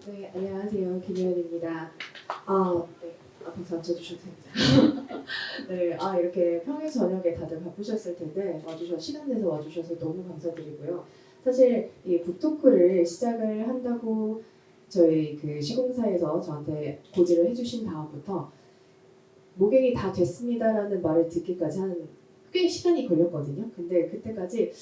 네, 안녕하세요. 김혜연입니다. 네. 박수 안 쳐주셔도 됩니다. 네, 이렇게 평일 저녁에 다들 바쁘셨을 텐데 시간 내서 와주셔서 너무 감사드리고요. 사실 이 북토크를 시작을 한다고 저희 그 시공사에서 저한테 고지를 해주신 다음부터 모객이 다 됐습니다라는 말을 듣기까지 한 꽤 시간이 걸렸거든요. 근데 그때까지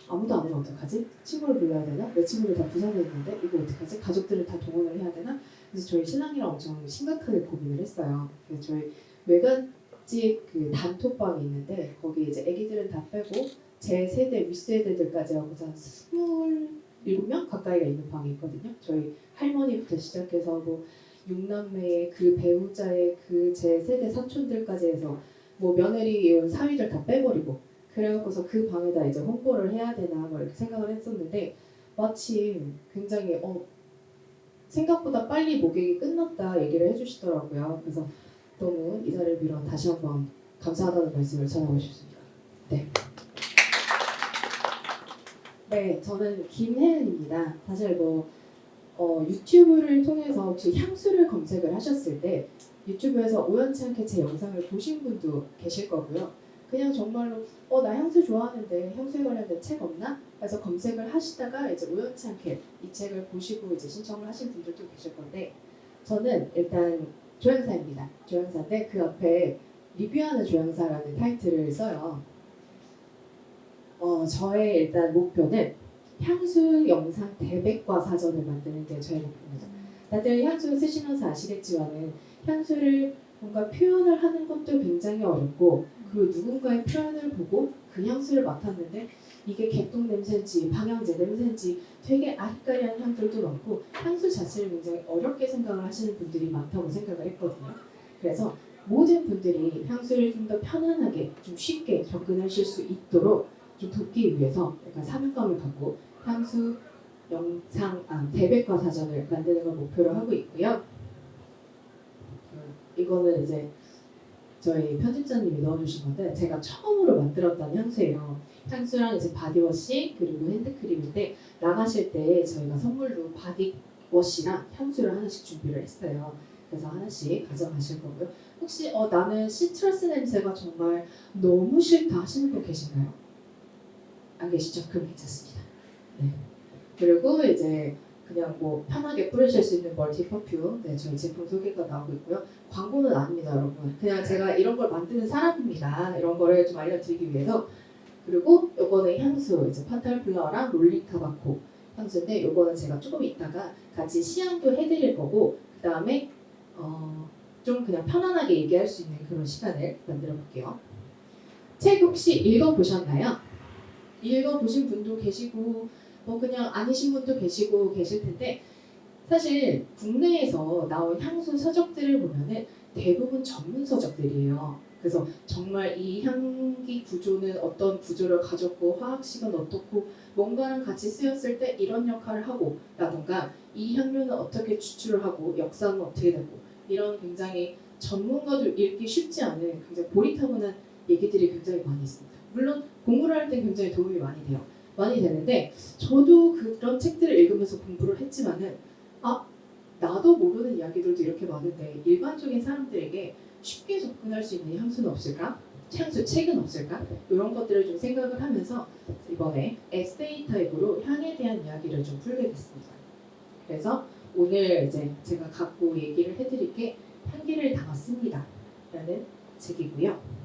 아무도 안 오면 어떡하지? 친구를 불러야 되나? 내 친구들 다 부산에 있는데 이거 어떡하지? 가족들을 다 동원을 해야 되나? 그래서 저희 신랑이랑 엄청 심각하게 고민을 했어요. 그래서 저희 외갓집 그 단톡방이 있는데 거기 이제 아기들은 다 빼고 제 세대 윗세대들까지 하고서 한 27명 가까이가 있는 방이 있거든요. 저희 할머니부터 시작해서 뭐 육남매의 그 배우자의 그 제 세대 사촌들까지 해서 뭐 며느리 사위들 다 빼버리고 그래갖고서 그 방에다 이제 홍보를 해야 되나 뭐 이렇게 생각을 했었는데 마침 굉장히 생각보다 빨리 모객이 끝났다 얘기를 해주시더라고요. 그래서 너무 이 자리를 빌어 다시 한번 감사하다는 말씀을 전하고 싶습니다. 네. 네, 저는 김혜은입니다. 사실 유튜브를 통해서 혹시 향수를 검색을 하셨을 때 유튜브에서 우연치 않게 제 영상을 보신 분도 계실 거고요. 그냥 정말로 나 향수 좋아하는데 향수에 관련된 책 없나? 그래서 검색을 하시다가 이제 우연치 않게 이 책을 보시고 이제 신청을 하신 분들도 계실 건데 저는 일단 조향사입니다. 조향사인데 그 앞에 리뷰하는 조향사라는 타이틀을 써요. 저의 일단 목표는 향수 영상 대백과 사전을 만드는 게 저의 목표입니다. 다들 향수 쓰시면서 아시겠지만은 향수를 뭔가 표현을 하는 것도 굉장히 어렵고 그 누군가의 표현을 보고 그 향수를 맡았는데 이게 개똥 냄새인지 방향제 냄새인지 되게 아리까리한 향들도 많고 향수 자체를 굉장히 어렵게 생각을 하시는 분들이 많다고 생각을 했거든요. 그래서 모든 분들이 향수를 좀 더 편안하게 좀 쉽게 접근하실 수 있도록 좀 돕기 위해서 약간 사명감을 갖고 향수 영상 대백과 사전을 만드는 걸 목표로 하고 있고요. 이거는 이제 저희 편집자님이 넣어주신 건데 제가 처음으로 만들었던 향수예요. 향수랑 이제 바디워시 그리고 핸드크림인데 나가실 때 저희가 선물로 바디워시랑 향수를 하나씩 준비를 했어요. 그래서 하나씩 가져가실 거고요. 혹시 나는 시트러스 냄새가 정말 너무 싫다 하시는 분 계신가요? 안 계시죠? 그럼 괜찮습니다. 네. 그리고 이제 그냥 뭐 편하게 뿌리실 수 있는 멀티 퍼퓸 저희 제품 소개가 나오고 있고요. 광고는 아닙니다, 여러분. 그냥 제가 이런 걸 만드는 사람입니다. 이런 거를 좀 알려드리기 위해서. 그리고 요거는 향수, 이제 파탈 플라워랑 롤링 타바코 향수인데 요거는 제가 조금 있다가 같이 시향도 해드릴 거고 그 다음에 좀 그냥 편안하게 얘기할 수 있는 그런 시간을 만들어 볼게요. 책 혹시 읽어보셨나요? 읽어보신 분도 계시고 그냥 아니신 분도 계시고 계실 텐데 사실 국내에서 나온 향수 서적들을 보면은 대부분 전문 서적들이에요. 그래서 정말 이 향기 구조는 어떤 구조를 가졌고 화학식은 어떻고 뭔가랑 같이 쓰였을 때 이런 역할을 하고 라던가 이 향료는 어떻게 추출을 하고 역사는 어떻게 되고 이런 굉장히 전문가도 읽기 쉽지 않은 굉장히 보릿타분한 얘기들이 굉장히 많이 있습니다. 물론 공부를 할 때 굉장히 도움이 많이 돼요. 많이 되는데 저도 그런 책들을 읽으면서 공부를 했지만은 나도 모르는 이야기들도 이렇게 많은데 일반적인 사람들에게 쉽게 접근할 수 있는 향수는 없을까? 향수 책은 없을까? 이런 것들을 좀 생각을 하면서 이번에 에세이 타입으로 향에 대한 이야기를 좀 풀게 됐습니다. 그래서 오늘 이제 제가 갖고 얘기를 해드릴 게 향기를 담았습니다 라는 책이고요.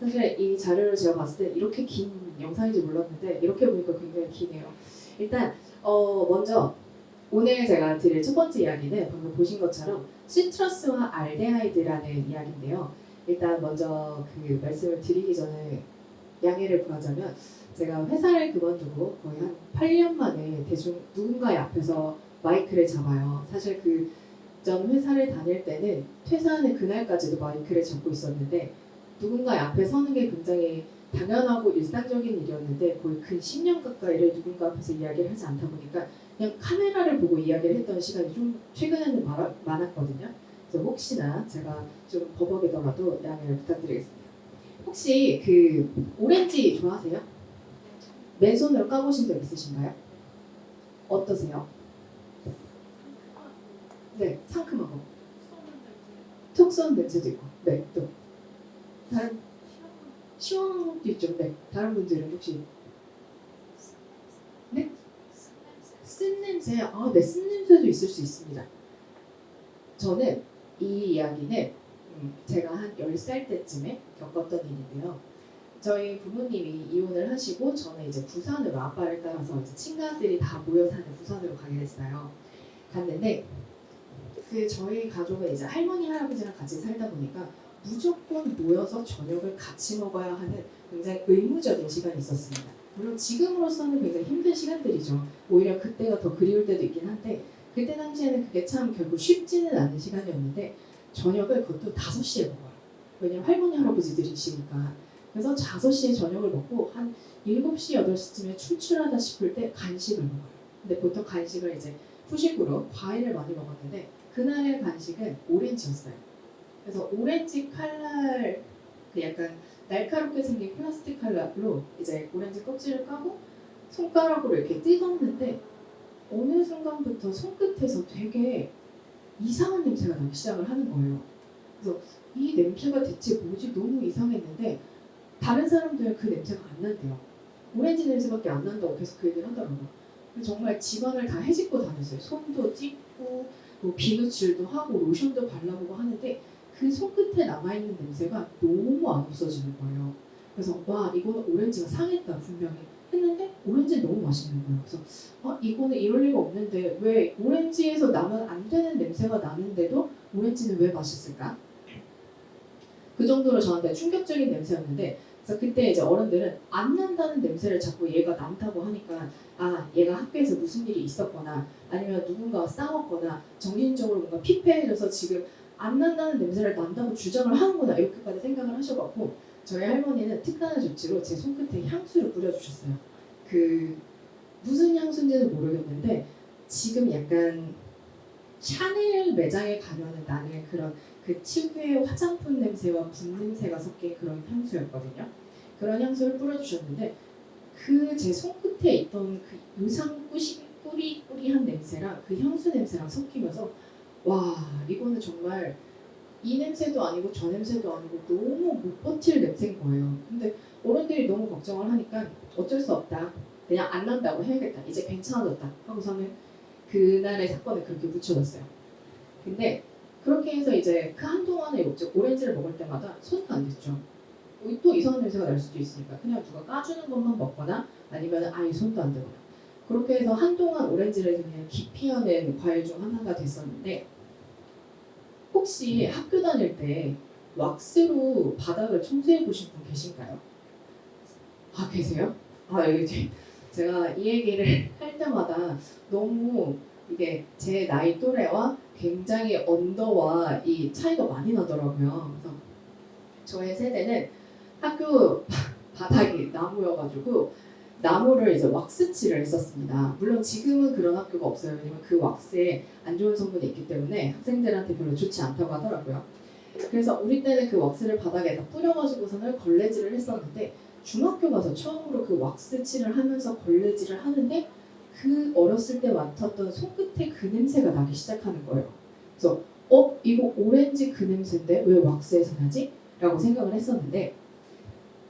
사실 이 자료를 제가 봤을 때 이렇게 긴 영상인지 몰랐는데 이렇게 보니까 굉장히 기네요. 일단 먼저 오늘 제가 드릴 첫 번째 이야기는 방금 보신 것처럼 시트러스와 알데하이드라는 이야기인데요. 일단 먼저 그 말씀을 드리기 전에 양해를 구하자면 제가 회사를 그만두고 거의 한 8년 만에 누군가의 앞에서 마이크를 잡아요. 사실 그 전 회사를 다닐 때는 퇴사하는 그날까지도 마이크를 잡고 있었는데 누군가의 앞에 서는 게 굉장히 당연하고 일상적인 일이었는데 거의 근 10년 가까이를 누군가 앞에서 이야기를 하지 않다 보니까 그냥 카메라를 보고 이야기를 했던 시간이 좀 최근에는 많았거든요. 그래서 혹시나 제가 좀 버벅이더라도 양해를 부탁드리겠습니다. 혹시 그 오렌지 좋아하세요? 맨손으로 까보신 적 있으신가요? 어떠세요? 네, 상큼하고 톡 쏘는 냄새도 있고 네, 또 다른 시원한 것도 있죠. 네, 다른 분들은 혹시 네? 쓴 냄새, 네, 쓴 냄새도 있을 수 있습니다. 저는 이 이야기는 제가 한 10살 때쯤에 겪었던 일인데요. 저희 부모님이 이혼을 하시고 저는 이제 부산으로 아빠를 따라서 이제 친가들이 다 모여 사는 부산으로 가게 됐어요. 갔는데 그 저희 가족은 이제 할머니 할아버지랑 같이 살다 보니까 무조건 모여서 저녁을 같이 먹어야 하는 굉장히 의무적인 시간이 있었습니다. 물론 지금으로서는 굉장히 힘든 시간들이죠. 오히려 그때가 더 그리울 때도 있긴 한데 그때 당시에는 그게 참 결국 쉽지는 않은 시간이었는데 저녁을 그것도 5시에 먹어요. 왜냐면 할머니 할아버지들이시니까. 그래서 5시에 저녁을 먹고 한 7시 8시쯤에 출출하다 싶을 때 간식을 먹어요. 근데 보통 간식을 이제 후식으로 과일을 많이 먹었는데 그날의 간식은 오렌지였어요. 그래서 오렌지 칼날 그 약간 날카롭게 생긴 플라스틱 칼날로 이제 오렌지 껍질을 까고 손가락으로 이렇게 뜯었는데 어느 순간부터 손끝에서 되게 이상한 냄새가 나기 시작을 하는 거예요. 그래서 이 냄새가 대체 뭐지? 너무 이상했는데 다른 사람들은 그 냄새가 안 난대요. 오렌지 냄새밖에 안 난다고 계속 그 얘기를 하더라고요. 정말 집안을 다 헤집고 다녔어요. 손도 찢고 뭐 비누칠도 하고 로션도 발라보고 하는데 그 손끝에 남아있는 냄새가 너무 안 없어지는 거예요. 그래서 와 이거는 오렌지가 상했다 분명히 했는데 오렌지는 너무 맛있는 거예요. 그래서 이거는 이럴 리가 없는데 왜 오렌지에서 나면 안 되는 냄새가 나는데도 오렌지는 왜 맛있을까? 그 정도로 저한테 충격적인 냄새였는데 그래서 그때 이제 어른들은 안 난다는 냄새를 자꾸 얘가 난다고 하니까 얘가 학교에서 무슨 일이 있었거나 아니면 누군가와 싸웠거나 정신적으로 뭔가 피폐해져서 지금 안 난다는 냄새를 난다고 주장을 하는구나 이렇게까지 생각을 하셔갖고 저희 할머니는 특단의 조치로 제 손끝에 향수를 뿌려주셨어요. 그 무슨 향수인지는 모르겠는데 지금 약간 샤넬 매장에 가면은 나는 그런 그 특유의 화장품 냄새와 분 냄새가 섞인 그런 향수였거든요. 그런 향수를 뿌려주셨는데 그 제 손끝에 있던 그 꾸리꾸리한 냄새랑 그 향수 냄새랑 섞이면서 와 이거는 정말 이 냄새도 아니고 저 냄새도 아니고 너무 못 버틸 냄새인 거예요. 근데 어른들이 너무 걱정을 하니까 어쩔 수 없다. 그냥 안 난다고 해야겠다. 이제 괜찮아졌다. 하고서는 그날의 사건을 그렇게 묻혀놨어요. 근데 그렇게 해서 이제 그 한동안에 오렌지를 먹을 때마다 손이 안 됐죠. 또 이상한 냄새가 날 수도 있으니까 그냥 누가 까주는 것만 먹거나 아니면 아예 손도 안 대거나 그렇게 해서 한동안 오렌지를 그냥 기피하는 과일 중 하나가 됐었는데 혹시 학교 다닐 때 왁스로 바닥을 청소해 보신 분 계신가요? 계세요? 이게 제가 이 얘기를 할 때마다 너무 이게 제 나이 또래와 굉장히 언더와 이 차이가 많이 나더라고요. 그래서 저의 세대는 학교 바닥이 나무여가지고 나무를 이제 왁스칠을 했었습니다. 물론 지금은 그런 학교가 없어요. 왜냐면 그 왁스에 안 좋은 성분이 있기 때문에 학생들한테 별로 좋지 않다고 하더라고요. 그래서 우리 때는 그 왁스를 바닥에다 뿌려가지고서는 걸레질을 했었는데 중학교 가서 처음으로 그 왁스칠을 하면서 걸레질을 하는데 그 어렸을 때 맡았던 손끝에 그 냄새가 나기 시작하는 거예요. 그래서 이거 오렌지 그 냄새인데 왜 왁스에서 나지? 라고 생각을 했었는데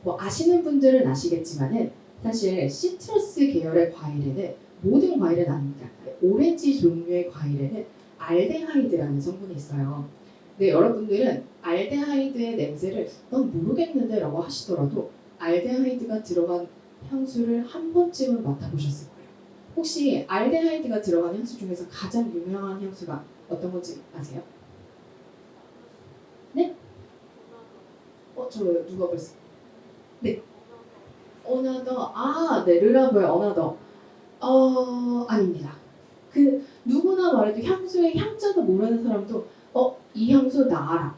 뭐 아시는 분들은 아시겠지만은 사실 시트러스 계열의 과일에는 모든 과일은 아닙니다. 오렌지 종류의 과일에는 알데하이드라는 성분이 있어요. 근데 여러분들은 알데하이드의 냄새를 넌 모르겠는데 라고 하시더라도 알데하이드가 들어간 향수를 한 번쯤은 맡아보셨을 거예요. 혹시 알데하이드가 들어간 향수 중에서 가장 유명한 향수가 어떤 건지 아세요? 네? 저 누가 벌써? 네. 어나더. 아, 네. 르라브의 어나더. 아닙니다. 그 누구나 말해도 향수의 향자도 모르는 사람도 이 향수 나 알아.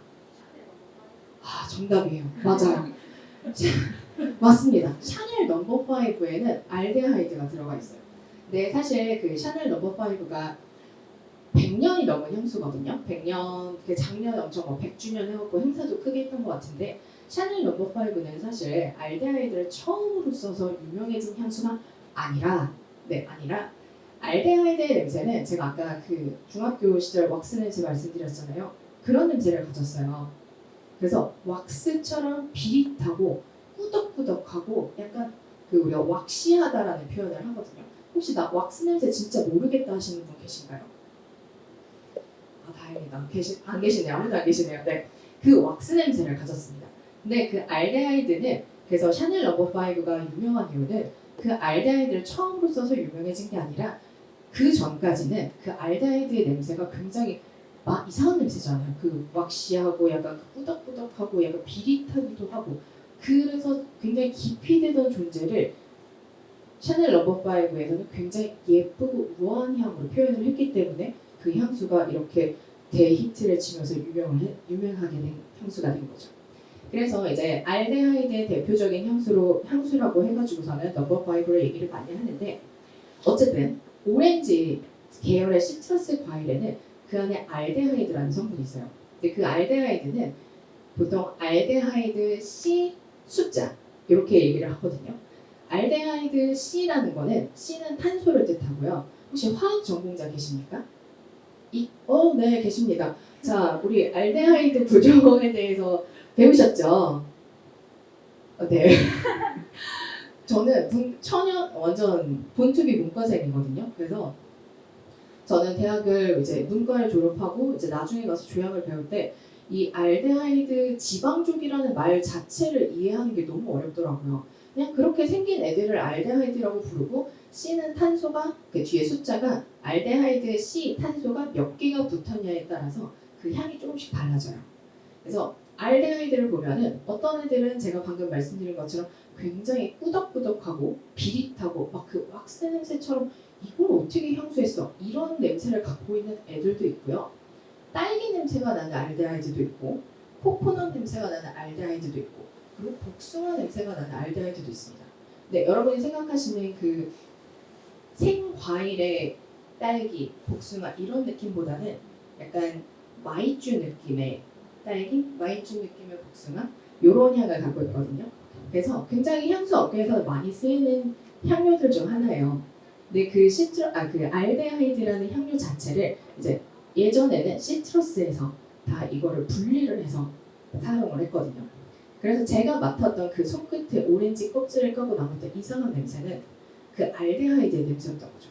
아, 정답이에요. 맞아요. 맞습니다. 샤넬 넘버 5에는 알데하이드가 들어가 있어요. 네, 사실 그 샤넬 넘버 5가 100년이 넘은 향수거든요. 100년, 그 작년에 엄청 100주년 해갖고 행사도 크게 했던 것 같은데 샤넬 넘버 5는 사실 알데하이드를 처음으로 써서 유명해진 향수가 아니라 아니라 알데하이드의 냄새는 제가 아까 그 중학교 시절 왁스 냄새 말씀드렸잖아요. 그런 냄새를 가졌어요. 그래서 왁스처럼 비릿하고 꾸덕꾸덕하고 약간 그 우리가 왁시하다라는 표현을 하거든요. 혹시 나 왁스 냄새 진짜 모르겠다 하시는 분 계신가요? 아, 다행이다. 안 계시네요. 아무도 안 계시네요. 네. 그 왁스 냄새를 가졌습니다. 근데 그 알데하이드는 그래서 샤넬 넘버 5가 유명한 이유는 그 알데하이드를 처음으로 써서 유명해진 게 아니라 그 전까지는 그 알데하이드의 냄새가 굉장히 이상한 냄새잖아요. 그 왁시하고 약간 꾸덕꾸덕하고 약간 비릿하기도 하고 그래서 굉장히 깊이 되던 존재를 샤넬 넘버 5에서는 굉장히 예쁘고 우아한 향으로 표현을 했기 때문에 그 향수가 이렇게 대히트를 치면서 유명하게 된 향수가 된 거죠. 그래서 이제 알데하이드의 대표적인 향수라고 해가지고서는 넘버 5를 얘기를 많이 하는데 어쨌든 오렌지 계열의 시트러스 과일에는 그 안에 알데하이드라는 성분이 있어요. 근데 그 알데하이드는 보통 알데하이드 C 숫자 이렇게 얘기를 하거든요. 알데하이드 C라는 거는 C는 탄소를 뜻하고요. 혹시 화학 전공자 계십니까? 네, 계십니다. 자, 우리 알데하이드 구조에 대해서 배우셨죠? 네. 저는 완전 본투비 문과생이거든요. 그래서 저는 대학을 이제 문과를 졸업하고 이제 나중에 가서 조향을 배울 때 이 알데하이드 지방족이라는 말 자체를 이해하는 게 너무 어렵더라고요. 그냥 그렇게 생긴 애들을 알데하이드라고 부르고 C는 탄소가 그 뒤에 숫자가 알데하이드 C 탄소가 몇 개가 붙었냐에 따라서 그 향이 조금씩 달라져요. 그래서 알데하이드를 보면은 어떤 애들은 제가 방금 말씀드린 것처럼 굉장히 꾸덕꾸덕하고 비릿하고 막 그 왁스 냄새처럼 이걸 어떻게 향수했어? 이런 냄새를 갖고 있는 애들도 있고요. 딸기 냄새가 나는 알데하이드도 있고 코코넛 냄새가 나는 알데하이드도 있고 그리고 복숭아 냄새가 나는 알데하이드도 있습니다. 네, 여러분이 생각하시는 그 생과일의 딸기, 복숭아 이런 느낌보다는 약간 마이쮸 느낌의 딸기, 마이쮸 느낌의 복숭아 이런 향을 갖고 있거든요. 그래서 굉장히 향수 업계에서 많이 쓰이는 향료들 중 하나예요. 근데 그 알데하이드라는 향료 자체를 이제 예전에는 시트러스에서 다 이거를 분리를 해서 사용을 했거든요. 그래서 제가 맡았던 그 손끝에 오렌지 껍질을 까고 남았던 이상한 냄새는 그 알데하이드의 냄새였던 거죠.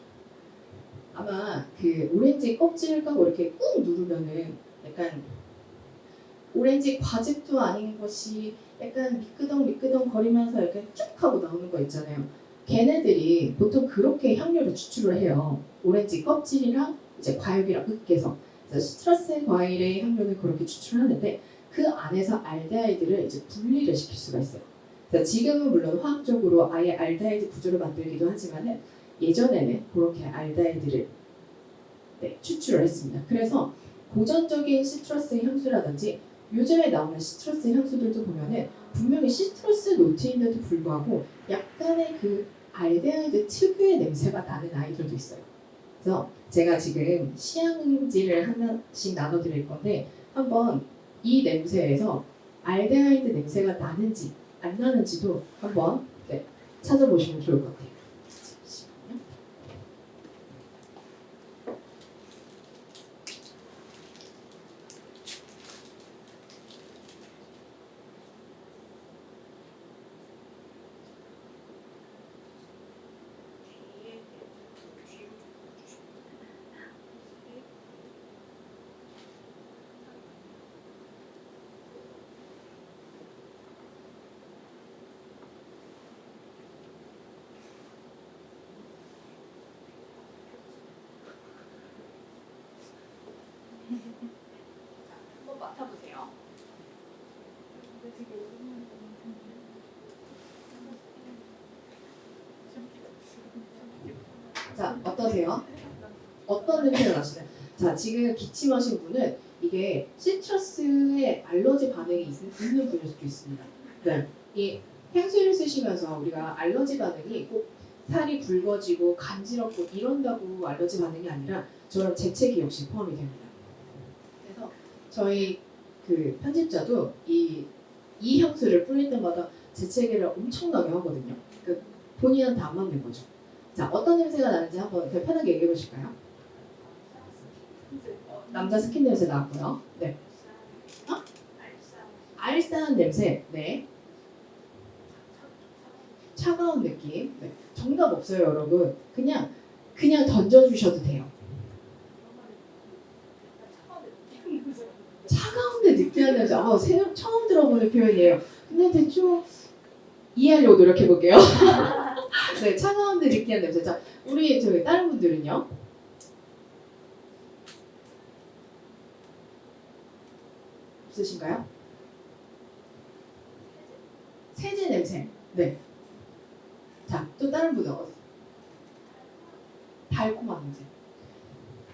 아마 그 오렌지 껍질을 까고 이렇게 꾹 누르면은 약간 오렌지 과즙도 아닌 것이 약간 미끄덩 거리면서 이렇게 쭉 하고 나오는 거 있잖아요. 걔네들이 보통 그렇게 향료를 추출을 해요. 오렌지 껍질이랑 이제 과육이랑 으깨서. 그래서 시트러스 과일의 향료는 그렇게 추출하는데 그 안에서 알데하이드를 이제 분리를 시킬 수가 있어요. 그래서 지금은 물론 화학적으로 아예 알데하이드 구조를 만들기도 하지만은 예전에는 그렇게 알데하이드를 추출을 했습니다. 그래서 고전적인 시트러스 향수라든지 요즘에 나오는 시트러스 향수들도 보면은 분명히 시트러스 노트인데도 불구하고 약간의 그 알데하이드 특유의 냄새가 나는 아이들도 있어요. 그래서 제가 지금 시향지를 하나씩 나눠드릴 건데 한번 이 냄새에서 알데하이드 냄새가 나는지 안 나는지도 한번 찾아보시면 좋을 것 같아요. 자, 어떠세요? 어떤 냄새가 나시나요? 자, 지금 기침하신 분은 이게 시트러스에 알러지 반응이 있는 분일 수도 있습니다. 네. 이 향수를 쓰시면서 우리가 알러지 반응이 꼭 살이 붉어지고 간지럽고 이런다고 알러지 반응이 아니라 저런 재채기 역시 포함이 됩니다. 그래서 저희 그 편집자도 이 향수를 뿌릴 때마다 재채기를 엄청나게 하거든요. 그 본인한테 안 맞는 거죠. 자, 어떤 냄새가 나는지 한번 편하게 얘기해 보실까요? 남자 스킨 냄새 나고요. 네. 어? 알싸한 냄새. 네. 차가운 느낌. 네. 정답 없어요, 여러분. 그냥 던져주셔도 돼요. 차가운데 느끼한 냄새. 처음 들어보는 표현이에요. 근데 대충 이해하려고 노력해 볼게요. 네, 차가운데 느끼한 냄새. 자, 우리 저기 다른 분들은요? 없으신가요? 세제 냄새. 네. 자, 또 다른 분은 달콤한 냄새.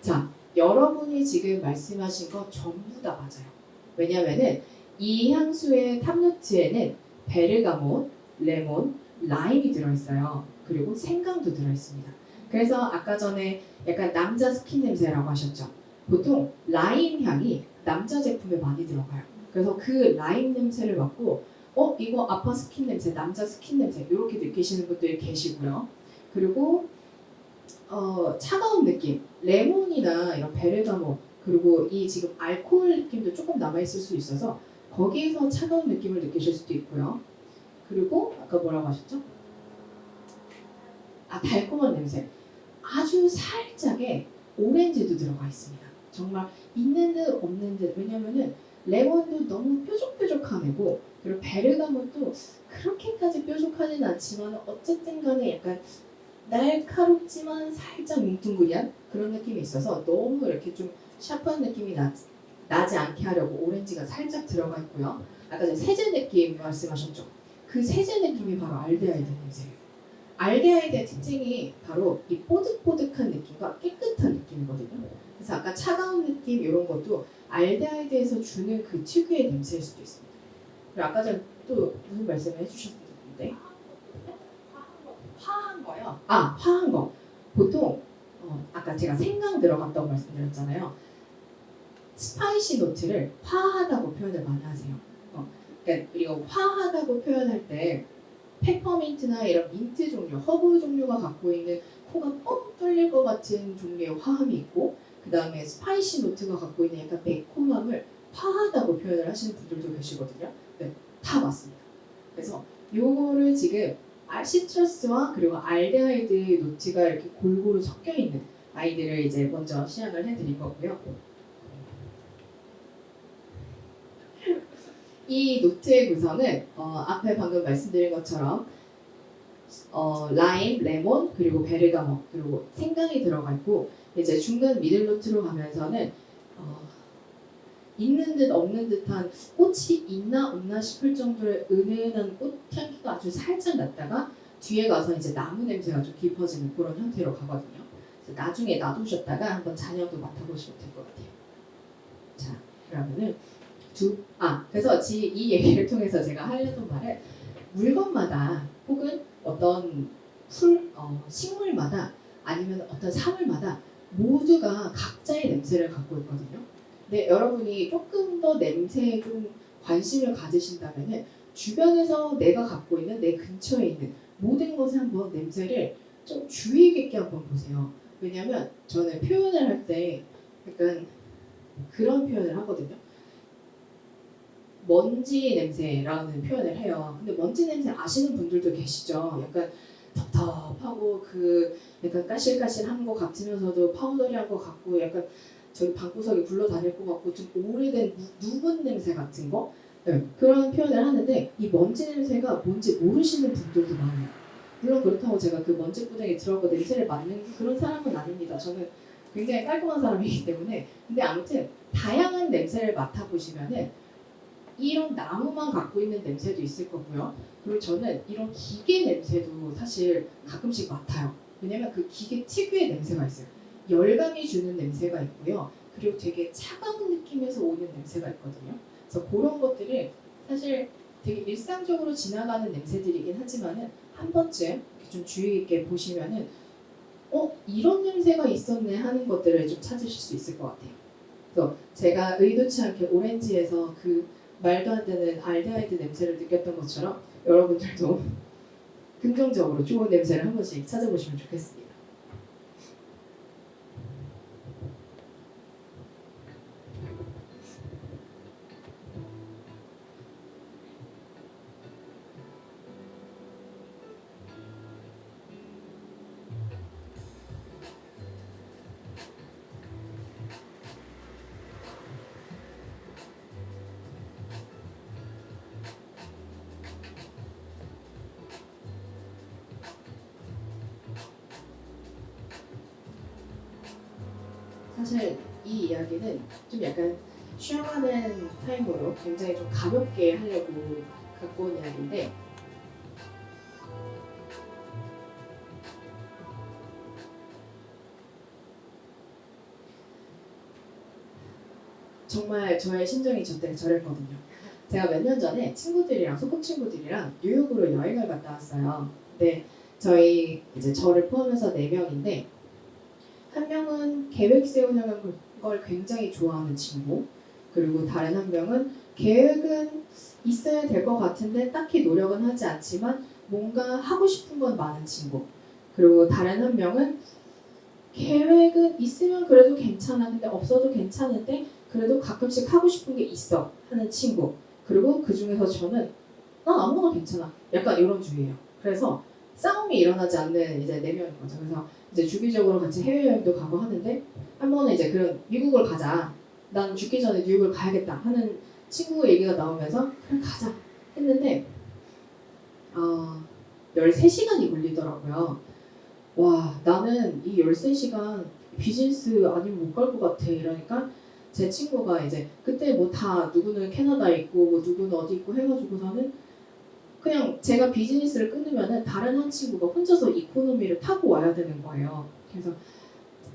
자, 여러분이 지금 말씀하신 거 전부 다 맞아요. 왜냐면은 이 향수의 탑노트에는 베르가못, 레몬, 라임이 들어있어요. 그리고 생강도 들어있습니다. 그래서 아까 전에 약간 남자 스킨 냄새라고 하셨죠. 보통 라임 향이 남자 제품에 많이 들어가요. 그래서 그 라임 냄새를 맡고 이거 아빠 스킨 냄새, 남자 스킨 냄새 이렇게 느끼시는 분들이 계시고요. 그리고 차가운 느낌, 레몬이나 이런 베르가못 그리고 이 지금 알코올 느낌도 조금 남아있을 수 있어서 거기에서 차가운 느낌을 느끼실 수도 있고요. 그리고 아까 뭐라고 하셨죠? 달콤한 냄새. 아주 살짝의 오렌지도 들어가 있습니다. 정말 있는 듯 없는 듯. 왜냐면은 레몬도 너무 뾰족뾰족한 애고 그리고 베르가못도 그렇게까지 뾰족하진 않지만 어쨌든 간에 약간 날카롭지만 살짝 뭉뚱그리한 그런 느낌이 있어서 너무 이렇게 좀 샤프한 느낌이 나지 않게 하려고 오렌지가 살짝 들어가 있고요. 아까 전에 세제 느낌 말씀하셨죠? 그 세제 느낌이 바로 알데하이드 냄새예요. 알데하이드의 특징이 바로 이 뽀득뽀득한 느낌과 깨끗한 느낌이거든요. 그래서 아까 차가운 느낌 이런 것도 알데하이드에서 주는 그 특유의 냄새일 수도 있습니다. 그리고 아까 전에 또 무슨 말씀을 해주셨는데? 화한 거요? 화한 거. 보통 아까 제가 생강 들어갔다고 말씀드렸잖아요. 스파이시 노트를 화하다고 표현을 많이 하세요. 그러니까 우리가 화하다고 표현할 때 페퍼민트나 이런 민트 종류, 허브 종류가 갖고 있는 코가 뻥 뚫릴 것 같은 종류의 화함이 있고 그 다음에 스파이시 노트가 갖고 있는 약간 매콤함을 화하다고 표현을 하시는 분들도 계시거든요. 네, 다 맞습니다. 그래서 요거를 지금 시트러스와 그리고 알데하이드 노트가 이렇게 골고루 섞여 있는 아이들을 이제 먼저 시향을 해드릴 거고요. 이 노트의 구성은 앞에 방금 말씀드린 것처럼 라임, 레몬, 그리고 베르가못, 그리고 생강이 들어가 있고 이제 중간 미들 노트로 가면서는 있는 듯 없는 듯한 꽃이 있나 없나 싶을 정도의 은은한 꽃향기가 아주 살짝 났다가 뒤에 가서 이제 나무 냄새가 좀 깊어지는 그런 형태로 가거든요. 그래서 나중에 놔두셨다가 한번 잔향도 맡아보시면 될 것 같아요. 자, 그러면은 그래서 이 얘기를 통해서 제가 하려던 말은 물건마다 혹은 어떤 식물마다 아니면 어떤 사물마다 모두가 각자의 냄새를 갖고 있거든요. 근데 여러분이 조금 더 냄새에 좀 관심을 가지신다면은 주변에서 내가 갖고 있는 내 근처에 있는 모든 것에 한번 냄새를 좀 주의 깊게 한번 보세요. 왜냐면 저는 표현을 할 때 약간 그런 표현을 하거든요. 먼지 냄새라는 표현을 해요. 근데 먼지 냄새 아시는 분들도 계시죠? 약간 텁텁하고 약간 까실까실한 것 같으면서도 파우더리한 것 같고 약간 저기 방구석에 굴러다닐 것 같고 좀 오래된 묵은 냄새 같은 거? 네, 그런 표현을 하는데 이 먼지 냄새가 뭔지 모르시는 분들도 많아요. 물론 그렇다고 제가 그 먼지 구덩이에 들어가고 냄새를 맡는 그런 사람은 아닙니다. 저는 굉장히 깔끔한 사람이기 때문에. 근데 아무튼 다양한 냄새를 맡아보시면은 이런 나무만 갖고 있는 냄새도 있을 거고요. 그리고 저는 이런 기계 냄새도 사실 가끔씩 맡아요. 왜냐면 그 기계 특유의 냄새가 있어요. 열감이 주는 냄새가 있고요. 그리고 되게 차가운 느낌에서 오는 냄새가 있거든요. 그래서 그런 것들을 사실 되게 일상적으로 지나가는 냄새들이긴 하지만은 한 번쯤 좀 주의 깊게 보시면은 이런 냄새가 있었네 하는 것들을 좀 찾으실 수 있을 것 같아요. 그래서 제가 의도치 않게 오렌지에서 그 말도 안 되는 알데하이드 냄새를 느꼈던 것처럼 여러분들도 긍정적으로 좋은 냄새를 한 번씩 찾아보시면 좋겠습니다. 사실 이 이야기는 좀 약간 쉬어가는 타임으로 굉장히 좀 가볍게 하려고 갖고 온 이야기인데 정말 저의 심정이 저때 저랬거든요. 제가 몇 년 전에 친구들이랑 소꿉친구들이랑 뉴욕으로 여행을 갔다 왔어요. 근데 저희 이제 저를 포함해서 4명인데 한 명은 계획 세우는 걸 굉장히 좋아하는 친구, 그리고 다른 한 명은 계획은 있어야 될 것 같은데 딱히 노력은 하지 않지만 뭔가 하고 싶은 건 많은 친구, 그리고 다른 한 명은 계획은 있으면 그래도 괜찮아, 근데 없어도 괜찮은데 그래도 가끔씩 하고 싶은 게 있어 하는 친구, 그리고 그 중에서 저는 나 아무거나 괜찮아 약간 이런 주의예요. 그래서 싸움이 일어나지 않는 이제 4명인 거죠. 그래서 이제 주기적으로 같이 해외여행도 가고 하는데 한 번은 이제 그런 미국을 가자, 난 죽기 전에 뉴욕을 가야겠다 하는 친구 얘기가 나오면서 그래 가자 했는데 13시간이 걸리더라고요. 와, 나는 이 13시간 비즈니스 아니면 못 갈 것 같아. 이러니까 제 친구가 이제 그때 뭐 다 누구는 캐나다에 있고 뭐 누구는 어디 있고 해가지고서는 그냥 제가 비즈니스를 끊으면은 다른 한 친구가 혼자서 이코노미를 타고 와야 되는 거예요. 그래서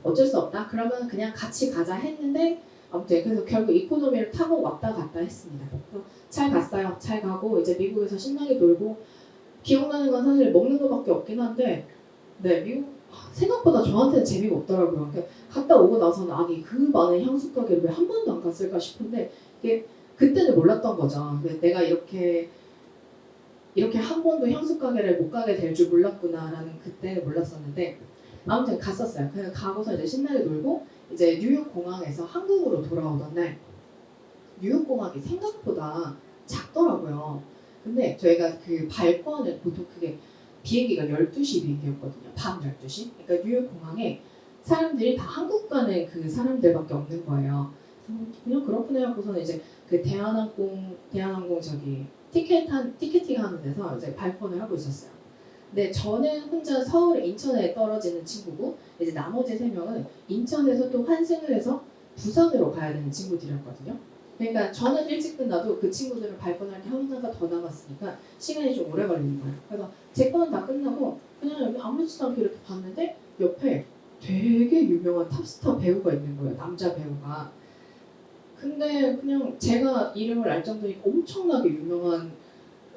어쩔 수 없다. 그러면 그냥 같이 가자 했는데 아무튼 그래서 결국 이코노미를 타고 왔다 갔다 했습니다. 잘 갔어요. 잘 가고 이제 미국에서 신나게 놀고 기억나는 건 사실 먹는 거밖에 없긴 한데 네, 미국 생각보다 저한테는 재미가 없더라고요. 그러니까 갔다 오고 나서는 아니 그 많은 향수 가게를 왜 한 번도 안 갔을까 싶은데 이게 그때는 몰랐던 거죠. 내가 이렇게 한 번도 향수 가게를 못 가게 될 줄 몰랐구나라는 그때는 몰랐었는데 아무튼 갔었어요. 그래서 가고서 이제 신나게 놀고 이제 뉴욕 공항에서 한국으로 돌아오던 날 뉴욕 공항이 생각보다 작더라고요. 근데 저희가 그 발권을 보통 그게 비행기가 12시 비행기였거든요. 밤 12시. 그러니까 뉴욕 공항에 사람들이 다 한국 가는 그 사람들밖에 없는 거예요. 그냥 그렇구나 하고서는 이제 그 대한항공 저기 티켓팅 하는 데서 이제 발권을 하고 있었어요. 근데 저는 혼자 서울 인천에 떨어지는 친구고 이제 나머지 3명은 인천에서 또 환승을 해서 부산으로 가야 되는 친구들이었거든요. 그러니까 저는 일찍 끝나도 그 친구들은 발권할 게 하나가 더 남았으니까 시간이 좀 오래 걸리는 거예요. 그래서 제 거는 다 끝나고 그냥 아무렇지도 않게 이렇게 봤는데 옆에 되게 유명한 탑스타 배우가 있는 거예요. 남자 배우가. 근데 그냥 제가 이름을 알 정도니까 엄청나게 유명한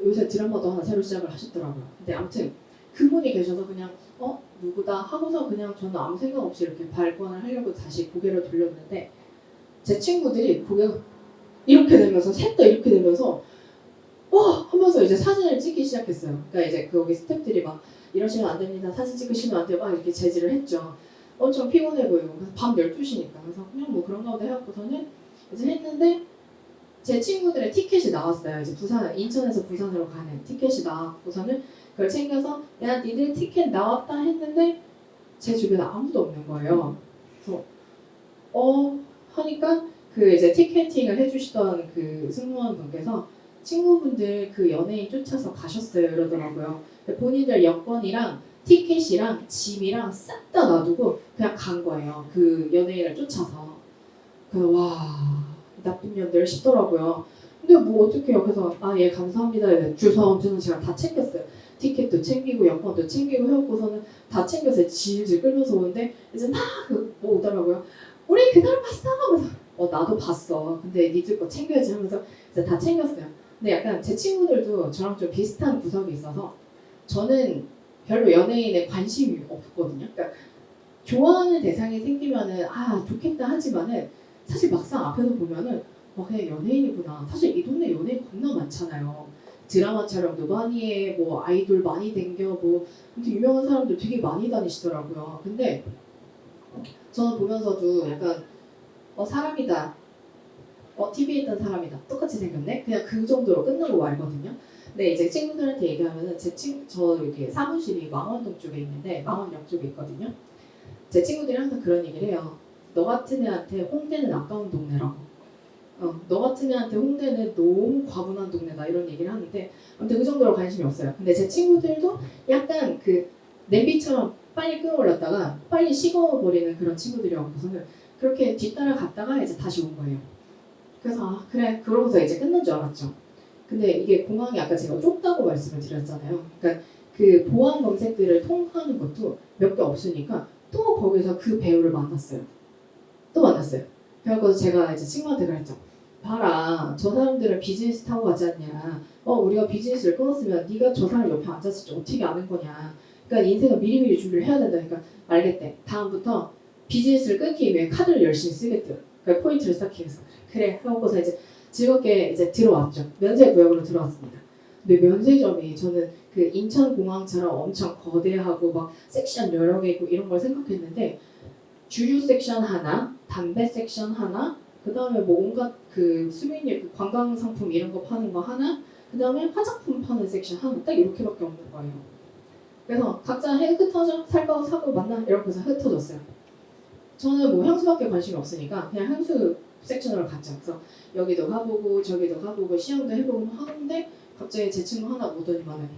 요새 드라마도 하나 새로 시작을 하셨더라고요. 근데 아무튼 그분이 계셔서 그냥 누구다 하고서 그냥 저는 아무 생각 없이 이렇게 발권을 하려고 다시 고개를 돌렸는데 제 친구들이 고개가 이렇게 되면서 셋 다 이렇게 되면서 와 하면서 이제 사진을 찍기 시작했어요. 그러니까 이제 거기 스태프들이 막 이러시면 안 됩니다. 사진 찍으시면 안 돼요. 막 이렇게 제지를 했죠. 엄청 피곤해 보이고 그래서 밤 12시니까 그래서 그냥 뭐 그런가 보다 해갖고서는 이제 했는데 제 친구들의 티켓이 나왔어요. 이제 인천에서 부산으로 가는 티켓이 나왔고서는 그걸 챙겨서 야 니들 티켓 나왔다 했는데 제 주변에 아무도 없는 거예요. 그래서 하니까 그 이제 티켓팅을 해주시던 그 승무원 분께서 친구분들 그 연예인 쫓아서 가셨어요 이러더라고요. 본인들 여권이랑 티켓이랑 짐이랑 싹 다 놔두고 그냥 간 거예요. 그 연예인을 쫓아서. 그래서 와 나쁜 년들 싶더라고요. 근데 뭐 어떡해요. 그래서 예 감사합니다. 주소는 제가 다 챙겼어요. 티켓도 챙기고 여권도 챙기고 해갖고서는 다 챙겨서 질질 끌면서 오는데 이제 막뭐 오더라고요. 우리 그날 봤어 하면서 나도 봤어. 근데 니들 거 챙겨야지 하면서 이제 다 챙겼어요. 근데 약간 제 친구들도 저랑 좀 비슷한 구석이 있어서 저는 별로 연예인에 관심이 없거든요. 그러니까 좋아하는 대상이 생기면은 좋겠다 하지만은 사실 막상 앞에서 보면은 그냥 연예인이구나. 사실 이 동네 연예인 겁나 많잖아요. 드라마 촬영도 많이 해, 뭐 아이돌 많이 댕겨, 뭐 아무튼 유명한 사람들 되게 많이 다니시더라고요. 근데 저는 보면서도 약간 사람이다. TV에 있던 사람이다. 똑같이 생겼네. 그냥 그 정도로 끝나고 말거든요. 근데 이제 친구들한테 얘기하면은 저 이렇게 사무실이 망원동 쪽에 있는데 망원역 쪽에 있거든요. 제 친구들이 항상 그런 얘기를 해요. 너 같은 애한테 홍대는 아까운 동네라고. 너 같은 애한테 홍대는 너무 과분한 동네다 이런 얘기를 하는데 아무튼 그 정도로 관심이 없어요. 근데 제 친구들도 약간 그 냄비처럼 빨리 끓어올랐다가 빨리 식어버리는 그런 친구들이어서는 그렇게 뒤따라 갔다가 이제 다시 온 거예요. 그래서 그래 그러고서 이제 끝난 줄 알았죠. 근데 이게 공항이 아까 제가 좁다고 말씀을 드렸잖아요. 그러니까 그 보안 검색들을 통과하는 것도 몇 개 없으니까 또 거기서 그 배우를 만났어요. 또 만났어요. 그래서 제가 이제 친구한테 그랬죠. 봐라, 저 사람들은 비즈니스 타고 가지 않냐. 우리가 비즈니스를 끊었으면 네가 저 사람 옆에 앉았을지 어떻게 아는 거냐. 그러니까 인생은 미리미리 준비를 해야 된다니까. 알겠대. 다음부터 비즈니스를 끊기 위해 카드를 열심히 쓰겠대. 그러니까 포인트를 쌓기 위해서. 그래. 하고서 이제 즐겁게 이제 들어왔죠. 면세구역으로 들어왔습니다. 근데 면세점이 저는 그 인천공항처럼 엄청 거대하고 막 섹션 여러 개 있고 이런 걸 생각했는데 주류 섹션 하나, 담배 섹션 하나, 그 다음에 뭐 온갖 그 수미니 그 관광 상품 이런 거 파는 거 하나, 그 다음에 화장품 파는 섹션 하나 딱 이렇게밖에 없는 거예요. 그래서 각자 흩어져 살 거 사고 만나 이렇게 해서 흩어졌어요. 저는 뭐 향수밖에 관심이 없으니까 그냥 향수 섹션으로 갔죠. 그래서 여기도 가보고 저기도 가보고 시험도 해보고 하는데 갑자기 제 친구 하나 오더니만은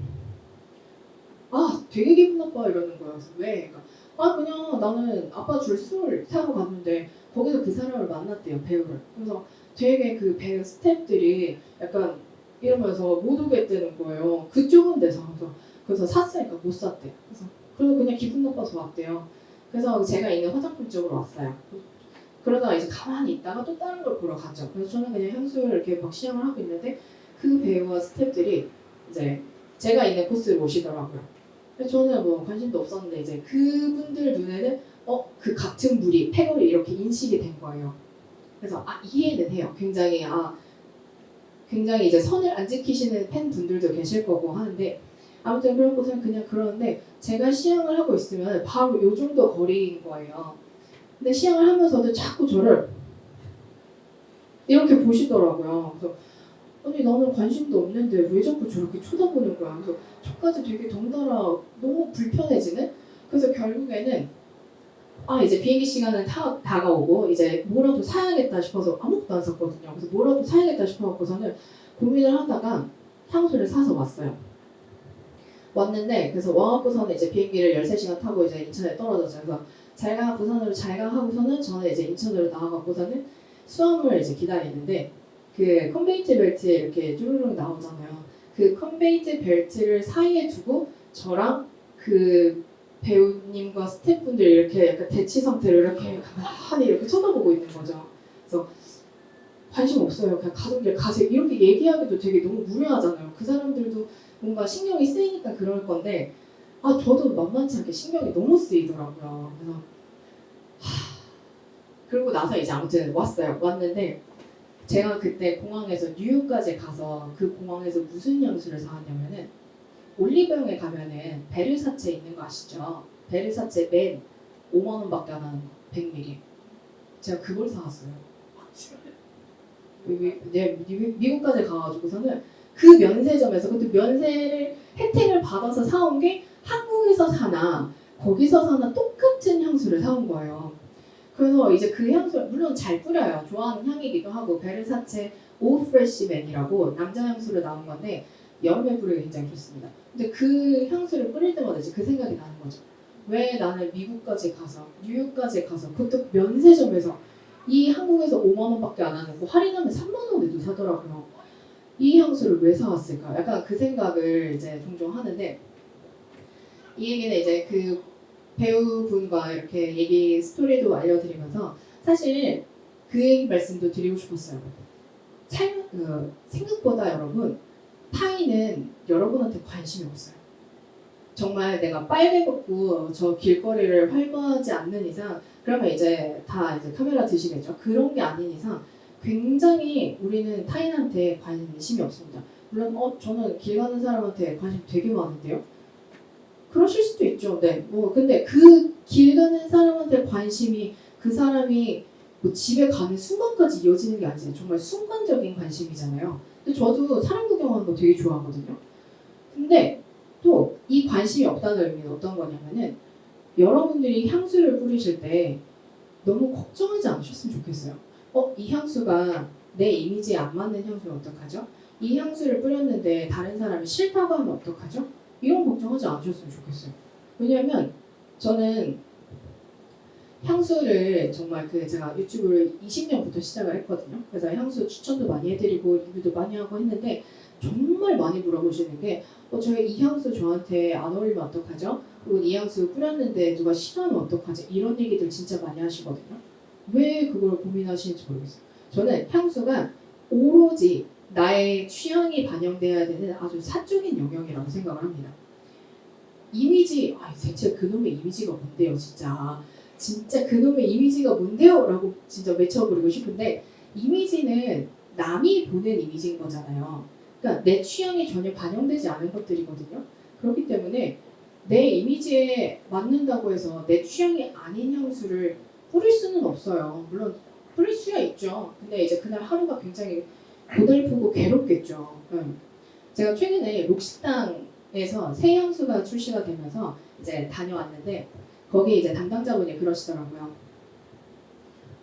되게 기분 나빠 이러는 거예요. 그래서 왜? 그러니까 그냥 나는 아빠 줄 술 타러 갔는데 거기서 그 사람을 만났대요, 배우를. 그래서 되게 그 배우 스태프들이 약간 이러면서 못 오겠다는 거예요. 그 좁은 데서. 그래서 샀으니까 못 샀대요. 그래서 그냥 기분 나빠서 왔대요. 그래서 제가 있는 화장품 쪽으로 왔어요. 그러다가 이제 가만히 있다가 또 다른 걸 보러 갔죠. 그래서 저는 그냥 향수를 이렇게 막 시향을 하고 있는데 그 배우와 스태프들이 이제 제가 있는 코스를 오시더라고요. 그래서 저는 뭐 관심도 없었는데 이제 그분들 눈에는 그 같은 무리, 패거리 이렇게 인식이 된 거예요. 그래서 이해는 해요. 굉장히 이제 선을 안 지키시는 팬분들도 계실 거고 하는데 아무튼 그렇고서는 그냥 그러는데 제가 시향을 하고 있으면 바로 요 정도 거리인 거예요. 근데 시향을 하면서도 자꾸 저를 이렇게 보시더라고요. 그래서 아니 나는 관심도 없는데 왜 자꾸 저렇게 쳐다보는 거야. 그래서 저까지 되게 덩달아 너무 불편해지는. 그래서 결국에는 이제 비행기 시간은 다가오고 이제 뭐라도 사야겠다 싶어서 아무것도 안 샀거든요. 그래서 뭐라도 사야겠다 싶어갖고서는 고민을 하다가 향수를 사서 왔어요. 왔는데 그래서 와갖고서는 이제 비행기를 13시간 타고 이제 인천에 떨어졌어요. 그래서 잘가 부산으로 잘가 하고서는 저는 이제 인천으로 나와갖고서는 수험을 이제 기다리는데 그 컨베이트 벨트 이렇게 쭈루룩 나오잖아요. 그 컨베이트 벨트를 사이에 두고 저랑 그 배우님과 스태프분들 이렇게 약간 대치 상태로 이렇게 가만히 이렇게 쳐다보고 있는 거죠. 그래서 관심 없어요. 그냥 가던 길 가세요. 이렇게 얘기하기도 되게 너무 무례하잖아요. 그 사람들도 뭔가 신경이 쓰이니까 그럴 건데 저도 만만치 않게 신경이 너무 쓰이더라고요. 그래서 그러고 나서 이제 아무튼 왔는데 제가 그때 공항에서 뉴욕까지 가서 그 공항에서 무슨 향수를 사왔냐면은 올리브영에 가면은 베르사체 있는 거 아시죠? 베르사체 맨 5만 원밖에 안 하는 거 100ml. 제가 그걸 사왔어요. 미국까지 가가지고서는 그 면세점에서 그때 면세를 혜택을 받아서 사온 게 한국에서 사나 거기서 사나 똑같은 향수를 사온 거예요. 그래서 이제 그 향수 물론 잘 뿌려요. 좋아하는 향이기도 하고 베르사체 오 프레시맨이라고 남자 향수로 나온 건데 여름에 뿌리기 굉장히 좋습니다. 근데 그 향수를 뿌릴 때마다 이제 그 생각이 나는 거죠. 왜 나는 미국까지 가서 뉴욕까지 가서 그것도 면세점에서 이 한국에서 5만 원밖에 안 하는 거 할인하면 3만 원에도 사더라고요. 이 향수를 왜 사왔을까? 약간 그 생각을 이제 종종 하는데 이 얘기는 이제 그 배우분과 이렇게 얘기 스토리도 알려드리면서 사실 그 얘기 말씀도 드리고 싶었어요. 생각보다 여러분 타인은 여러분한테 관심이 없어요. 정말 내가 빨개 걷고 저 길거리를 활보하지 않는 이상 그러면 이제 다 이제 카메라 드시겠죠. 그런 게 아닌 이상 굉장히 우리는 타인한테 관심이 없습니다. 물론 저는 길 가는 사람한테 관심 되게 많은데요. 그러실 수도 있죠. 네. 뭐 근데 그 길 가는 사람한테 관심이 그 사람이 뭐 집에 가는 순간까지 이어지는 게 아니잖아요. 정말 순간적인 관심이잖아요. 근데 저도 사람 구경하는 거 되게 좋아하거든요. 근데 또 이 관심이 없다는 의미는 어떤 거냐면은 여러분들이 향수를 뿌리실 때 너무 걱정하지 않으셨으면 좋겠어요. 이 향수가 내 이미지에 안 맞는 향수는 어떡하죠? 이 향수를 뿌렸는데 다른 사람이 싫다고 하면 어떡하죠? 이런 걱정하지 않으셨으면 좋겠어요. 왜냐하면 저는 향수를 정말 제가 유튜브를 20년부터 시작을 했거든요. 그래서 향수 추천도 많이 해드리고 리뷰도 많이 하고 했는데 정말 많이 물어보시는 게 저희 이 향수 저한테 안 어울리면 어떡하죠? 혹은 이 향수 뿌렸는데 누가 싫어하면 어떡하죠? 이런 얘기들 진짜 많이 하시거든요. 왜 그걸 고민하시는지 모르겠어요. 저는 향수가 오로지 나의 취향이 반영돼야 되는 아주 사적인 영역이라고 생각을 합니다. 이미지, 대체 그놈의 이미지가 뭔데요, 진짜. 진짜 그놈의 이미지가 뭔데요? 라고 진짜 외쳐버리고 싶은데 이미지는 남이 보는 이미지인 거잖아요. 그러니까 내 취향이 전혀 반영되지 않은 것들이거든요. 그렇기 때문에 내 이미지에 맞는다고 해서 내 취향이 아닌 향수를 뿌릴 수는 없어요. 물론 뿌릴 수야 있죠. 근데 이제 그날 하루가 굉장히 고달프고 괴롭겠죠. 제가 최근에 록식당에서 새 향수가 출시가 되면서 이제 다녀왔는데 거기 이제 담당자분이 그러시더라고요.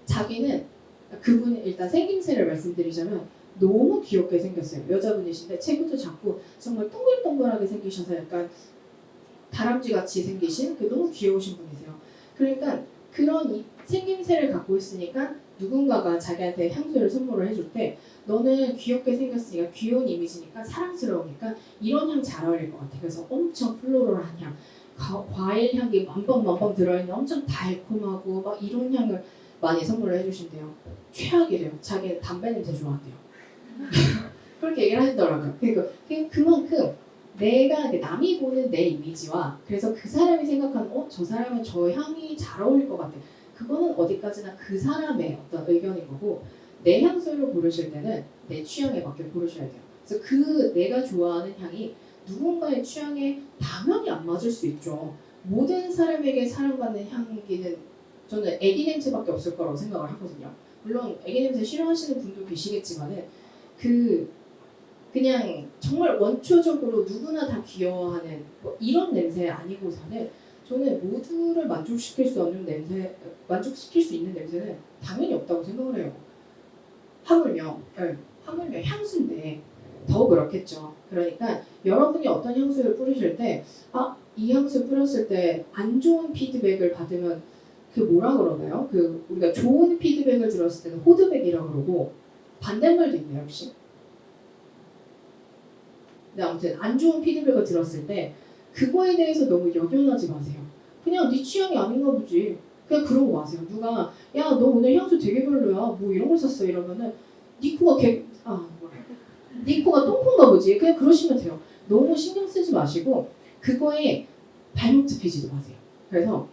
자기는 그분 일단 생김새를 말씀드리자면 너무 귀엽게 생겼어요. 여자분이신데 체구도 작고 정말 동글동글하게 생기셔서 약간 다람쥐 같이 생기신 너무 귀여우신 분이세요. 그러니까 그런 생김새를 갖고 있으니까 누군가가 자기한테 향수를 선물을 해줄 때 너는 귀엽게 생겼으니까 귀여운 이미지니까 사랑스러우니까 이런 향 잘 어울릴 것 같아. 그래서 엄청 플로럴한 향, 과일 향이 만방만방 들어있는 엄청 달콤하고 막 이런 향을 많이 선물을 해주신대요. 최악이래요. 자기는 담배 냄새 좋아한대요. 그렇게 얘기를 하시더라고요. 그러니까 그만큼 내가 남이 보는 내 이미지와 그래서 그 사람이 생각하는 저 사람은 저 향이 잘 어울릴 것 같아. 그거는 어디까지나 그 사람의 어떤 의견인 거고 내 향수를 고르실 때는 내 취향에 맞게 고르셔야 돼요. 그래서 내가 좋아하는 향이 누군가의 취향에 당연히 안 맞을 수 있죠. 모든 사람에게 사랑받는 향기는 저는 애기 냄새밖에 없을 거라고 생각을 하거든요. 물론 애기 냄새 싫어하시는 분도 계시겠지만은 그냥 정말 원초적으로 누구나 다 귀여워하는 이런 냄새 아니고서는 저는 모두를 만족시킬 수 있는 냄새는 당연히 없다고 생각을 해요. 하물며 향수인데 더 그렇겠죠. 그러니까 여러분이 어떤 향수를 뿌리실 때 이 향수 뿌렸을 때 안 좋은 피드백을 받으면 뭐라 그러나요? 우리가 좋은 피드백을 들었을 때는 호드백이라고 그러고 반대말도 있네요, 혹시? 근데 아무튼 안 좋은 피드백을 들었을 때 그거에 대해서 너무 연연하지 마세요. 그냥 네 취향이 아닌가 보지. 그냥 그러고 마세요. 누가 야 너 오늘 향수 되게 별로야. 뭐 이런 걸 샀어 이러면은 네 코가 네 코가 똥콘가 보지. 그냥 그러시면 돼요. 너무 신경 쓰지 마시고 그거에 발목 잡히지도 마세요. 그래서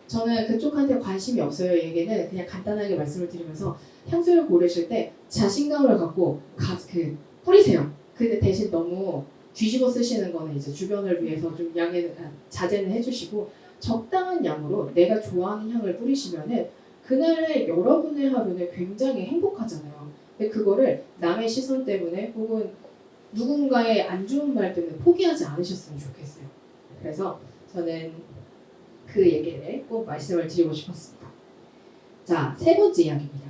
저는 그쪽한테 관심이 없어요. 얘기는 그냥 간단하게 말씀을 드리면서 향수를 고르실 때 자신감을 갖고 뿌리세요. 근데 대신 너무 뒤집어 쓰시는 거는 이제 주변을 위해서 좀 자제는 해주시고 적당한 양으로 내가 좋아하는 향을 뿌리시면은 그날의 여러분의 하루는 굉장히 행복하잖아요. 근데 그거를 남의 시선 때문에 혹은 누군가의 안 좋은 말 때문에 포기하지 않으셨으면 좋겠어요. 그래서 저는 그 얘기를 꼭 말씀을 드리고 싶었습니다. 자, 세 번째 이야기입니다.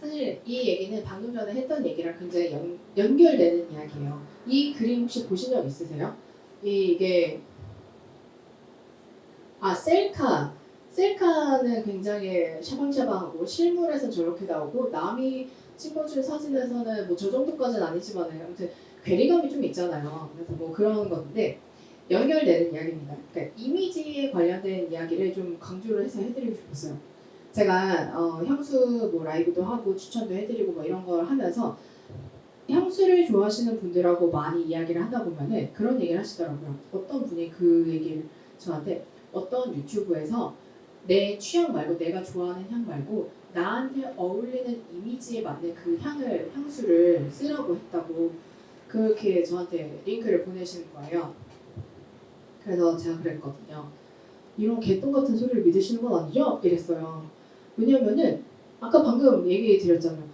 사실 이 얘기는 방금 전에 했던 얘기랑 굉장히 연결되는 이야기예요. 이 그림 혹시 보신 적 있으세요? 이게 셀카는 굉장히 샤방샤방하고 실물에서 저렇게 나오고 남이 찍어준 사진에서는 뭐 저 정도까지는 아니지만 아무튼 괴리감이 좀 있잖아요. 그래서 뭐 그런 건데 연결되는 이야기입니다. 그러니까 이미지에 관련된 이야기를 좀 강조를 해서 해드리고 싶었어요. 제가 향수 뭐 라이브도 하고 추천도 해드리고 뭐 이런 걸 하면서 향수를 좋아하시는 분들하고 많이 이야기를 하다 보면은 그런 얘기를 하시더라고요. 어떤 분이 그 얘기를 저한테 어떤 유튜브에서 내 취향 말고 내가 좋아하는 향 말고 나한테 어울리는 이미지에 맞는 그 향수를 쓰라고 했다고 그렇게 저한테 링크를 보내시는 거예요. 그래서 제가 그랬거든요. 이런 개똥 같은 소리를 믿으시는 건 아니죠? 이랬어요. 왜냐면은 아까 방금 얘기 드렸잖아요.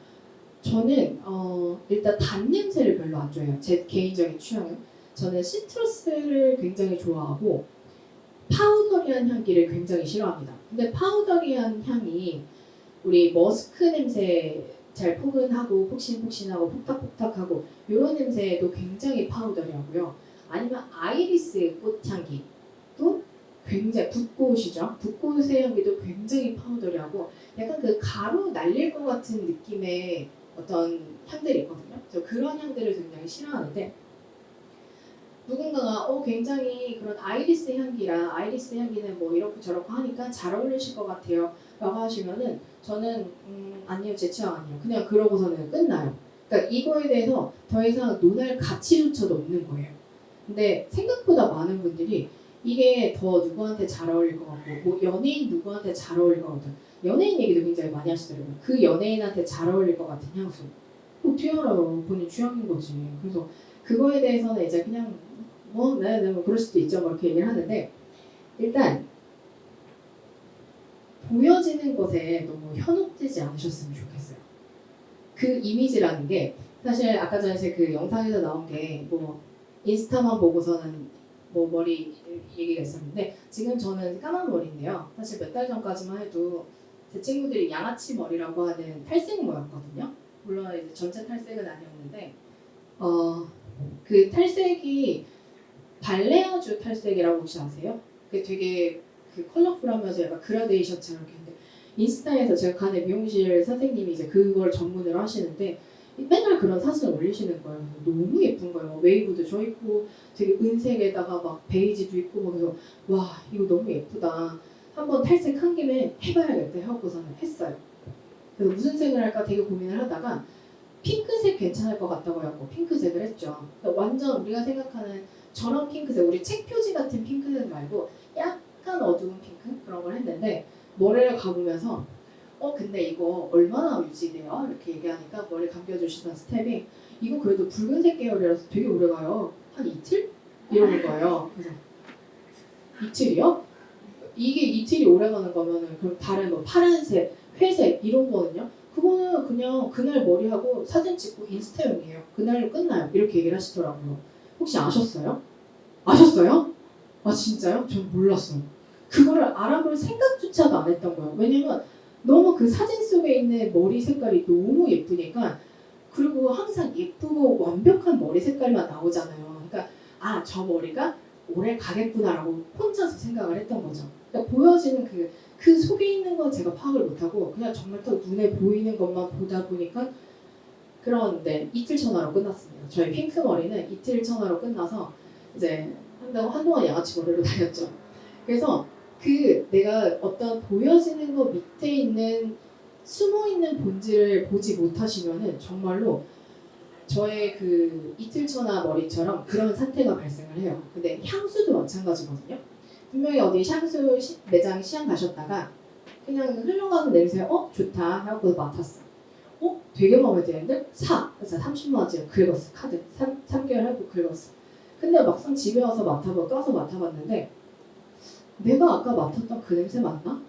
저는 일단 단 냄새를 별로 안 좋아해요. 제 개인적인 취향은. 저는 시트러스를 굉장히 좋아하고 파우더리한 향기를 굉장히 싫어합니다. 근데 파우더리한 향이 우리 머스크 냄새 잘 포근하고 폭신폭신하고 폭탁폭탁하고 이런 냄새도 굉장히 파우더리하고요. 아니면 아이리스 꽃향기도 굉장히 붓꽃이죠. 붓꽃의 향기도 굉장히 파우더리하고 약간 그 가루 날릴 것 같은 느낌의 어떤 향들이 있거든요. 저 그런 향들을 굉장히 싫어하는데 누군가가 굉장히 그런 아이리스 향기는 뭐 이렇고 저렇고 하니까 잘 어울리실 것 같아요 라고 하시면은 저는 아니요 제 취향 아니에요. 그냥 그러고서는 끝나요. 그러니까 이거에 대해서 더 이상 논할 가치조차도 없는 거예요. 근데 생각보다 많은 분들이 이게 더 누구한테 잘 어울릴 것 같고 뭐 연예인 누구한테 잘 어울릴 것 같은 연예인 얘기도 굉장히 많이 하시더라고요. 그 연예인한테 잘 어울릴 것 같은 향수 어떻게 알아요? 본인 취향인 거지. 그래서 그거에 대해서는 이제 그냥 뭐 그럴 수도 있죠. 뭐 이렇게 얘기를 하는데 일단 보여지는 것에 너무 현혹되지 않으셨으면 좋겠어요. 그 이미지라는 게 사실 아까 전에 제 그 영상에서 나온 게 뭐 인스타만 보고서는 뭐 머리 얘기가 있었는데 지금 저는 까만 머리인데요. 사실 몇 달 전까지만 해도 제 친구들이 양아치 머리라고 하는 탈색모였거든요. 물론 이제 전체 탈색은 아니었는데 그 탈색이 발레아주 탈색이라고 혹시 아세요? 그게 되게 그 컬러풀하면서 약간 그라데이션처럼 이렇게 했는데 인스타에서 제가 가는 미용실 선생님이 이제 그걸 전문으로 하시는데 맨날 그런 사진을 올리시는 거예요. 너무 예쁜 거예요. 웨이브도 져 있고 되게 은색에다가 막 베이지도 있고 그래서 와 이거 너무 예쁘다. 한번 탈색한 김에 해봐야겠다 해갖고서는 했어요. 그래서 무슨 색을 할까 되게 고민을 하다가 핑크색 괜찮을 것 같다고 해갖고 핑크색을 했죠. 그러니까 완전 우리가 생각하는 저런 핑크색, 우리 책 표지 같은 핑크색 말고 약간 어두운 핑크 그런 걸 했는데 머리를 감으면서 근데 이거 얼마나 유지돼요? 이렇게 얘기하니까 머리 감겨주시던 스텝이 이거 그래도 붉은색 계열이라서 되게 오래가요. 한 이틀? 이러는 거예요. 그래서 이틀이요? 이게 이틀이 오래가는 거면은 그럼 다른 뭐 파란색, 회색 이런 거는요? 그거는 그냥 그날 머리하고 사진 찍고 인스타용이에요. 그날로 끝나요. 이렇게 얘기를 하시더라고요. 혹시 아셨어요? 아셨어요? 아 진짜요? 전 몰랐어요. 그거를 알아볼 생각조차도 안 했던 거예요. 왜냐면 너무 그 사진 속에 있는 머리 색깔이 너무 예쁘니까 그리고 항상 예쁘고 완벽한 머리 색깔만 나오잖아요. 그러니까 저 머리가 오래 가겠구나라고 혼자서 생각을 했던 거죠. 그러니까 보여지는 그 속에 있는 건 제가 파악을 못하고 그냥 정말 또 눈에 보이는 것만 보다 보니까 그런데 이틀 천하로 끝났습니다. 저희 핑크 머리는 이틀 천하로 끝나서 이제 한동안 양아치 머리로 다녔죠. 그래서 내가 어떤 보여지는 것 밑에 있는 숨어있는 본질을 보지 못하시면은 정말로 저의 그 이틀천하 머리처럼 그런 사태가 발생을 해요. 근데 향수도 마찬가지거든요. 분명히 어디 향수 매장 시향 가셨다가 그냥 흘러가는 냄새 좋다 하고 맡았어. 되게 마음에 드는데 그래서 30만 원짜리 긁었어. 카드 3개월 하고 긁었어. 근데 막상 집에 와서 껴서 맡아봤는데 내가 아까 맡았던 그 냄새 맞나?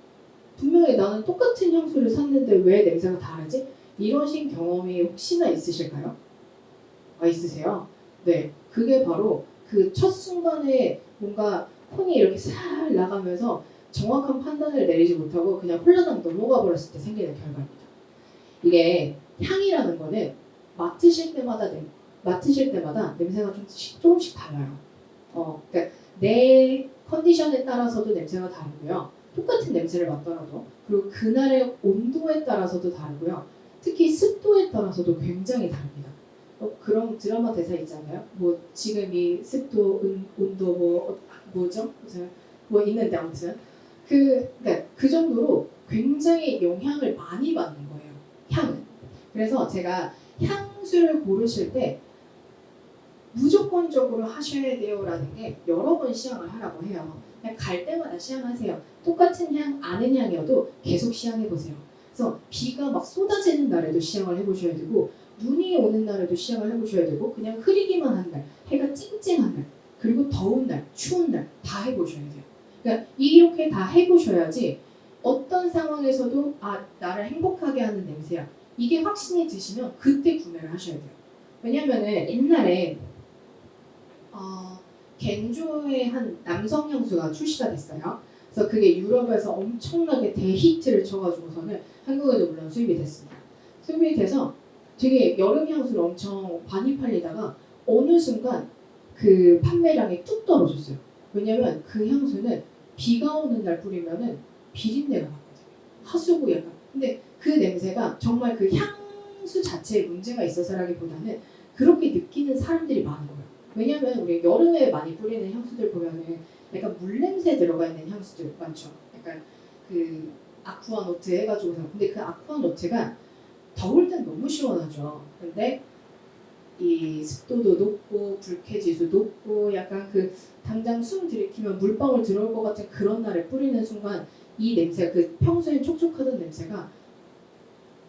분명히 나는 똑같은 향수를 샀는데 왜 냄새가 다르지? 이러신 경험이 혹시나 있으실까요? 있으세요? 네, 그게 바로 그 첫 순간에 뭔가 폰이 이렇게 살 나가면서 정확한 판단을 내리지 못하고 그냥 홀라당 넘어가 버렸을 때 생기는 결과입니다. 이게 향이라는 거는 맡으실 때마다 냄새가 조금씩 달라요. 그러니까 내 컨디션에 따라서도 냄새가 다르고요. 똑같은 냄새를 맡더라도 그리고 그날의 온도에 따라서도 다르고요. 특히 습도에 따라서도 굉장히 다릅니다. 그런 드라마 대사 있잖아요. 뭐 지금 이 습도, 온도 뭐죠? 뭐 있는데 아무튼 그러니까 그 정도로 굉장히 영향을 많이 받는 거예요. 향은. 그래서 제가 향수를 고르실 때 무조건적으로 하셔야 돼요라는 게 여러 번 시향을 하라고 해요. 그냥 갈 때마다 시향하세요. 똑같은 향, 아는 향이어도 계속 시향해 보세요. 그래서 비가 막 쏟아지는 날에도 시향을 해보셔야 되고 눈이 오는 날에도 시향을 해보셔야 되고 그냥 흐리기만 한 날, 해가 쨍쨍한 날, 그리고 더운 날, 추운 날 다 해보셔야 돼요. 그러니까 이렇게 다 해보셔야지 어떤 상황에서도 나를 행복하게 하는 냄새야. 이게 확신이 드시면 그때 구매를 하셔야 돼요. 왜냐면은 옛날에 겐조의 한 남성 향수가 출시가 됐어요. 그래서 그게 유럽에서 엄청나게 대히트를 쳐가지고서는 한국에도 물론 수입이 됐습니다. 수입이 돼서 되게 여름 향수를 엄청 많이 팔리다가 어느 순간 그 판매량이 뚝 떨어졌어요. 왜냐면 그 향수는 비가 오는 날 뿌리면은 비린내가 나거든요. 하수구 약간. 근데 그 냄새가 정말 그 향수 자체에 문제가 있어서라기보다는 그렇게 느끼는 사람들이 많은 거예요. 왜냐면 우리 여름에 많이 뿌리는 향수들 보면은 약간 물냄새 들어가 있는 향수들 많죠. 약간 그 아쿠아노트 해가지고서. 근데 그 아쿠아노트가 더울 땐 너무 시원하죠. 근데 이 습도도 높고 불쾌지수 높고 약간 그 당장 숨 들이키면 물방울 들어올 것 같은 그런 날에 뿌리는 순간 이 냄새가 그 평소에 촉촉하던 냄새가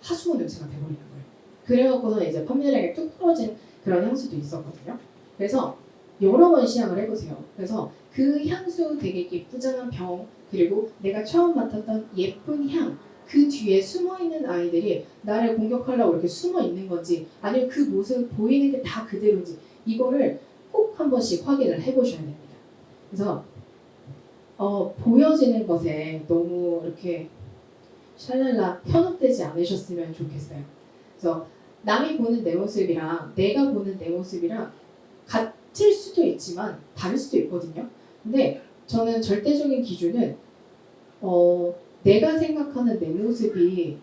하수구 냄새가 돼버리는 거예요. 그래갖고서 이제 판매량이 뚝 떨어진 그런 향수도 있었거든요. 그래서 여러 번 시향을 해보세요. 그래서 그 향수 되게 예쁘장한 병 그리고 내가 처음 맡았던 예쁜 향 그 뒤에 숨어있는 아이들이 나를 공격하려고 이렇게 숨어있는 건지 아니면 그 모습 보이는 게 다 그대로인지 이거를 꼭 한 번씩 확인을 해보셔야 됩니다. 그래서 보여지는 것에 너무 이렇게 샬랄라 현혹되지 않으셨으면 좋겠어요. 그래서 남이 보는 내 모습이랑 내가 보는 내 모습이랑 같을 수도 있지만 다를 수도 있거든요. 근데 저는 절대적인 기준은 내가 생각하는 내 모습이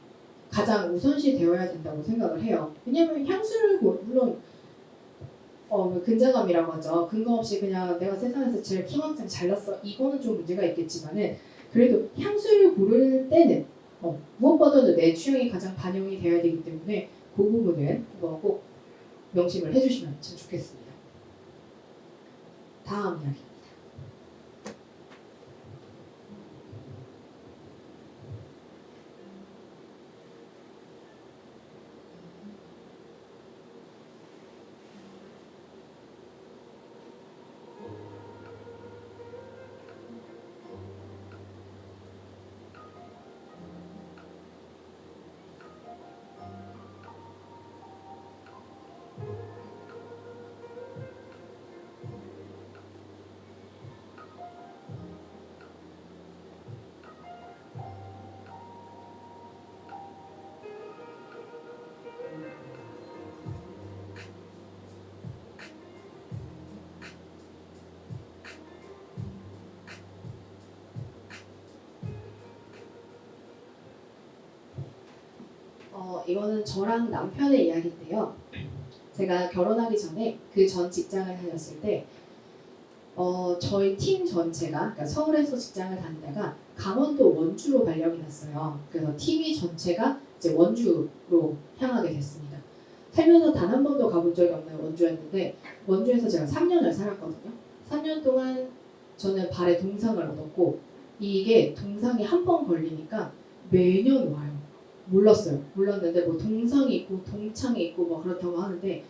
가장 우선시 되어야 된다고 생각을 해요. 왜냐면 향수를 물론 근자감이라고 하죠. 근거 없이 그냥 내가 세상에서 제일 키왕짱 잘났어 이거는 좀 문제가 있겠지만은 그래도 향수를 고를 때는 무엇보다도 내 취향이 가장 반영이 되어야 되기 때문에 그 부분은 꼭 명심을 해주시면 참 좋겠습니다. 다음 이야기. 이거는 저랑 남편의 이야기인데요. 제가 결혼하기 전에 그 전 직장을 다녔을 때 저희 팀 전체가 그러니까 서울에서 직장을 다니다가 강원도 원주로 발령이 났어요. 그래서 팀이 전체가 이제 원주로 향하게 됐습니다. 살면서 단 한 번도 가본 적이 없는 원주였는데 원주에서 제가 3년을 살았거든요. 3년 동안 저는 발에 동상을 얻었고 이게 동상이 한 번 걸리니까 매년 와요. 몰랐는데 뭐 동상이 있고 동창이 있고 뭐 그렇다고 하는데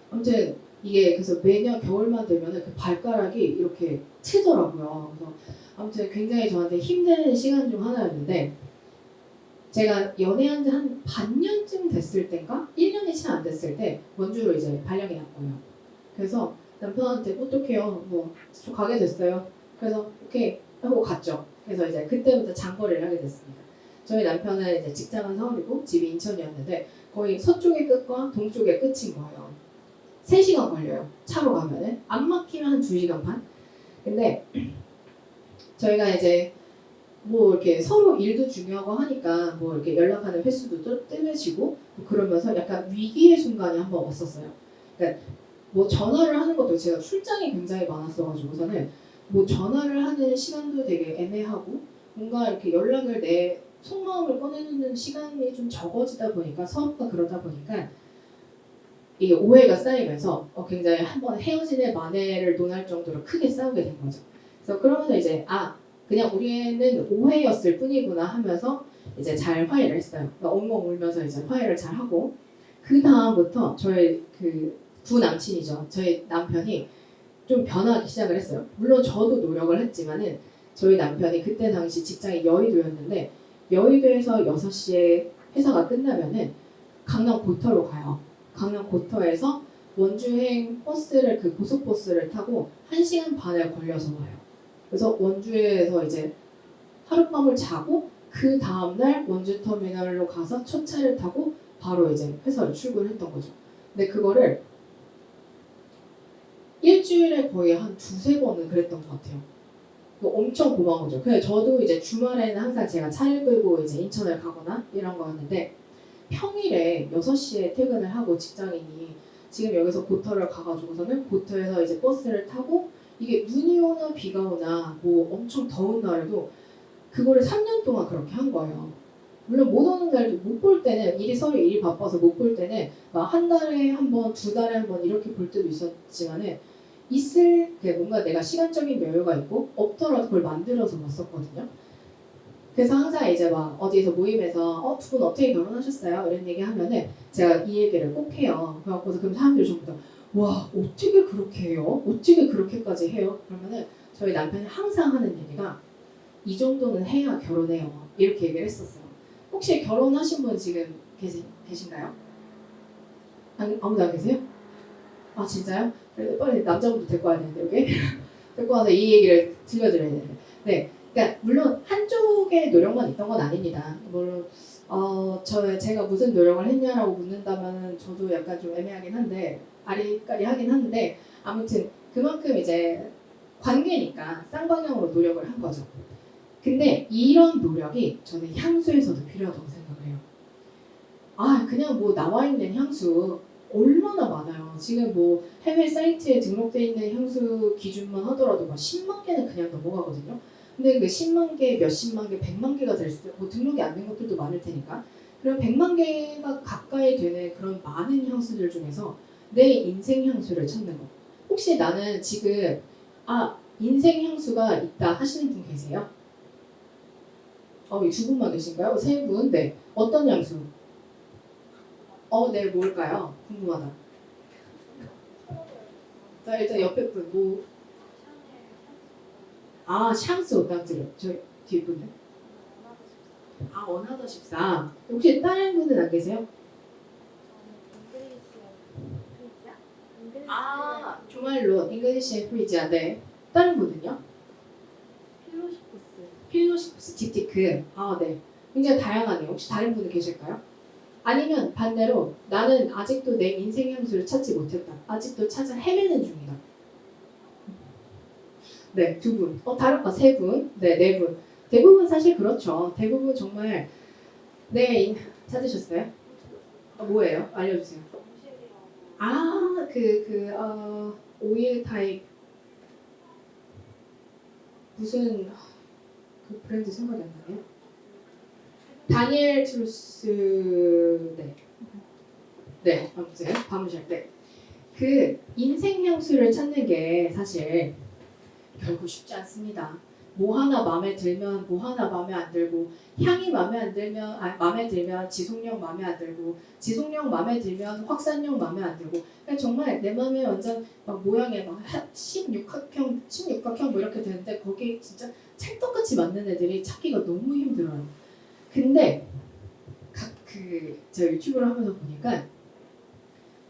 아무튼 이게 그래서 매년 겨울만 되면은 그 발가락이 이렇게 트더라고요. 그래서 아무튼 굉장히 저한테 힘든 시간 중 하나였는데 제가 연애한 지 한 반년쯤 됐을 때인가? 1년이 채 안 됐을 때 원주로 이제 발령이 난 거예요. 그래서 남편한테 어떡해요? 뭐 저 가게 됐어요. 그래서 오케이 하고 갔죠. 그래서 이제 그때부터 장거리를 하게 됐습니다. 저희 남편은 이제 직장은 서울이고 집이 인천이었는데 거의 서쪽의 끝과 동쪽의 끝인 거예요. 3시간 걸려요. 차로 가면은. 안 막히면 한 2시간 반? 근데 저희가 이제 뭐 이렇게 서로 일도 중요하고 하니까 뭐 이렇게 연락하는 횟수도 뜸해지고 그러면서 약간 위기의 순간이 한번 왔었어요. 그러니까 뭐 전화를 하는 것도 제가 출장이 굉장히 많았어가지고서는 뭐 전화를 하는 시간도 되게 애매하고 뭔가 이렇게 연락을 내 속마음을 꺼내놓는 시간이 좀 적어지다 보니까 서로가 그러다 보니까 이 오해가 쌓이면서 굉장히 한번 헤어지는 만회를 논할 정도로 크게 싸우게 된 거죠. 그래서 그러면서 이제 그냥 우리는 오해였을 뿐이구나 하면서 이제 잘 화해를 했어요. 그러니까 엉엉 울면서 이제 화해를 잘 하고 그 다음부터 저의 그 구남친이죠. 저희 남편이 좀 변하기 시작을 했어요. 물론 저도 노력을 했지만은 저희 남편이 그때 당시 직장이 여의도였는데 여의도에서 6시에 회사가 끝나면은 강남 고터로 가요. 강남 고터에서 원주행 버스를 그 고속버스를 타고 1시간 반을 걸려서 와요. 그래서 원주에서 이제 하룻밤을 자고 그 다음날 원주터미널로 가서 첫 차를 타고 바로 이제 회사를 출근했던 거죠. 근데 그거를 일주일에 거의 한 2-3번은 그랬던 것 같아요. 엄청 고마운 거죠. 그래서 저도 이제 주말에는 항상 제가 차를 끌고 이제 인천을 가거나 이런 거였는데 평일에 6시에 퇴근을 하고 직장인이 지금 여기서 고터를 가가지고서는 고터에서 이제 버스를 타고 이게 눈이 오나 비가 오나 뭐 엄청 더운 날에도 그거를 3년 동안 그렇게 한 거예요. 물론 못 오는 날도 못 볼 때는 서로 일이 바빠서 못 볼 때는 막 한 달에 한 번, 2달에 한 번 이렇게 볼 때도 있었지만은 뭔가 내가 시간적인 여유가 있고 없더라도 그걸 만들어서 봤었거든요. 그래서 항상 이제 막 어디서 모임에서 2분 어떻게 결혼하셨어요? 이런 얘기 하면은 제가 이 얘기를 꼭 해요. 그래갖고서 그럼 사람들이 전부 다 와 어떻게 그렇게 해요? 어떻게 그렇게까지 해요? 그러면은 저희 남편이 항상 하는 얘기가 이 정도는 해야 결혼해요. 이렇게 얘기를 했었어요. 혹시 결혼하신 분 지금 계신가요? 아무도 안 계세요? 아 진짜요? 그래도 빨리 남자분도 데리고 와야 되는데 여기 데리고 와서 이 얘기를 들려드려야 되는데 네. 그러니까 물론 한쪽의 노력만 있던 건 아닙니다. 물론 제가 무슨 노력을 했냐라고 묻는다면 저도 약간 좀 애매하긴 한데 아리까리하긴 한데 아무튼 그만큼 이제 관계니까 쌍방향으로 노력을 한 거죠. 근데 이런 노력이 저는 향수에서도 필요하다고 생각을 해요. 그냥 뭐 나와 있는 향수 얼마나 많아요. 지금 뭐 해외 사이트에 등록돼 있는 향수 기준만 하더라도 막 10만 개는 그냥 넘어가거든요. 근데 그 10만 개, 몇십만 개, 100만 개가 될 수도 뭐 등록이 안 된 것들도 많을 테니까 그럼 100만 개가 가까이 되는 그런 많은 향수들 중에서 내 인생 향수를 찾는 거. 혹시 나는 지금 인생 향수가 있다 하시는 분 계세요? 이 2분만 계신가요? 3분? 네. 어떤 향수? 네, 뭘까요? 궁금하다. 자, 일단 옆에 분, 샹스 오딱지요. 저 뒤에 분네. 어나더 14. 혹시 다른 분은 안 계세요? 조말로, 잉글리시 프리지아, 네. 다른 분은요? 필로시푸스, 딥티크. 네. 굉장히 다양하네요. 혹시 다른 분은 계실까요? 아니면 반대로 나는 아직도 내 인생 향수를 찾지 못했다. 아직도 찾아 헤매는 중이다. 네, 2분. 다른 거 3분. 네, 4분. 대부분 사실 그렇죠. 대부분 정말 찾으셨어요? 뭐예요? 알려주세요. 오일 타입 무슨 그 브랜드 생각이 안 나네요. 다니엘 트루스 네 아무튼 밤을 때 그 인생 향수를 찾는 게 사실 결국 쉽지 않습니다. 뭐 하나 마음에 들면 뭐 하나 마음에 안 들고 향이 마음에 들면 지속력 마음에 안 들고 지속력 마음에 들면 확산력 마음에 안 들고 그러니까 정말 내 마음에 완전 막 모양이 막 16각형 뭐 이렇게 되는데 거기에 진짜 찰떡같이 맞는 애들이 찾기가 너무 힘들어요. 근데 제가 유튜브를 하면서 보니까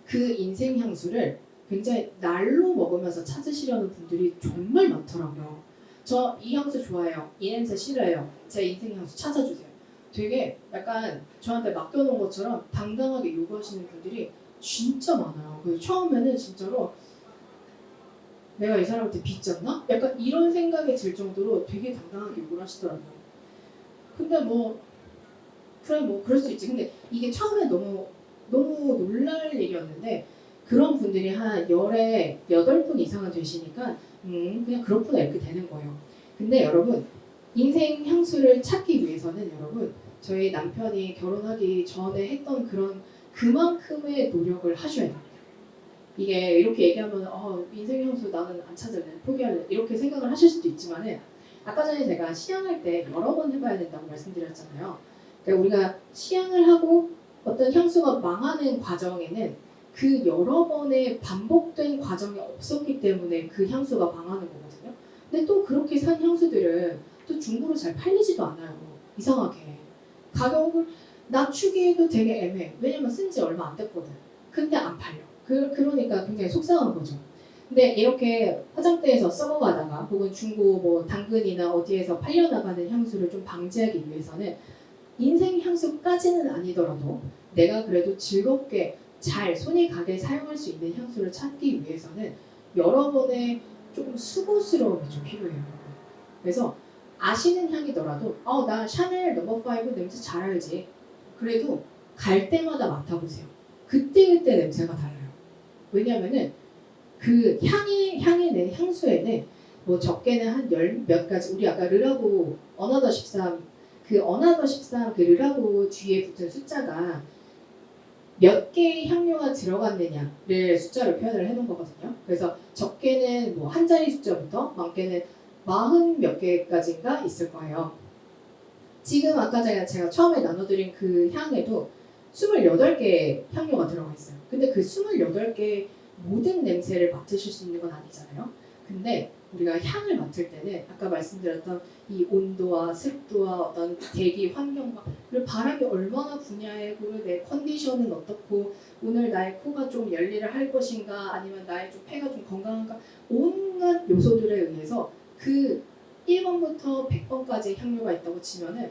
그 인생 향수를 굉장히 날로 먹으면서 찾으시려는 분들이 정말 많더라고요. 저 이 향수 좋아해요. 이 냄새 싫어해요. 제 인생 향수 찾아주세요. 되게 약간 저한테 맡겨놓은 것처럼 당당하게 요구하시는 분들이 진짜 많아요. 그래서 처음에는 진짜로 내가 이 사람한테 빚졌나? 약간 이런 생각이 들 정도로 되게 당당하게 요구를 하시더라고요. 근데 뭐 그래 뭐 그럴 수 있지. 근데 이게 처음에 너무 놀랄 일이었는데 그런 분들이 한 열에 8분 이상은 되시니까 그냥 그렇구나 이렇게 되는 거예요. 근데 여러분 인생 향수를 찾기 위해서는 여러분 저희 남편이 결혼하기 전에 했던 그런 그만큼의 노력을 하셔야 됩니다. 이게 이렇게 얘기하면 인생 향수 나는 안 찾을래 포기할래 이렇게 생각을 하실 수도 있지만은 아까 전에 제가 시향할 때 여러 번 해봐야 된다고 말씀드렸잖아요. 그러니까 우리가 시향을 하고 어떤 향수가 망하는 과정에는 그 여러 번의 반복된 과정이 없었기 때문에 그 향수가 망하는 거거든요. 근데 또 그렇게 산 향수들은 또 중고로 잘 팔리지도 않아요. 이상하게 가격을 낮추기에도 되게 애매해. 왜냐면 쓴 지 얼마 안 됐거든. 근데 안 팔려. 그러니까 굉장히 속상한 거죠. 근데 이렇게 화장대에서 썩어가다가 혹은 중고 뭐 당근이나 어디에서 팔려나가는 향수를 좀 방지하기 위해서는 인생 향수까지는 아니더라도 내가 그래도 즐겁게 잘 손이 가게 사용할 수 있는 향수를 찾기 위해서는 여러 번의 조금 수고스러움이 좀 필요해요. 그래서 아시는 향이더라도 나 샤넬 넘버 5 냄새 잘 알지. 그래도 갈 때마다 맡아보세요. 그때그때 냄새가 달라요. 왜냐면은 그 향이 내 향수에는 뭐 적게는 한 열 몇 가지 우리 아까 르라고 어나더 13 그 어나더 13 그 르라고 뒤에 붙은 숫자가 몇 개의 향료가 들어갔느냐를 숫자로 표현을 해놓은 거거든요. 그래서 적게는 뭐 한 자리 숫자부터 많게는 40 몇 개까지인가 있을 거예요. 지금 아까 제가 처음에 나눠드린 그 향에도 28개의 향료가 들어가 있어요. 근데 그 28개의 모든 냄새를 맡으실 수 있는 건 아니잖아요. 근데 우리가 향을 맡을 때는 아까 말씀드렸던 이 온도와 습도와 어떤 대기 환경과 그리고 바람이 얼마나 부냐에 그리고 내 컨디션은 어떻고 오늘 나의 코가 좀 열일을 할 것인가 아니면 나의 좀 폐가 좀 건강한가 온갖 요소들에 의해서 그 1번부터 100번까지 향료가 있다고 치면은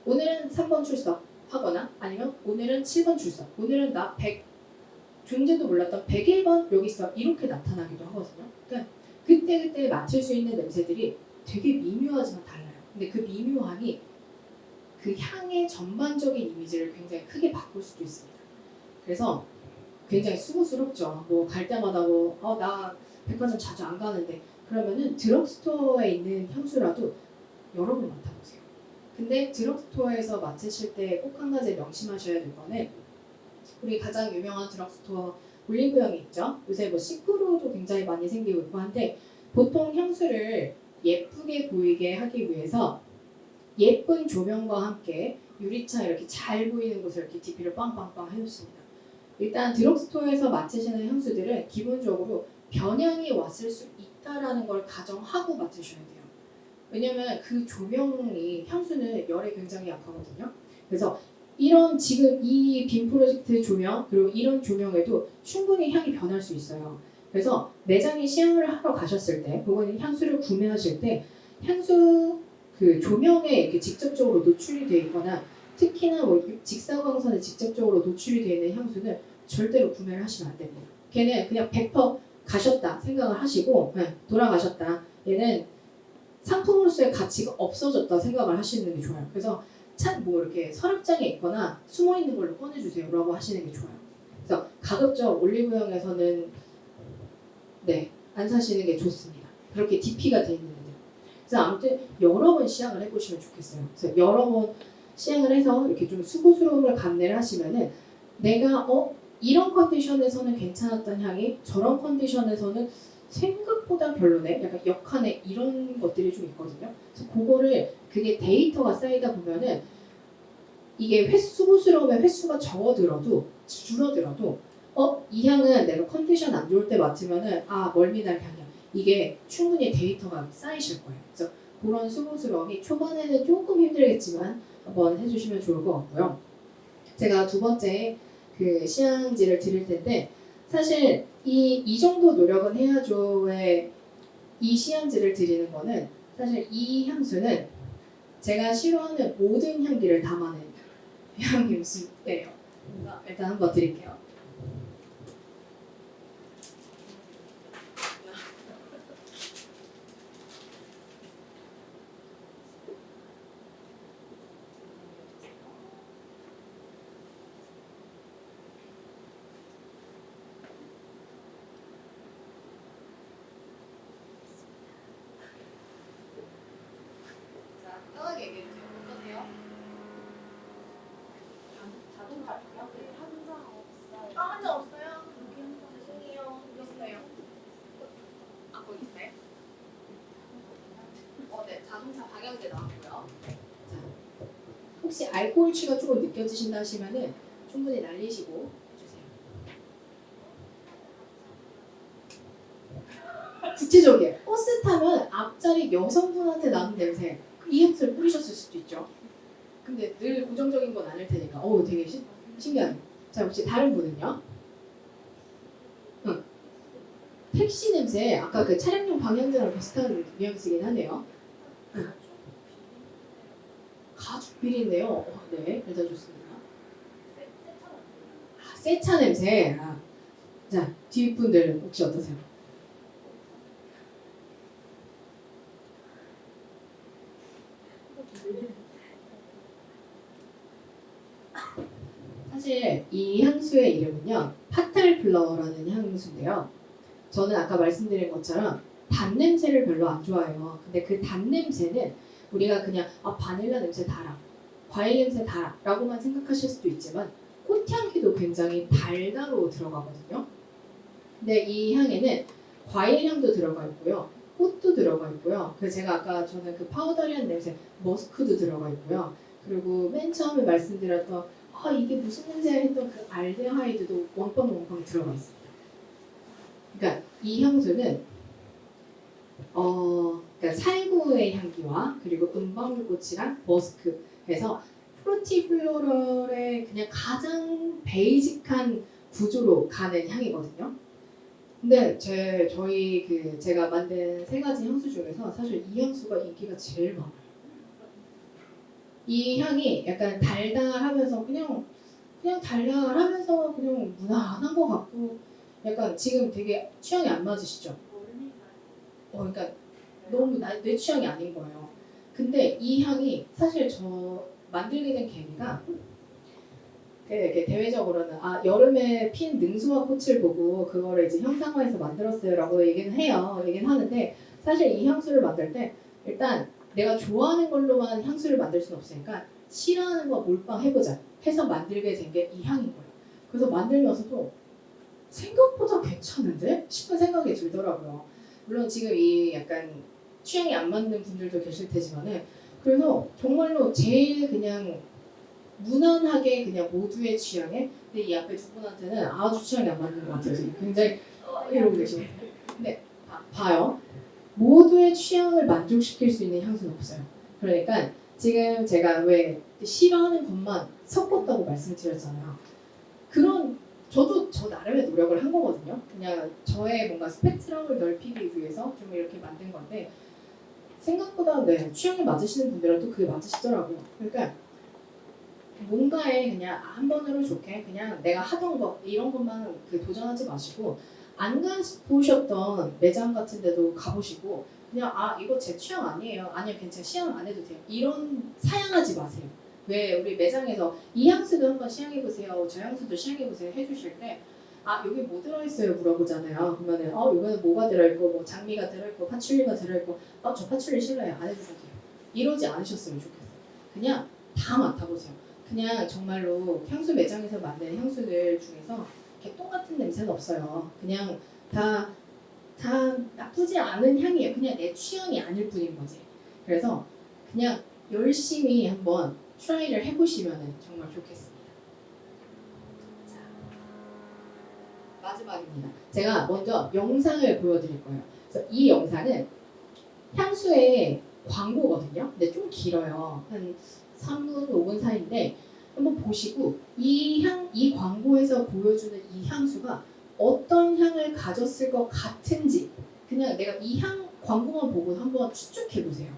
오늘은 3번 출석하거나 아니면 오늘은 7번 출석 오늘은 나 100 존재도 몰랐던 101번 여기 있어 이렇게 나타나기도 하거든요. 그러니까 그때 맡을 수 있는 냄새들이 되게 미묘하지만 달라요. 근데 그 미묘함이 그 향의 전반적인 이미지를 굉장히 크게 바꿀 수도 있습니다. 그래서 굉장히 수고스럽죠. 뭐 갈 때마다 나 백화점 자주 안 가는데 그러면은 드럭스토어에 있는 향수라도 여러 번 맡아보세요. 근데 드럭스토어에서 맡으실 때 꼭 한 가지 명심하셔야 될 거는 우리 가장 유명한 드럭스토어 올리브영이 있죠. 요새 뭐 시크로도 굉장히 많이 생기고 있고 한데 보통 향수를 예쁘게 보이게 하기 위해서 예쁜 조명과 함께 유리창 이렇게 잘 보이는 곳을 이렇게 DP를 빵빵빵 해놓습니다. 일단 드럭스토어에서 맡으시는 향수들은 기본적으로 변향이 왔을 수 있다라는 걸 가정하고 맡으셔야 돼요. 왜냐면 그 조명이 향수는 열에 굉장히 약하거든요. 그래서 이런 지금 이 빔 프로젝트 조명 그리고 이런 조명에도 충분히 향이 변할 수 있어요. 그래서 매장에 시향을 하러 가셨을 때 혹은 향수를 구매하실 때 향수 그 조명에 이렇게 직접적으로 노출이 되어 있거나 특히나 뭐 직사광선에 직접적으로 노출이 되어 있는 향수는 절대로 구매를 하시면 안 됩니다. 걔는 그냥 100% 가셨다 생각을 하시고 돌아가셨다. 얘는 상품으로서의 가치가 없어졌다 생각을 하시는 게 좋아요. 그래서 뭐 이렇게 서랍장에 있거나 숨어 있는 걸로 꺼내주세요라고 하시는 게 좋아요. 그래서 가급적 올리브영에서는 안 사시는 게 좋습니다. 그렇게 DP가 돼 있는 애들. 그래서 아무튼 여러 번 시향을 해보시면 좋겠어요. 그래서 여러 번 시향을 해서 이렇게 좀 수고스러움을 감내를 하시면은 내가 이런 컨디션에서는 괜찮았던 향이 저런 컨디션에서는 생각보다 별로네, 약간 역하네 이런 것들이 좀 있거든요. 그래서 그거를 그게 데이터가 쌓이다 보면은 이게 수고스러움의 횟수가 줄어들어도 이 향은 내가 컨디션 안 좋을 때 맡으면은 멀미날 향이야. 이게 충분히 데이터가 쌓이실 거예요. 그래서 그런 수고스러움이 초반에는 조금 힘들겠지만 한번 해주시면 좋을 것 같고요. 제가 두 번째 그 시향지를 드릴 텐데 사실 이 정도 노력은 해야죠. 왜 이 시향지를 드리는 거는 사실 이 향수는 제가 싫어하는 모든 향기를 담아낸 향임수예요. 그래서 일단 한번 드릴게요. 자, 편하게 얘기해주세요. 어떠세요? 자동차 한장 없어요? 죄송해요. 있어요. 아, 거기 있어요? 네. 자동차 방향제 나왔고요. 자, 혹시 알코올 취가 조금 느껴지신다 하시면은 충분히 날리시고 주세요. 구체적이에요. 버스 타면 앞자리 여성분한테 나는 냄새 이 향수를 뿌리셨을 수도 있죠. 근데 늘 고정적인 건 아닐 테니까 되게 신기하네. 자, 혹시 다른 분은요? 응. 택시 냄새 아까 그 차량용 방향제랑 비슷한 뉘앙스긴 하네요. 응. 가죽 비린내요. 네, 일단 좋습니다. 세차 냄새. 자, 뒷분들은 혹시 어떠세요? 사실 이 향수의 이름은요 파탈 플러라는 향수인데요. 저는 아까 말씀드린 것처럼 단 냄새를 별로 안 좋아해요. 근데 그 단 냄새는 우리가 그냥 바닐라 냄새 달아, 과일 냄새 달아 라고만 생각하실 수도 있지만 꽃향기도 굉장히 달다로 들어가거든요. 근데 이 향에는 과일 향도 들어가 있고요. 꽃도 들어가 있고요. 그래서 제가 아까 저는 그 파우더리한 냄새, 머스크도 들어가 있고요. 그리고 맨 처음에 말씀드렸던 이게 무슨 냄새야 했던 그 알데하이드도 왕빵 들어가 있습니다. 그러니까 이 향수는 그러니까 살구의 향기와 그리고 은방울꽃이랑 머스크 그래서 프루티플로럴의 그냥 가장 베이직한 구조로 가는 향이거든요. 근데 제가 만든 세 가지 향수 중에서 사실 이 향수가 인기가 제일 많아요. 이 향이 약간 달달하면서 그냥 달달하면서 그냥 무난한 것 같고 약간 지금 되게 취향이 안 맞으시죠? 그러니까 너무 내 취향이 아닌 거예요. 근데 이 향이 사실 저 만들게 된 계기가 이렇게 대외적으로는 여름에 핀 능수화 꽃을 보고 그거를 이제 형상화해서 만들었어요라고 얘기는 해요. 얘기는 하는데 사실 이 향수를 만들 때 일단 내가 좋아하는 걸로만 향수를 만들 수는 없으니까 싫어하는 거 몰빵 해보자 해서 만들게 된 게 이 향인 거예요. 그래서 만들면서도 생각보다 괜찮은데 싶은 생각이 들더라고요. 물론 지금 이 약간 취향이 안 맞는 분들도 계실 테지만은 그래서 정말로 제일 그냥 무난하게 그냥 모두의 취향에 근데 이 앞에 두 분한테는 아주 취향이 안 맞는 것 같아요. 지금 굉장히 이러고 계시네요. 근데 봐요. 모두의 취향을 만족시킬 수 있는 향수는 없어요. 그러니까 지금 제가 왜 싫어하는 것만 섞었다고 말씀드렸잖아요. 저도 저 나름의 노력을 한 거거든요. 그냥 저의 뭔가 스펙트럼을 넓히기 위해서 좀 이렇게 만든 건데 생각보다 취향이 맞으시는 분들은 또 그게 맞으시더라고요. 그러니까 뭔가에 그냥 한 번으로 좋게 그냥 내가 하던 거 이런 것만 도전하지 마시고 안 가보셨던 매장 같은 데도 가보시고 그냥 이거 제 취향 아니에요. 아니요 괜찮아요. 시향 안 해도 돼요. 이런 사양하지 마세요. 왜 우리 매장에서 이 향수도 한번 시향해보세요. 저 향수도 시향해보세요 해주실 때 여기 뭐 들어있어요 물어보잖아요. 그러면은 이거는 뭐가 들어있고 뭐 장미가 들어있고 파출리가 들어있고 저 파출리 싫어요. 안 해주셔도 돼요. 이러지 않으셨으면 좋겠어요. 그냥 다 맡아보세요. 그냥 정말로 향수 매장에서 만든 향수들 중에서 개똥 같은 냄새는 없어요. 그냥 다 나쁘지 않은 향이에요. 그냥 내 취향이 아닐 뿐인 거지. 그래서 그냥 열심히 한번 트라이를 해보시면 정말 좋겠습니다. 자, 마지막입니다. 제가 먼저 영상을 보여드릴 거예요. 그래서 이 영상은 향수의 광고거든요. 근데 좀 길어요. 한 3분, 5분 사이인데 한번 보시고 이 광고에서 보여주는 이 향수가 어떤 향을 가졌을 것 같은지 그냥 내가 이 광고만 보고 한번 추측해 보세요.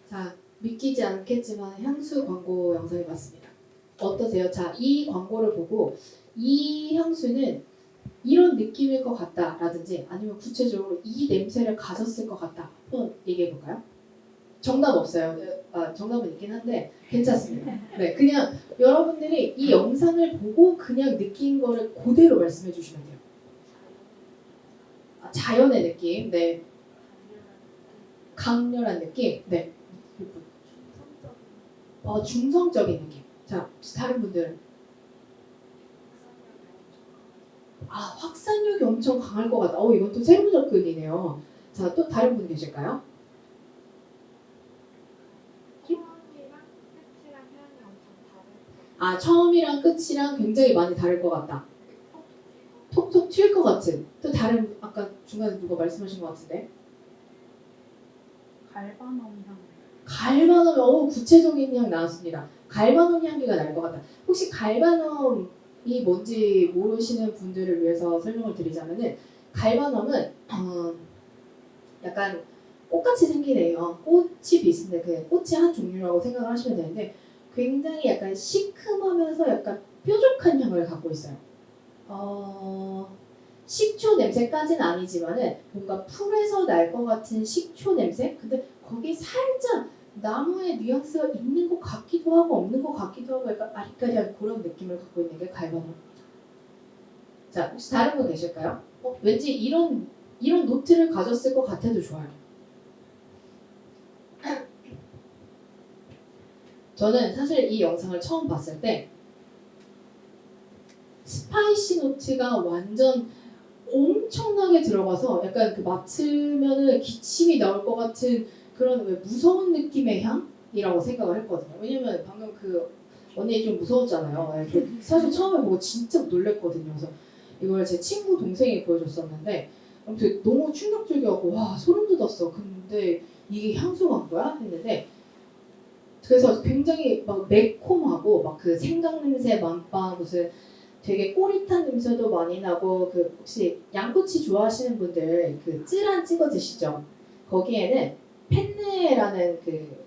자, 믿기지 않겠지만 향수 광고 영상이 맞습니다. 어떠세요? 자, 이 광고를 보고 이 향수는 이런 느낌일 것 같다 라든지 아니면 구체적으로 이 냄새를 가졌을 것 같다 한번 얘기해 볼까요? 정답 없어요. 정답은 있긴 한데 괜찮습니다. 네, 그냥 여러분들이 이 영상을 보고 그냥 느낀 거를 그대로 말씀해 주시면 돼요. 자연의 느낌, 네, 강렬한 느낌, 네, 중성적인 느낌. 자, 다른 분들은 확산력이 엄청 강할 것 같다. 이건 또 새로운 접근이네요. 자, 또 다른 분 계실까요? 처음이랑 끝이랑 굉장히 많이 다를 것 같다. 톡톡 튈 것 같은. 또 다른 아까 중간에 누가 말씀하신 것 같은데. 갈바놈 구체적인 향 나왔습니다. 갈바놈 향기가 날 것 같다. 혹시 갈바놈이 뭔지 모르시는 분들을 위해서 설명을 드리자면은 갈바놈은 약간 꽃같이 생긴 애요. 꽃이 비슷한데 그 꽃이 한 종류라고 생각을 하시면 되는데 굉장히 약간 시큼하면서 약간 뾰족한 향을 갖고 있어요. 식초 냄새까지는 아니지만은 뭔가 풀에서 날 것 같은 식초 냄새? 근데 거기 살짝 나무의 뉘앙스가 있는 것 같기도 하고 없는 것 같기도 하고 약간 아리까리한 그런 느낌을 갖고 있는 게 갈바놈입니다. 자, 혹시 다른 분 계실까요? 왠지 이런 노트를 가졌을 것 같아도 좋아요. 저는 사실 이 영상을 처음 봤을 때 스파이시 노트가 완전 엄청나게 들어가서 약간 그 맡으면은 기침이 나올 것 같은 그런 왜 무서운 느낌의 향이라고 생각을 했거든요. 왜냐면 방금 그 언니 좀 무서웠잖아요. 저 사실 처음에 보고 진짜 놀랬거든요. 그래서 이걸 제 친구 동생이 보여줬었는데 아무튼 너무 충격적이었고 와 소름 돋았어. 근데 이게 향수가 뭐야? 했는데 그래서 굉장히 막 매콤하고 막 그 생강 냄새 만빵 무슨 되게 꼬릿한 냄새도 많이 나고 혹시 양꼬치 좋아하시는 분들 그 쯔란 찍어 드시죠? 거기에는 펜네라는 그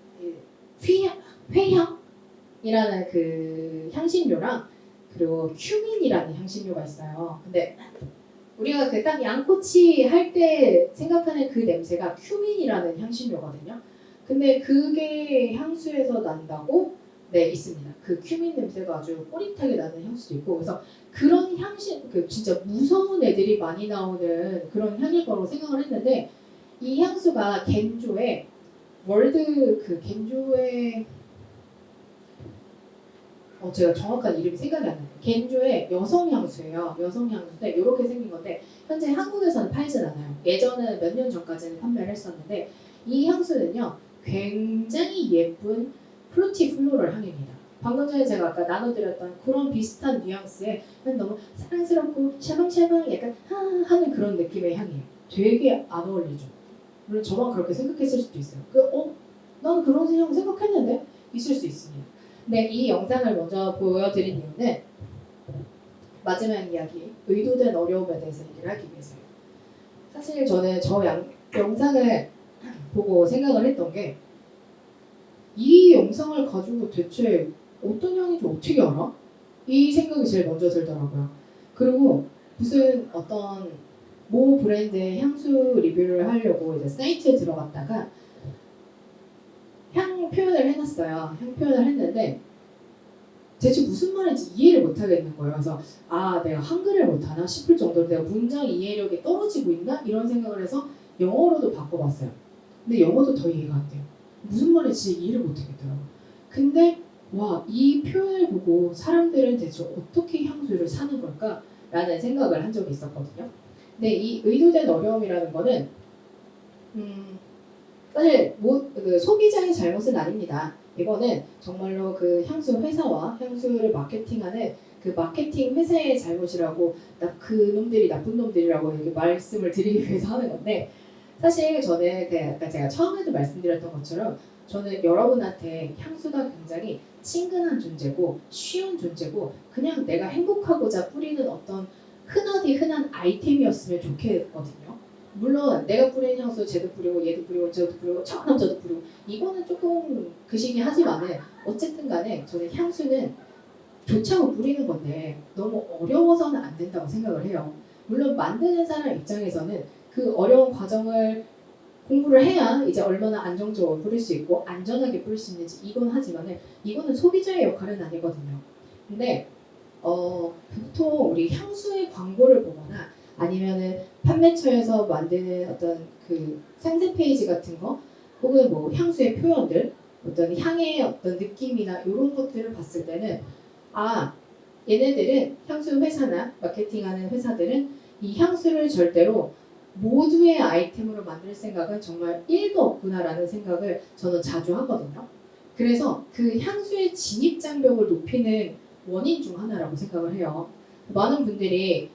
회향이라는 그 향신료랑 그리고 큐민이라는 향신료가 있어요. 근데 우리가 그 딱 양꼬치 할 때 생각하는 그 냄새가 큐민이라는 향신료거든요. 근데 그게 향수에서 난다고 네 있습니다. 그 큐민 냄새가 아주 꼬릿하게 나는 향수도 있고 그래서 그런 향신 그 진짜 무서운 애들이 많이 나오는 그런 향일 거라고 생각을 했는데 이 향수가 겐조의 월드 그 겐조의 제가 정확한 이름이 생각이 안 나요. 겐조의 여성 향수예요. 여성 향수인데 이렇게 생긴 건데 현재 한국에서는 팔진 않아요. 예전에 몇 년 전까지는 판매를 했었는데 이 향수는요 굉장히 예쁜 프루티 플로럴 향입니다. 방금 전에 제가 아까 나눠드렸던 그런 비슷한 뉘앙스의 너무 사랑스럽고 샤방샤방 약간 하는 그런 느낌의 향이에요. 되게 안 어울리죠. 물론 저만 그렇게 생각했을 수도 있어요. 나는 그런 향 생각했는데 있을 수 있습니다. 네, 이 영상을 먼저 보여드린 이유는 마지막 이야기, 의도된 어려움에 대해서 얘기를 하기 위해서요. 사실 저는 영상을 보고 생각을 했던 게 이 영상을 가지고 대체 어떤 향인지 어떻게 알아? 이 생각이 제일 먼저 들더라고요. 그리고 무슨 어떤 모 브랜드의 향수 리뷰를 하려고 이제 사이트에 들어갔다가 향 표현을 해놨어요. 향 표현을 했는데 대체 무슨 말인지 이해를 못하겠는 거예요. 그래서 내가 한글을 못하나 싶을 정도로 내가 문장 이해력이 떨어지고 있나? 이런 생각을 해서 영어로도 바꿔봤어요. 근데 영어도 더 이해가 안 돼요. 무슨 말인지 이해를 못하겠더라고요. 근데 이 표현을 보고 사람들은 대체 어떻게 향수를 사는 걸까? 라는 생각을 한 적이 있었거든요. 근데 이 의도된 어려움이라는 거는 사실 그 소비자의 잘못은 아닙니다. 이거는 정말로 그 향수 회사와 향수를 마케팅하는 그 마케팅 회사의 잘못이라고 그 놈들이 나쁜 놈들이라고 이렇게 말씀을 드리기 위해서 하는 건데 사실 저는 아까 제가 처음에도 말씀드렸던 것처럼 저는 여러분한테 향수가 굉장히 친근한 존재고 쉬운 존재고 그냥 내가 행복하고자 뿌리는 어떤 흔한 아이템이었으면 좋겠거든요. 물론 내가 뿌리는 향수 쟤도 뿌리고 얘도 뿌리고 저도 뿌리고 저 남자도 뿌리고 이거는 조금 그시기 하지만은 어쨌든 간에 저는 향수는 좋자고 뿌리는 건데 너무 어려워서는 안 된다고 생각을 해요. 물론 만드는 사람 입장에서는 그 어려운 과정을 공부를 해야 이제 얼마나 안정적으로 뿌릴 수 있고 안전하게 뿌릴 수 있는지 이건 하지만은 이거는 소비자의 역할은 아니거든요. 근데 보통 우리 향수의 광고를 보거나 아니면은 판매처에서 만드는 어떤 그 상세 페이지 같은 거 혹은 뭐 향수의 표현들 어떤 향의 어떤 느낌이나 이런 것들을 봤을 때는 얘네들은 향수 회사나 마케팅하는 회사들은 이 향수를 절대로 모두의 아이템으로 만들 생각은 정말 1도 없구나라는 생각을 저는 자주 하거든요. 그래서 그 향수의 진입 장벽을 높이는 원인 중 하나라고 생각을 해요. 많은 분들이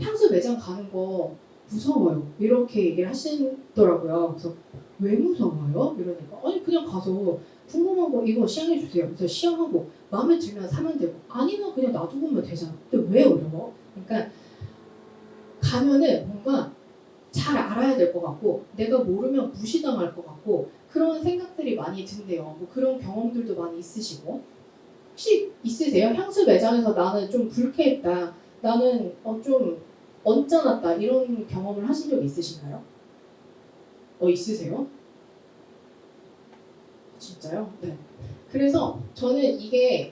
향수 매장 가는 거 무서워요. 이렇게 얘기를 하시더라고요. 그래서 왜 무서워요? 이러니까 그냥 가서 궁금한 거 이거 시향해 주세요. 그래서 시향하고 마음에 들면 사면 되고 아니면 그냥 놔두고 오면 되잖아. 근데 왜 어려워? 그러니까 가면은 뭔가 잘 알아야 될 것 같고 내가 모르면 무시당할 것 같고 그런 생각들이 많이 든대요. 뭐 그런 경험들도 많이 있으시고 혹시 있으세요? 향수 매장에서 나는 좀 불쾌했다. 나는 좀 언짢았다. 이런 경험을 하신 적 있으신가요? 있으세요? 진짜요? 네. 그래서 저는 이게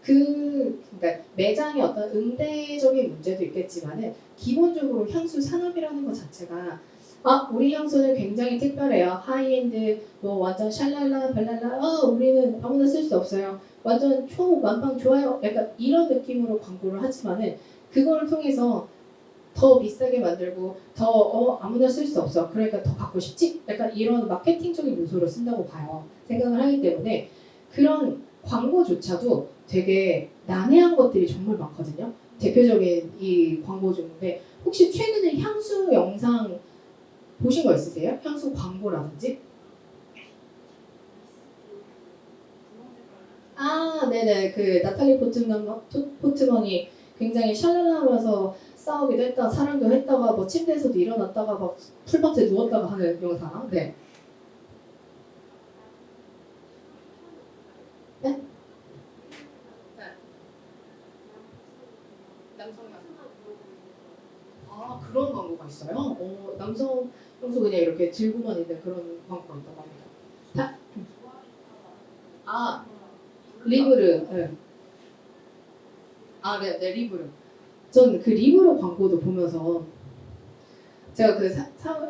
그러니까 매장의 어떤 응대적인 문제도 있겠지만은 기본적으로 향수 산업이라는 것 자체가 우리 향수는 굉장히 특별해요. 하이엔드 뭐 완전 샬랄라 발랄라 우리는 아무나 쓸 수 없어요. 완전 초만빵 좋아요. 약간 이런 느낌으로 광고를 하지만은 그걸 통해서 더 비싸게 만들고 더 아무나 쓸 수 없어. 그러니까 더 갖고 싶지? 약간 이런 마케팅적인 요소로 쓴다고 봐요. 생각을 하기 때문에 그런 광고조차도 되게 난해한 것들이 정말 많거든요. 대표적인 이 광고 중인데 혹시 최근에 향수 영상 보신 거 있으세요? 향수 광고라든지? 네네. 그 나탈리 포트먼이 굉장히 샬랄라로서 싸우기도 했다가 사랑도 했다가 뭐 침대에서도 일어났다가 막 풀밭에 누웠다가 하는 영상. 네. 네? 네. 남성향. 아 그런 광고가 있어요? 남성 향수 그냥 이렇게 들고만 있는 그런 광고가 있다고 합니다. 다, 아 리브르. 네. 아, 네, 네 리브르. 전 그 리브르 광고도 보면서 제가 그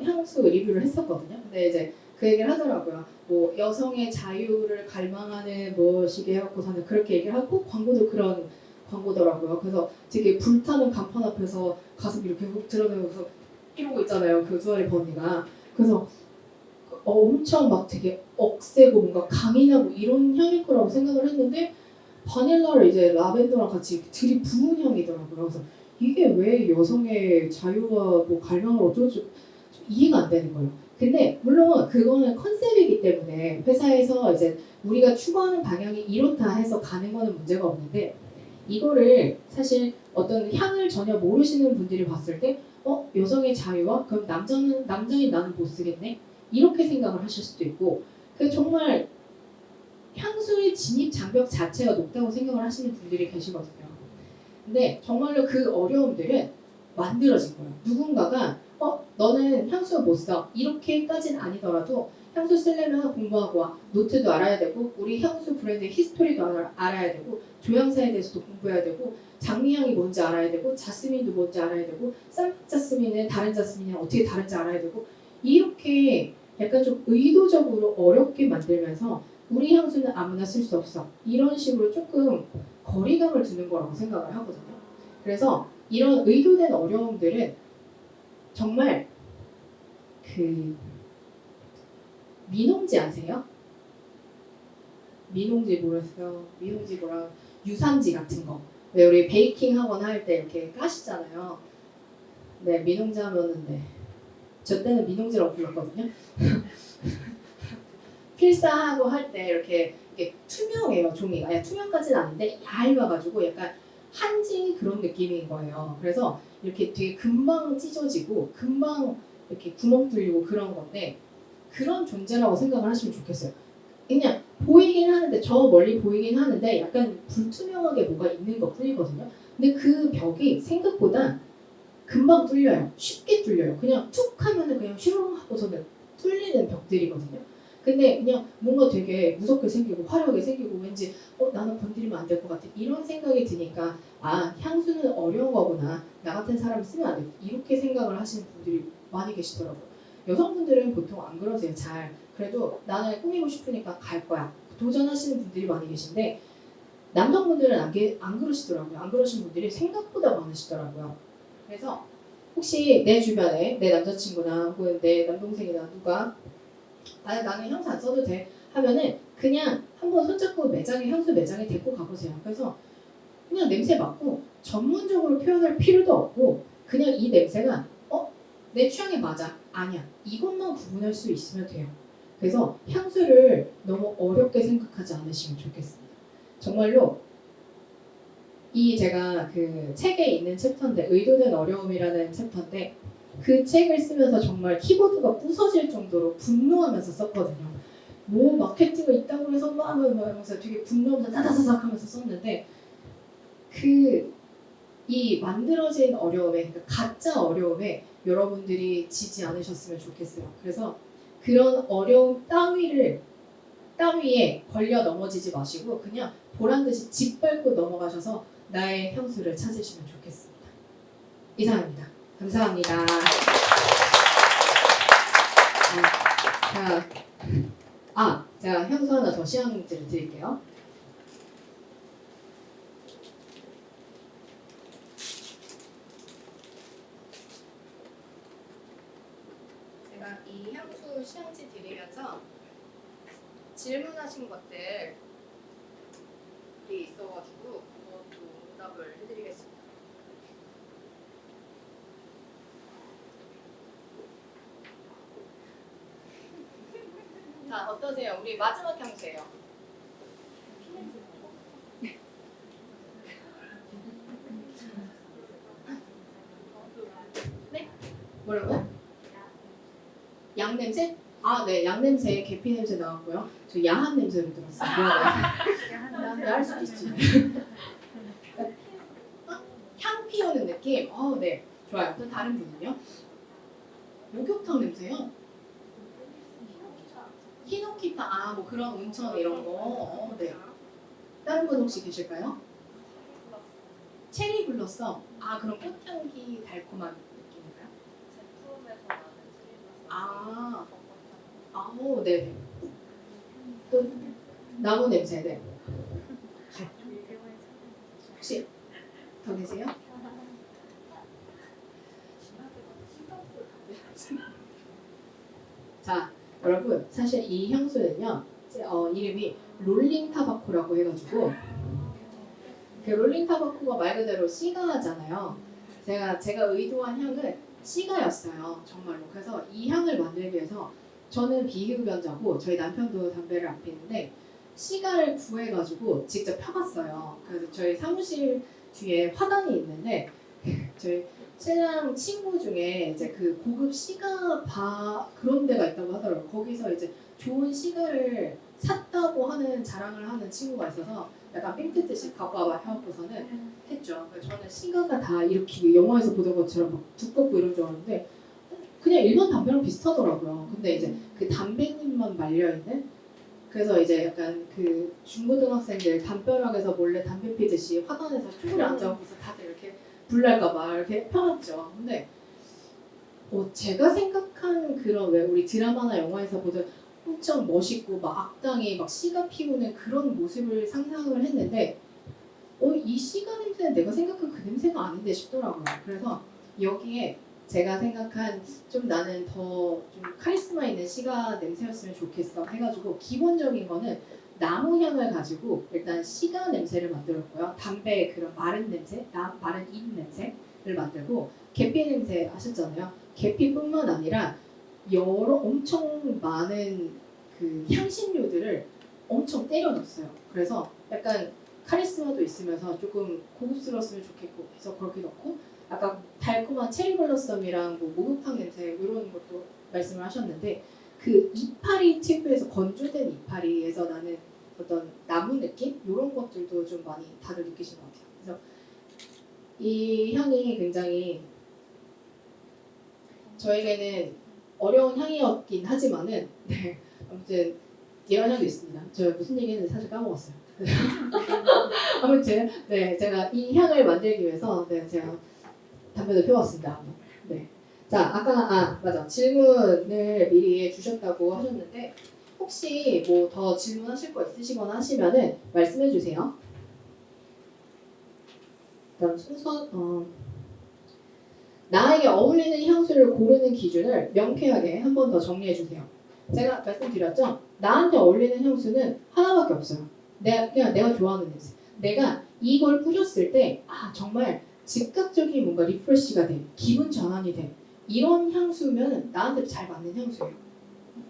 향수 리뷰를 했었거든요. 근데 이제 그 얘기를 하더라고요. 뭐 여성의 자유를 갈망하는 무엇이게 해갖고서는 그렇게 얘기를 하고 광고도 그런 광고더라고요. 그래서 되게 불타는 간판 앞에서 가슴 이렇게 훅 드러내면서 이러고 있잖아요. 그 두아리 언니가. 그래서 엄청 막 되게 억세고 뭔가 강인하고 이런 향일 거라고 생각을 했는데 바닐라를 이제 라벤더랑 같이 들이부은 향이더라고요. 그래서 이게 왜 여성의 자유와 뭐 갈망을 어쩌고 이해가 안 되는 거예요. 근데 물론 그거는 컨셉이기 때문에 회사에서 이제 우리가 추구하는 방향이 이렇다 해서 가는 거는 문제가 없는데 이거를 사실 어떤 향을 전혀 모르시는 분들이 봤을 때 여성의 자유와 그럼 남자인 나는 못 쓰겠네 이렇게 생각을 하실 수도 있고 그 정말 향수의 진입 장벽 자체가 높다고 생각을 하시는 분들이 계시거든요. 근데 정말로 그 어려움들은 만들어진 거예요. 누군가가 너는 향수 못 써. 이렇게까지는 아니더라도 향수 쓰려면 공부하고 와. 노트도 알아야 되고 우리 향수 브랜드의 히스토리도 알아야 되고 조향사에 대해서도 공부해야 되고 장미향이 뭔지 알아야 되고 자스민도 뭔지 알아야 되고 쌍자스민은 다른 자스민이랑 어떻게 다른지 알아야 되고 이렇게 약간 좀 의도적으로 어렵게 만들면서 우리 향수는 아무나 쓸 수 없어. 이런 식으로 조금 거리감을 두는 거라고 생각을 하거든요. 그래서 이런 의도된 어려움들은 정말 그 민홍지 아세요? 민홍지 모르세요? 민홍지 뭐라 유산지 같은 거. 왜 우리 베이킹 하거나 할 때 이렇게 까시잖아요. 네, 민홍지 하면은 네. 저 때는 민홍지라고 불렀거든요. 필사하고 할 때 이렇게 투명해요 종이가. 아니, 투명까지는 아닌데 얇아가지고 약간 한지 그런 느낌인 거예요. 그래서 이렇게 되게 금방 찢어지고 금방 이렇게 구멍 뚫리고 그런 건데 그런 존재라고 생각을 하시면 좋겠어요. 그냥 보이긴 하는데 저 멀리 보이긴 하는데 약간 불투명하게 뭐가 있는 것 뿐이거든요. 근데 그 벽이 생각보다 금방 뚫려요. 쉽게 뚫려요. 그냥 툭 하면은 그냥 슈렁 하고서는 뚫리는 벽들이거든요. 근데 그냥 뭔가 되게 무섭게 생기고 화려하게 생기고 왠지 나는 건드리면 안 될 것 같아 이런 생각이 드니까 아 향수는 어려운 거구나 나 같은 사람이 쓰면 안 돼 이렇게 생각을 하시는 분들이 많이 계시더라고요. 여성분들은 보통 안 그러세요. 잘 그래도 나는 꾸미고 싶으니까 갈 거야 도전하시는 분들이 많이 계신데 남성분들은 안 그러시더라고요. 안 그러신 분들이 생각보다 많으시더라고요. 그래서 혹시 내 주변에 내 남자친구나 혹은 내 남동생이나 누가 나는 향수 안 써도 돼 하면은 그냥 한번 손잡고 향수 매장에 데리고 가보세요. 그래서 그냥 냄새 맡고 전문적으로 표현할 필요도 없고 그냥 이 냄새가 내 취향에 맞아 아니야 이것만 구분할 수 있으면 돼요. 그래서 향수를 너무 어렵게 생각하지 않으시면 좋겠습니다. 정말로 이 제가 그 책에 있는 챕터인데 의도된 어려움이라는 챕터인데 그 책을 쓰면서 정말 키보드가 부서질 정도로 분노하면서 썼거든요. 뭐 마케팅이 있다고 해서 막 하면서 되게 분노하면서 다다다닥 하면서 썼는데 이 만들어진 어려움에 그러니까 가짜 어려움에 여러분들이 지지 않으셨으면 좋겠어요. 그래서 그런 어려움 따위에 걸려 넘어지지 마시고 그냥 보란듯이 짓밟고 넘어가셔서 나의 향수를 찾으시면 좋겠습니다. 이상입니다. 감사합니다. 제가 향수 하나 더 시향지를 드릴게요. 제가 이 향수 시향지 드리면서 질문하신 것들이 있어가지고 그것도 응답을 해드리겠습니다. 자, 어떠세요? 우리 마지막 향수예요. 뭐라고요? 양 냄새? 아, 네, 양 냄새, 계피 냄새 나왔고요. 저 야한 냄새로 들었어요. 미안해. 할 수도 있지. 향 피우는 느낌? 네, 좋아요. 또 다른 분은요? 목욕탕 냄새요? 히노키타, 뭐 그런 온천 이런 거. 네. 다른 분 혹시 계실까요? 체리 블러썸. 그럼 꽃향기 달콤한 느낌인가요? 아, 네. 또 나무 냄새, 네. 혹시 더 계세요? 자, 여러분, 사실 이 향수는요, 이름이 롤링 타바코라고 해가지고, 그 롤링 타바코가 말 그대로 시가잖아요. 제가 의도한 향은 시가였어요, 정말로. 그래서 이 향을 만들기 위해서 저는 비흡연자고 저희 남편도 담배를 안 피는데 시가를 구해가지고 직접 펴봤어요. 그래서 저희 사무실 뒤에 화단이 있는데 저희 신랑 친구 중에 이제 그 고급 시가 바 그런 데가 있다고 하더라고요. 거기서 이제 좋은 시가를 샀다고 하는 자랑을 하는 친구가 있어서 약간 삥 뜯듯이 가봐봐 해갖고서는 했죠. 그래서 저는 시가가 다 이렇게 영화에서 보던 것처럼 막 두껍고 이런 줄 알았는데 그냥 일반 담배랑 비슷하더라고요. 근데 이제 그 담배잎만 말려있는 그래서 이제 약간 그 중고등학생들 담벼락에서 몰래 담배 피듯이 화단에서 쭈그려 앉아갖고서 다들 이렇게 불날까봐 이렇게 펴놨죠. 근데 제가 생각한 그런 왜 우리 드라마나 영화에서 보던 엄청 멋있고 막 악당이 막 씨가 피우는 그런 모습을 상상을 했는데 이 씨가 냄새는 내가 생각한 그 냄새가 아닌데 싶더라고요. 그래서 여기에 제가 생각한 좀 나는 더 좀 카리스마 있는 씨가 냄새였으면 좋겠어 해가지고 기본적인 거는 나무 향을 가지고 일단 씨가 냄새를 만들었고요. 담배의 그런 마른 냄새, 마른 잎 냄새를 만들고 계피 냄새 하셨잖아요. 계피뿐만 아니라 여러 엄청 많은 그 향신료들을 엄청 때려 넣었어요. 그래서 약간 카리스마도 있으면서 조금 고급스러웠으면 좋겠고 해서 그렇게 넣고 아까 달콤한 체리 블러썸이랑 뭐 목욕탕 냄새 이런 것도 말씀을 하셨는데 그 이파리 특유에서 건조된 이파리에서 나는 어떤 나무 느낌 이런 것들도 좀 많이 다들 느끼신 것 같아요. 그래서 이 향이 굉장히 저에게는 어려운 향이었긴 하지만은 네, 아무튼 이런 향도 있습니다. 저 무슨 얘기했는지 사실 까먹었어요. 아무튼 네 제가 이 향을 만들기 위해서 네 제가 담배도 펴봤습니다. 네. 자 아까 맞아 질문을 미리 주셨다고 하셨는데 혹시 뭐 더 질문하실 거 있으시거나 하시면은 말씀해 주세요. 그다음 순서 나에게 어울리는 향수를 고르는 기준을 명쾌하게 한 번 더 정리해 주세요. 제가 말씀드렸죠? 나한테 어울리는 향수는 하나밖에 없어요. 그냥 내가 좋아하는 냄새. 내가 이걸 뿌렸을 때 정말 즉각적인 뭔가 리프레시가 돼. 기분 전환이 돼. 이런 향수면 나한테 잘 맞는 향수예요.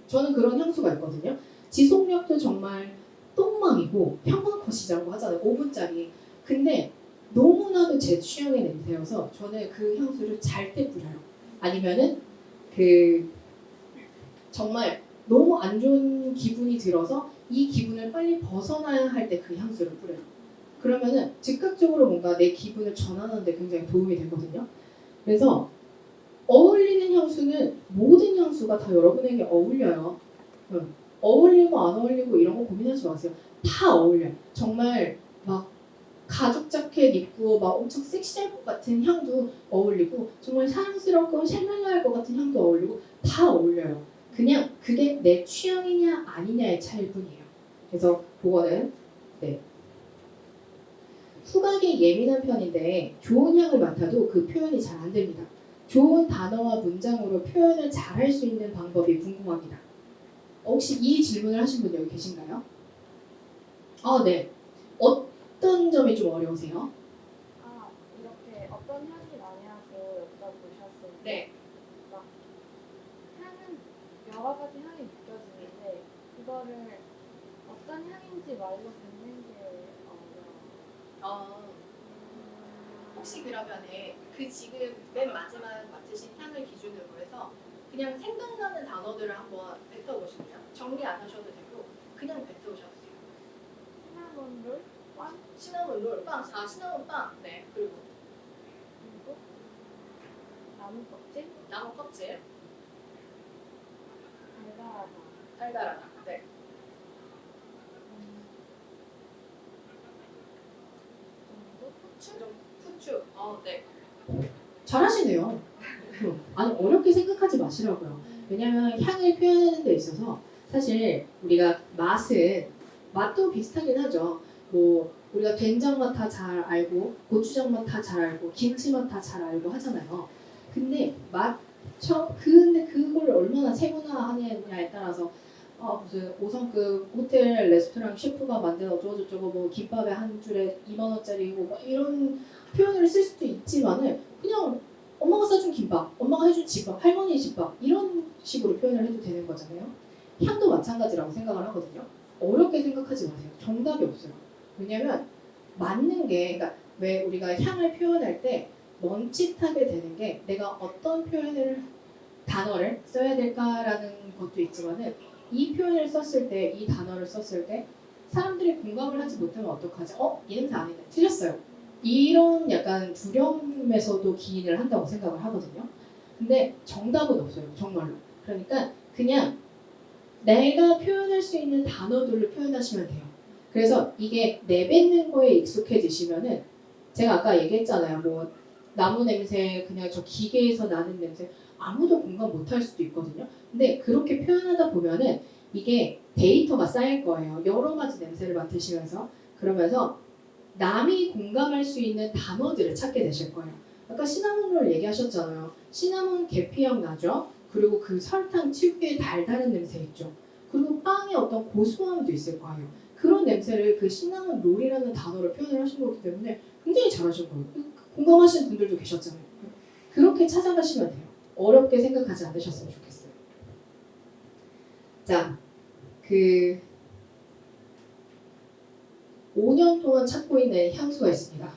저는 그런 향수가 있거든요. 지속력도 정말 똥망이고 평범 컷이라고 하잖아요. 5분짜리. 근데 너무나도 제 취향의 냄새여서 저는 그 향수를 잘 때 뿌려요. 아니면은 그 정말 너무 안 좋은 기분이 들어서 이 기분을 빨리 벗어나야 할 때 그 향수를 뿌려요. 그러면은 즉각적으로 뭔가 내 기분을 전환하는 데 굉장히 도움이 되거든요. 그래서 어울리는 향수는 모든 향수가 다 여러분에게 어울려요. 어울리고 안 어울리고 이런 거 고민하지 마세요. 다 어울려요. 정말 막 가죽 자켓 입고 막 엄청 섹시할 것 같은 향도 어울리고 정말 사랑스럽고 샬랄라할 것 같은 향도 어울리고 다 어울려요. 그냥 그게 내 취향이냐 아니냐의 차이일 뿐이에요. 그래서 그거는 네. 후각에 예민한 편인데 좋은 향을 맡아도 그 표현이 잘 안 됩니다. 좋은 단어와 문장으로 표현을 잘 할 수 있는 방법이 궁금합니다. 혹시 이 질문을 하신 분 여기 계신가요? 네. 어떤 점이 좀 어려우세요? 이렇게 어떤 향이 나냐고 여쭤보셨을 때 네. 막 향은 여러 가지 향이 느껴지는데 그거를 어떤 향인지 말로 듣는 게 어려워요. 혹시 그러면은 그 지금 맨 마지막 맡으신 향을 기준으로 해서 그냥 생각나는 단어들을 한번 뱉어보실게요. 정리 안 하셔도 되고 그냥 뱉어오셔도 돼요. 시나몬롤, 빵, 시나몬 롤, 빵, 시나몬 빵. 네, 그리고 그리고 나무 껍질, 나무 껍질, 달달하다. 달달하다. 네, 그리고 후추, 좀 후추. 네. 잘하시네요. 아니 어렵게 생각하지 마시라고요. 왜냐면 향을 표현하는 데 있어서 사실 우리가 맛도 비슷하긴 하죠. 뭐 우리가 된장 맛 다 잘 알고 고추장 맛 다 잘 알고 김치 맛 다 잘 알고 하잖아요. 근데 근데 그걸 얼마나 세분화하느냐에 따라서 무슨 5성급 호텔 레스토랑 셰프가 만든 어쩌고저쩌고 뭐 김밥에 한 줄에 2만 원짜리고 뭐 이런 표현을 쓸 수도 있지만은 그냥 엄마가 싸준 김밥, 엄마가 해준 집밥, 할머니 집밥 이런 식으로 표현을 해도 되는 거잖아요. 향도 마찬가지라고 생각을 하거든요. 어렵게 생각하지 마세요. 정답이 없어요. 왜냐면 맞는 게 그러니까 왜 우리가 향을 표현할 때 멈칫하게 되는 게 내가 어떤 단어를 써야 될까라는 것도 있지만은 이 표현을 썼을 때, 이 단어를 썼을 때 사람들이 공감을 하지 못하면 어떡하지? 이 냄새 아니네. 틀렸어요. 이런 약간 두려움에서도 기인을 한다고 생각을 하거든요. 근데 정답은 없어요. 정말로. 그러니까 그냥 내가 표현할 수 있는 단어들로 표현하시면 돼요. 그래서 이게 내뱉는 거에 익숙해지시면은 제가 아까 얘기했잖아요. 뭐 나무 냄새, 그냥 저 기계에서 나는 냄새 아무도 공감 못할 수도 있거든요. 근데 그렇게 표현하다 보면은 이게 데이터가 쌓일 거예요. 여러 가지 냄새를 맡으시면서 그러면서 남이 공감할 수 있는 단어들을 찾게 되실 거예요. 아까 시나몬롤 얘기하셨잖아요. 시나몬 계피향 나죠? 그리고 그 설탕 특유의 달달한 냄새 있죠. 그리고 빵에 어떤 고소함도 있을 거예요. 그런 냄새를 그 시나몬 롤이라는 단어로 표현을 하신 거기 때문에 굉장히 잘하신 거예요. 공감하시는 분들도 계셨잖아요. 그렇게 찾아가시면 돼요. 어렵게 생각하지 않으셨으면 좋겠어요. 자, 5년 동안 찾고 있는 향수가 있습니다.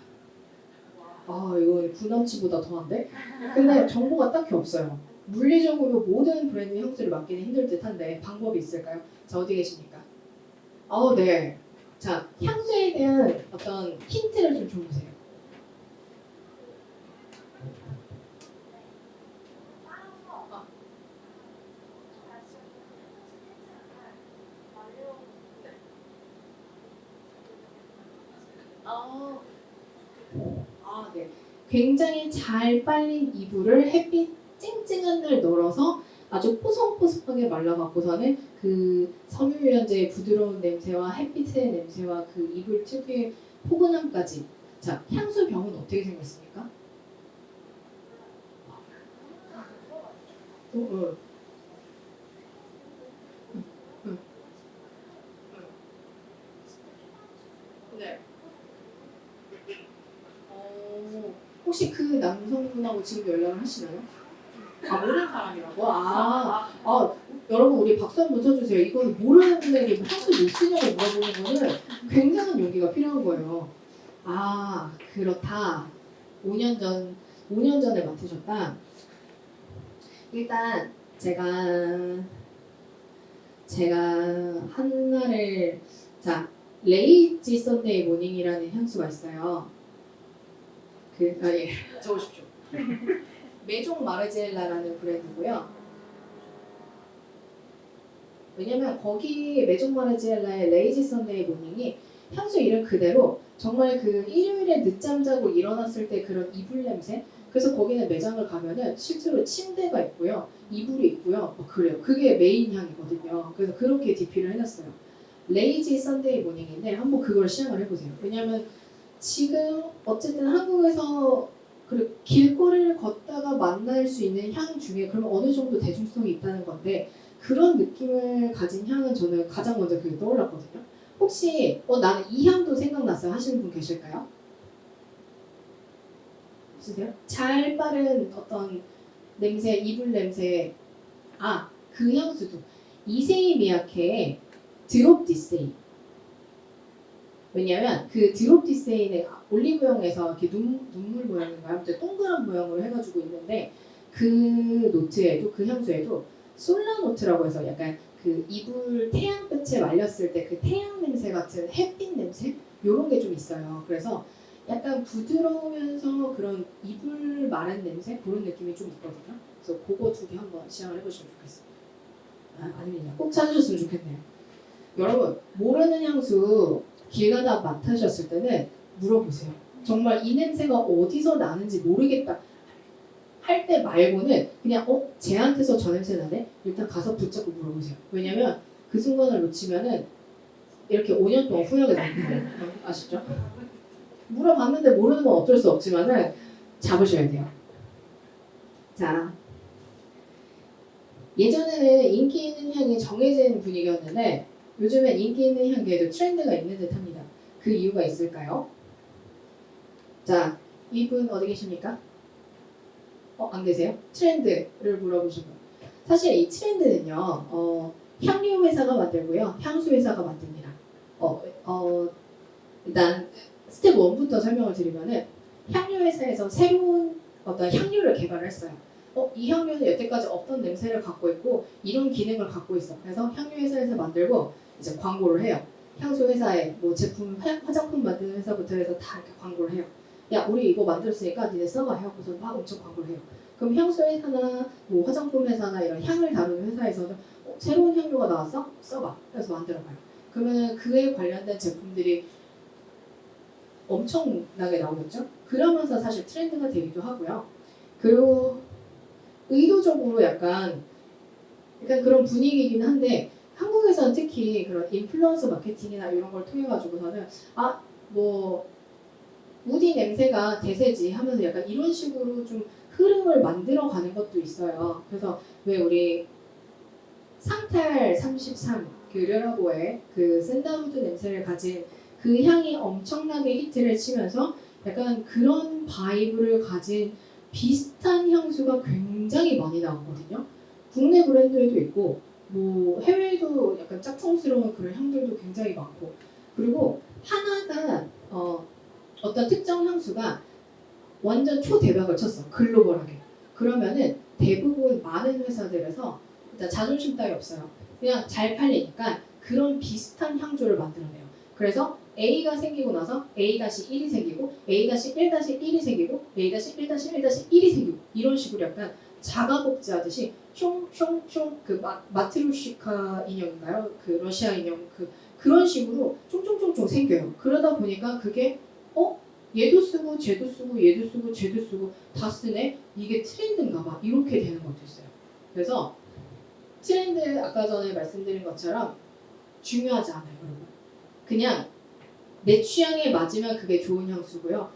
이거 구남치보다 더한데? 근데 정보가 딱히 없어요. 물리적으로 모든 브랜드 향수를 맡기는 힘들 듯한데 방법이 있을까요? 자, 어디 계십니까? 네. 자, 향수에 대한 어떤 힌트를 좀 줘보세요. 네. 굉장히 잘 빨린 이불을 햇빛 쨍쨍한 날 널어서 아주 포송포송하게 말라갖고서는 그 섬유유연제의 부드러운 냄새와 햇빛의 냄새와 그 이불 특유의 포근함까지. 자, 향수 병은 어떻게 생겼습니까? 네. 혹시 그 남성분하고 지금 연락을 하시나요? 모르는 사람이라고? 여러분 우리 박수 한번 쳐주세요. 이건 모르는 분에게 향수 못 쓰냐고 물어보는 거는 굉장한 용기가 필요한 거예요. 그렇다. 5년 전에 맡으셨다. 일단 제가 한날을 레이지 선데이 모닝이라는 향수가 있어요. 적으십시오. 메종 마르지엘라라는 브랜드고요. 왜냐면 거기 메종 마르지엘라의 레이지 선데이 모닝이 향수 이름 그대로 정말 그 일요일에 늦잠 자고 일어났을 때 그런 이불 냄새. 그래서 거기는 매장을 가면은 실제로 침대가 있고요, 이불이 있고요, 그래요. 그게 메인 향이거든요. 그래서 그렇게 DP를 해놨어요. 레이지 선데이 모닝인데 한번 그걸 시향을 해보세요. 왜냐면 지금 어쨌든 한국에서 길거리를 걷다가 만날 수 있는 향 중에 그러면 어느 정도 대중성이 있다는 건데 그런 느낌을 가진 향은 저는 가장 먼저 그게 떠올랐거든요. 혹시 나는 이 향도 생각났어요 하시는 분 계실까요? 없으세요? 잘 빠른 어떤 냄새, 이불 냄새. 그 향수도 이세이 미야케의 드롭 디세이. 왜냐면 그 드롭 디세이는 올리브영에서 이렇게 눈물 모양인가요? 아무튼 동그란 모양으로 해가지고 있는데 그 노트에도 그 향수에도 솔라 노트라고 해서 약간 그 이불 태양빛에 말렸을 때 그 태양 냄새 같은 햇빛 냄새 요런 게 좀 있어요. 그래서 약간 부드러우면서 그런 이불 마른 냄새 그런 느낌이 좀 있거든요. 그래서 그거 두 개 한번 시향을 해보시면 좋겠습니다. 아닙니다. 꼭 찾으셨으면 좋겠네요. 여러분 모르는 향수 길 가다 맡으셨을 때는 물어보세요. 정말 이 냄새가 어디서 나는지 모르겠다 할 때 말고는 그냥 쟤한테서 저 냄새 나네? 일단 가서 붙잡고 물어보세요. 왜냐면 그 순간을 놓치면은 이렇게 5년 동안 후회하게 되는 거예요. 아시죠? 물어봤는데 모르는 건 어쩔 수 없지만은 잡으셔야 돼요. 자, 예전에는 인기 있는 향이 정해진 분위기였는데 요즘엔 인기 있는 향기에도 트렌드가 있는 듯합니다. 그 이유가 있을까요? 자, 이분 어디 계십니까? 안 계세요? 트렌드를 물어보시고 사실 이 트렌드는요 향료 회사가 만들고요 향수 회사가 만듭니다. 일단 스텝 1부터 설명을 드리면은 향료 회사에서 새로운 어떤 향료를 개발을 했어요. 이 향료는 여태까지 없던 냄새를 갖고 있고 이런 기능을 갖고 있어. 그래서 향료 회사에서 만들고 이제 광고를 해요. 향수 회사에 뭐 제품 화장품 만드는 회사부터 해서 다 이렇게 광고를 해요. 야 우리 이거 만들었으니까 니네 써봐 해갖고서 막 엄청 광고를 해요. 그럼 향수 회사나 뭐 화장품 회사나 이런 향을 다루는 회사에서는 새로운 향료가 나왔어? 써봐. 그래서 만들어봐요. 그러면 그에 관련된 제품들이 엄청나게 나오겠죠? 그러면서 사실 트렌드가 되기도 하고요. 그리고 의도적으로 약간 그런 분위기이긴 한데 한국에서는 특히 그런 인플루언서 마케팅이나 이런 걸 통해 가지고서는 뭐 우디 냄새가 대세지 하면서 약간 이런 식으로 좀 흐름을 만들어 가는 것도 있어요. 그래서 왜 우리 상탈 33 그 르라보의 그 샌달우드 냄새를 가진 그 향이 엄청나게 히트를 치면서 약간 그런 바이브를 가진 비슷한 향수가 굉장히 많이 나왔거든요. 국내 브랜드에도 있고 뭐 해외에도 약간 짝퉁스러운 그런 향들도 굉장히 많고 그리고 하나가 어떤 특정 향수가 완전 초대박을 쳤어. 글로벌하게. 그러면은 대부분 많은 회사들에서 일단 자존심 따위 없어요. 그냥 잘 팔리니까 그런 비슷한 향조를 만들어내요. 그래서 A가 생기고 나서 A-1이 생기고 A-1-1이 생기고 A-1-1-1이 생기고 이런 식으로 약간 자가복제하듯이 숑숑숑 그 마트루시카 인형인가요? 그 러시아 인형 그런 식으로 쫑쫑쫑쫑 생겨요. 그러다 보니까 그게 얘도 쓰고 쟤도 쓰고 얘도 쓰고 쟤도 쓰고 다 쓰네? 이게 트렌드인가 봐. 이렇게 되는 것도 있어요. 그래서 트렌드 아까 전에 말씀드린 것처럼 중요하지 않아요. 여러분. 그냥 내 취향에 맞으면 그게 좋은 향수고요.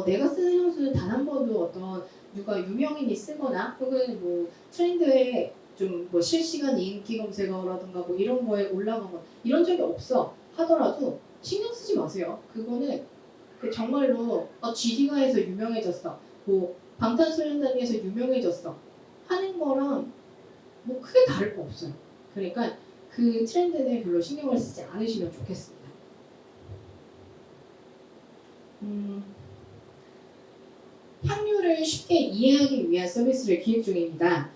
내가 쓰는 향수는 단 한 번도 어떤 누가 유명인이 쓰거나 혹은 뭐 트렌드에 좀 뭐 실시간 인기 검색어라든가 뭐 이런 거에 올라간 거 이런 적이 없어 하더라도 신경 쓰지 마세요. 그거는 정말로 GD가에서 유명해졌어. 뭐 방탄소년단에서 유명해졌어. 하는 거랑 뭐 크게 다를 거 없어요. 그러니까 그 트렌드는 별로 신경을 쓰지 않으시면 좋겠습니다. 향료를 쉽게 이해하기 위한 서비스를 기획 중입니다.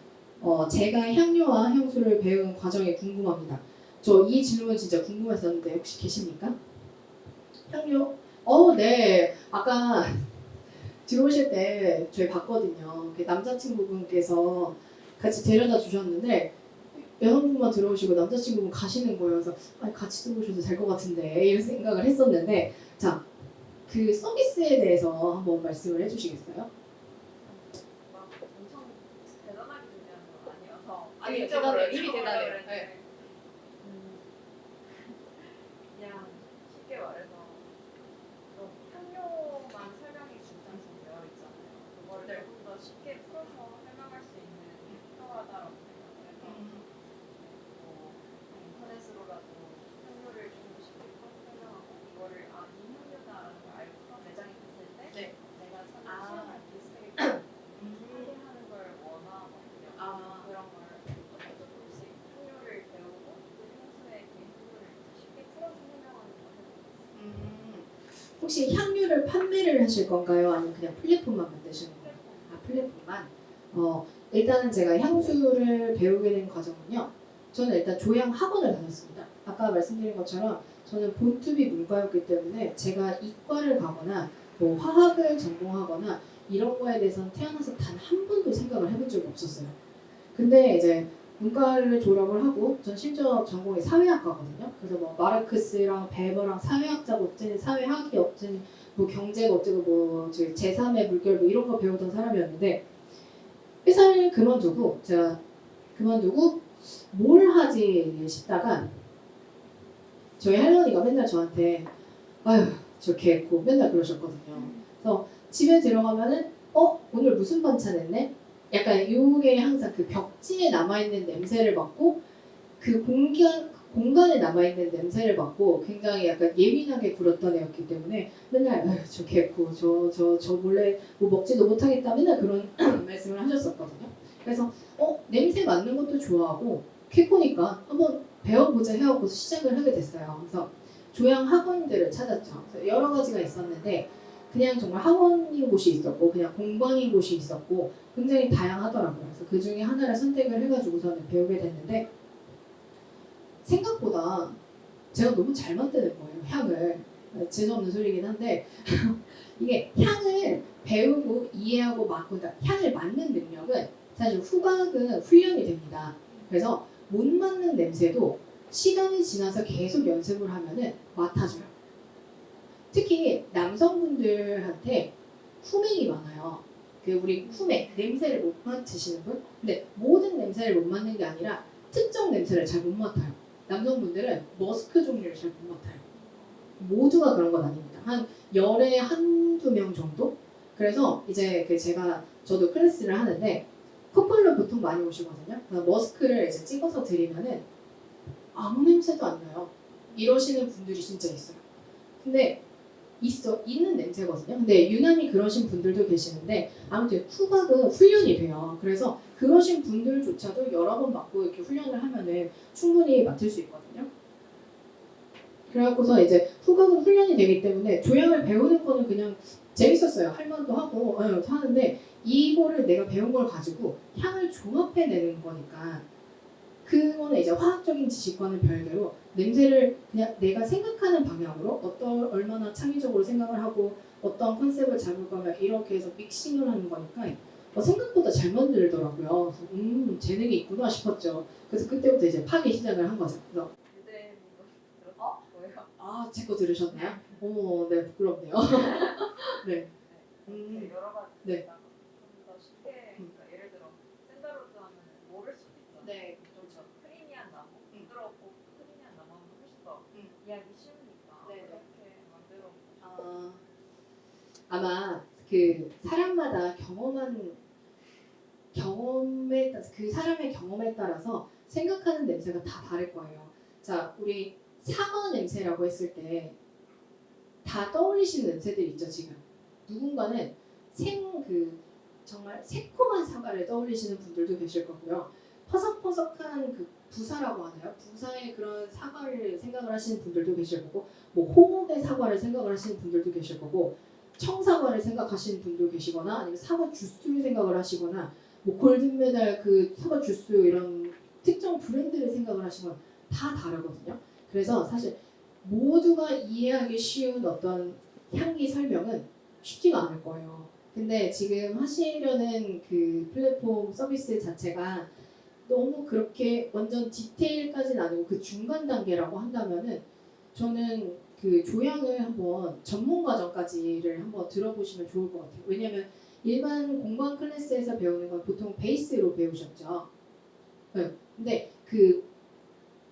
제가 향료와 향수를 배우는 과정이 궁금합니다. 저 이 질문 진짜 궁금했었는데 혹시 계십니까? 향료? 네. 아까 들어오실 때 저희 봤거든요. 남자친구분께서 같이 데려다 주셨는데 여성분만 들어오시고 남자친구분 가시는 거예요. 그래서 같이 들어오셔도 될 것 같은데 이런 생각을 했었는데 자, 그 서비스에 대해서 한번 말씀을 해주시겠어요? 막 엄청 대단하게 준비하는 건 아니어서 아니 대단해요. 이미 대단해요. 네. 그냥 쉽게 말해서 향료만 설명이 중점적으로 되어 있잖아요. 그걸 네. 조금 더 쉽게 풀어서 설명할 수 있는 게 필요하다고 생각을 해서 뭐 인터넷으로라도 향료를 좀 더 쉽게 풀어서 설명하고 이거를 이 향료다라는 걸 알고서 매장에 갔을 때 네. 내가 찾는 취향을 비슷하게 하게 하는 걸 원하거든요. 그런 걸 조금씩 향료를 배우고 그 향수의 그 향료를 쉽게 풀어서 설명하는 걸 해보고 있어요. 혹시 향료를 판매를 하실 건가요? 아니면 그냥 플랫폼만 만드시는 건가요? 아, 플랫폼만. 일단은 제가 향수를 배우게 된 과정은요. 저는 일단 조향 학원을 다녔습니다. 아까 말씀드린 것처럼 저는 본투비 문과였기 때문에 제가 이과를 가거나 뭐 화학을 전공하거나 이런 거에 대해서는 태어나서 단 한 번도 생각을 해본 적이 없었어요. 근데 이제 문과를 졸업을 하고 전 심지어 전공이 사회학과거든요. 그래서 뭐 마르크스랑 베버랑 사회학자가 어쩌니 사회학이 어쩌니 뭐 경제가 어쩌고 뭐 제3의 물결 뭐 이런 거 배우던 사람이었는데 회사를 그만두고 제가 그만두고 뭘 하지 싶다가 저희 할머니가 맨날 저한테 아유 저 개코 맨날 그러셨거든요. 그래서 집에 들어가면은 오늘 무슨 반찬 했네? 약간 요게 항상 그 벽지에 남아있는 냄새를 맡고 그 공간에 남아있는 냄새를 맡고 굉장히 약간 예민하게 굴었던 애였기 때문에 맨날 아유 저 개코 저 몰래 뭐 먹지도 못하겠다 맨날 그런 말씀을 하셨었거든요. 그래서 냄새 맡는 것도 좋아하고 개코니까 한번 배워보자 해갖고 시작을 하게 됐어요. 그래서 조향 학원들을 찾았죠. 그래서 여러 가지가 있었는데 그냥 정말 학원인 곳이 있었고 그냥 공방인 곳이 있었고 굉장히 다양하더라고요. 그래서 그 중에 하나를 선택을 해가지고서는 배우게 됐는데 생각보다 제가 너무 잘 만드는 거예요. 향을. 재수없는 소리긴 한데 이게 향을 배우고 이해하고 맡고 그러니까 향을 맡는 능력은 사실 후각은 훈련이 됩니다. 그래서 못 맡는 냄새도 시간이 지나서 계속 연습을 하면은 맡아줘요. 특히 남성분들한테 후맥이 많아요. 그 우리 후맥 냄새를 못 맡으시는 분. 근데 모든 냄새를 못 맡는 게 아니라 특정 냄새를 잘 못 맡아요. 남성분들은 머스크 종류를 잘 못 맡아요. 모두가 그런 건 아닙니다. 한 열에 한두 명 정도? 그래서 이제 저도 클래스를 하는데 커플로 보통 많이 오시거든요. 그래서 머스크를 이제 찍어서 드리면은 아무 냄새도 안 나요. 이러시는 분들이 진짜 있어요. 근데 있는 냄새거든요. 근데 유난히 그러신 분들도 계시는데 아무튼 후각은 훈련이 돼요. 그래서 그러신 분들조차도 여러 번 맡고 이렇게 훈련을 하면은 충분히 맡을 수 있거든요. 그래갖고서 이제 후각은 훈련이 되기 때문에 조향을 배우는 거는 그냥 재밌었어요. 할 만도 하고 하는데 이거를 내가 배운 걸 가지고 향을 종합해내는 거니까 그거는 이제 화학적인 지식과는 별개로 냄새를 그냥 내가 생각하는 방향으로 얼마나 창의적으로 생각을 하고 어떤 컨셉을 잡을 거면 이렇게 해서 믹싱을 하는 거니까 생각보다 잘 만들더라고요. 그래서 재능이 있구나 싶었죠. 그래서 그때부터 이제 파기 시작을 한 거죠. 그래서 유대민도 들었어? 뭐예요? 제 거 들으셨나요? 네 부끄럽네요. 네. 이렇게 여러 가지 네. 좀더 쉽게 그러니까 예를 들어 샌다로즈 하면 모를 수도 있잖아요. 네. 좀 크리미한 나무, 부드럽고 크리미한 나무 하면 훨씬 더 이해하기 쉬우니까 네. 그렇게 만들어 아마 그 사람마다 그 사람의 경험에 따라서 생각하는 냄새가 다 다를 거예요. 자, 우리 사과 냄새라고 했을 때 다 떠올리시는 냄새들이 있죠, 지금. 누군가는 정말 새콤한 사과를 떠올리시는 분들도 계실 거고요. 퍼석퍼석한 그 부사라고 하나요? 부사의 그런 사과를 생각을 하시는 분들도 계실 거고, 뭐 홍옥의 사과를 생각을 하시는 분들도 계실 거고, 청사과를 생각하시는 분도 계시거나, 아니면 사과 주스를 생각을 하시거나, 뭐 골든메달 그 사과 주스 이런 특정 브랜드를 생각을 하시거나 다 다르거든요. 그래서 사실 모두가 이해하기 쉬운 어떤 향기 설명은 쉽지가 않을 거예요. 근데 지금 하시려는 그 플랫폼 서비스 자체가 너무 그렇게 완전 디테일까지는 아니고 그 중간 단계라고 한다면은 저는 그 조향을 한번 전문 과정까지를 한번 들어보시면 좋을 것 같아요. 왜냐면 일반 공방 클래스에서 배우는 건 보통 베이스로 배우셨죠. 네. 근데 그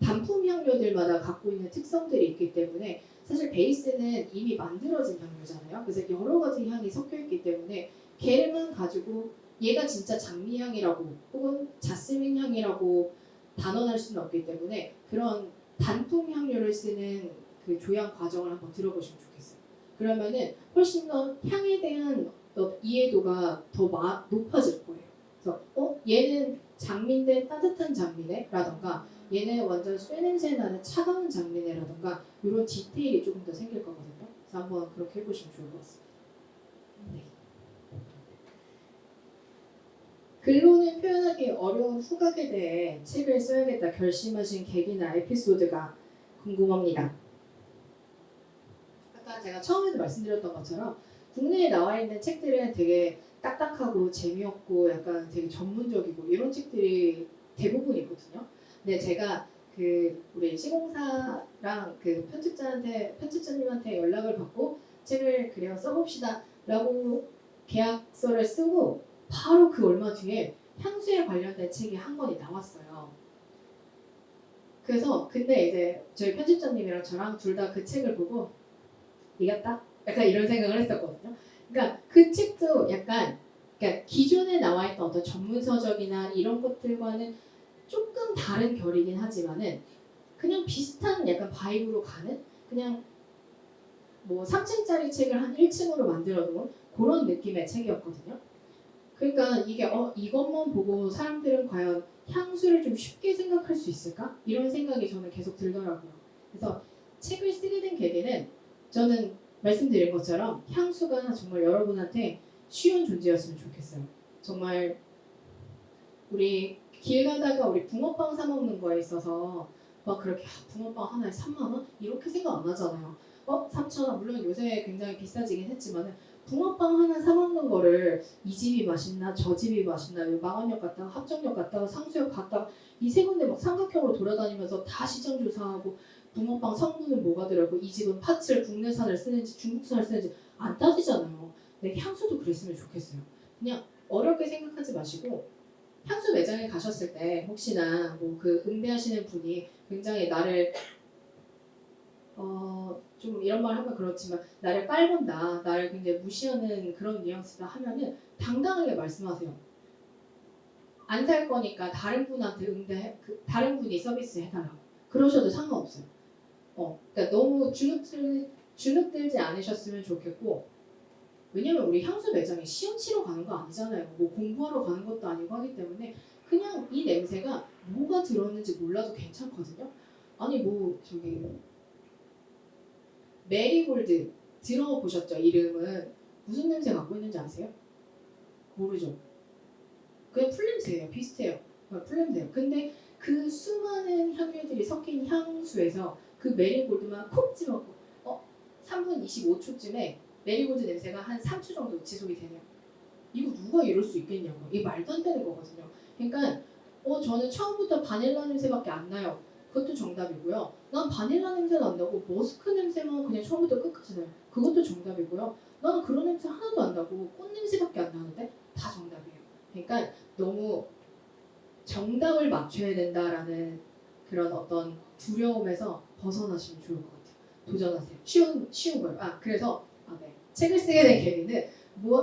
단품 향료들마다 갖고 있는 특성들이 있기 때문에 사실 베이스는 이미 만들어진 향료잖아요. 그래서 여러 가지 향이 섞여 있기 때문에 걔만 가지고 얘가 진짜 장미향이라고 혹은 자스민 향이라고 단언할 수는 없기 때문에 그런 단품 향료를 쓰는 그 조향 과정을 한번 들어보시면 좋겠어요. 그러면은 훨씬 더 향에 대한 이해도가 더 높아질 거예요. 그래서 얘는 장미인데 따뜻한 장미네? 라던가 얘는 완전 쇠냄새 나는 차가운 장미네라던가 이런 디테일이 조금 더 생길 거거든요. 그래서 한번 그렇게 해보시면 좋을 것 같습니다. 네. 글로는 표현하기 어려운 후각에 대해 책을 써야겠다 결심하신 계기나 에피소드가 궁금합니다. 아까 제가 처음에도 말씀드렸던 것처럼 국내에 나와 있는 책들은 되게 딱딱하고 재미없고 약간 되게 전문적이고 이런 책들이 대부분이거든요. 근데 제가 그 우리 시공사랑 그 편집자님한테 연락을 받고 책을 그래요 써봅시다라고 계약서를 쓰고 바로 그 얼마 뒤에 향수에 관련된 책이 한 권이 나왔어요. 그래서 근데 이제 저희 편집자님이랑 저랑 둘 다 그 책을 보고 이겼다? 약간 이런 생각을 했었거든요. 그러니까 그 책도 약간 그러니까 기존에 나와 있던 어떤 전문서적이나 이런 것들과는 조금 다른 결이긴 하지만은 그냥 비슷한 약간 바이브로 가는 그냥 뭐 3층짜리 책을 한 1층으로 만들어 놓은 그런 느낌의 책이었거든요. 그러니까 이게 이것만 보고 사람들은 과연 향수를 좀 쉽게 생각할 수 있을까? 이런 생각이 저는 계속 들더라고요. 그래서 책을 쓰게 된 계기는 저는 말씀드린 것처럼 향수가 정말 여러분한테 쉬운 존재였으면 좋겠어요. 정말 우리 길 가다가 우리 붕어빵 사 먹는 거에 있어서 막 그렇게 붕어빵 하나에 3만 원? 이렇게 생각 안 하잖아요. 3,000원 물론 요새 굉장히 비싸지긴 했지만 붕어빵 하나 사 먹는 거를 이 집이 맛있나 저 집이 맛있나 망원역 갔다가 합정역 갔다가 상수역 갔다가 이 세 군데 막 삼각형으로 돌아다니면서 다 시장 조사하고 붕어빵 성분은 뭐가 들어가고 이 집은 파츠를 국내산을 쓰는지 중국산을 쓰는지 안 따지잖아요. 근데 향수도 그랬으면 좋겠어요. 그냥 어렵게 생각하지 마시고 향수 매장에 가셨을 때 혹시나 뭐 그 응대하시는 분이 굉장히 나를 좀 이런 말 하면 그렇지만 나를 깔본다, 나를 굉장히 무시하는 그런 뉘앙스다 하면은 당당하게 말씀하세요. 안 살 거니까 다른 분한테 다른 분이 서비스 해달라고. 그러셔도 상관없어요. 그러니까 너무 주눅들지 않으셨으면 좋겠고 왜냐면 우리 향수 매장에 시험 치러 가는 거 아니잖아요. 뭐 공부하러 가는 것도 아니고 하기 때문에 그냥 이 냄새가 뭐가 들었는지 몰라도 괜찮거든요. 아니 뭐 저기 메리골드 들어보셨죠? 이름은 무슨 냄새 갖고 있는지 아세요? 모르죠? 그냥 풀냄새예요. 비슷해요. 풀냄새예요. 근데 그 수많은 향료들이 섞인 향수에서 그 메리골드만 콕 집어서 3분 25초쯤에 메리골드 냄새가 한 3초 정도 지속이 되네요. 이거 누가 이럴 수 있겠냐고. 이게 말도 안 되는 거거든요. 그러니까 저는 처음부터 바닐라 냄새밖에 안 나요. 그것도 정답이고요. 난 바닐라 냄새 난다고 머스크 냄새만 그냥 처음부터 끝까지 나요. 그것도 정답이고요. 나는 그런 냄새 하나도 안 나고 꽃 냄새밖에 안 나는데 다 정답이에요. 그러니까 너무 정답을 맞춰야 된다라는 그런 어떤 두려움에서 벗어나시면 좋을 것 같아요. 도전하세요. 쉬운 거예요. 그래서 네. 책을 쓰게 된 계기는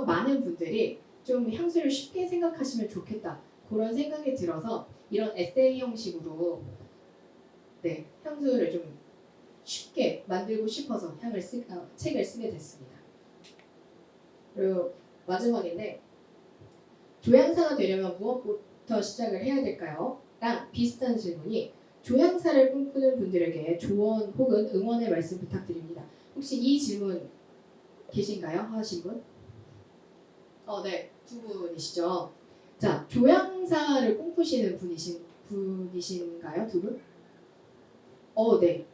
많은 분들이 좀 향수를 쉽게 생각하시면 좋겠다. 그런 생각이 들어서 이런 에세이 형식으로 네, 향수를 좀 쉽게 만들고 싶어서 책을 쓰게 됐습니다. 그리고 마지막인데 조향사가 되려면 무엇부터 시작을 해야 될까요? 랑 비슷한 질문이 조향사를 꿈꾸는 분들에게 조언 혹은 응원의 말씀 부탁드립니다. 혹시 이 질문 계신가요? 하신 분? 네, 두 분이시죠. 자, 조향사를 꿈꾸시는 분이신가요? 두 분? 네.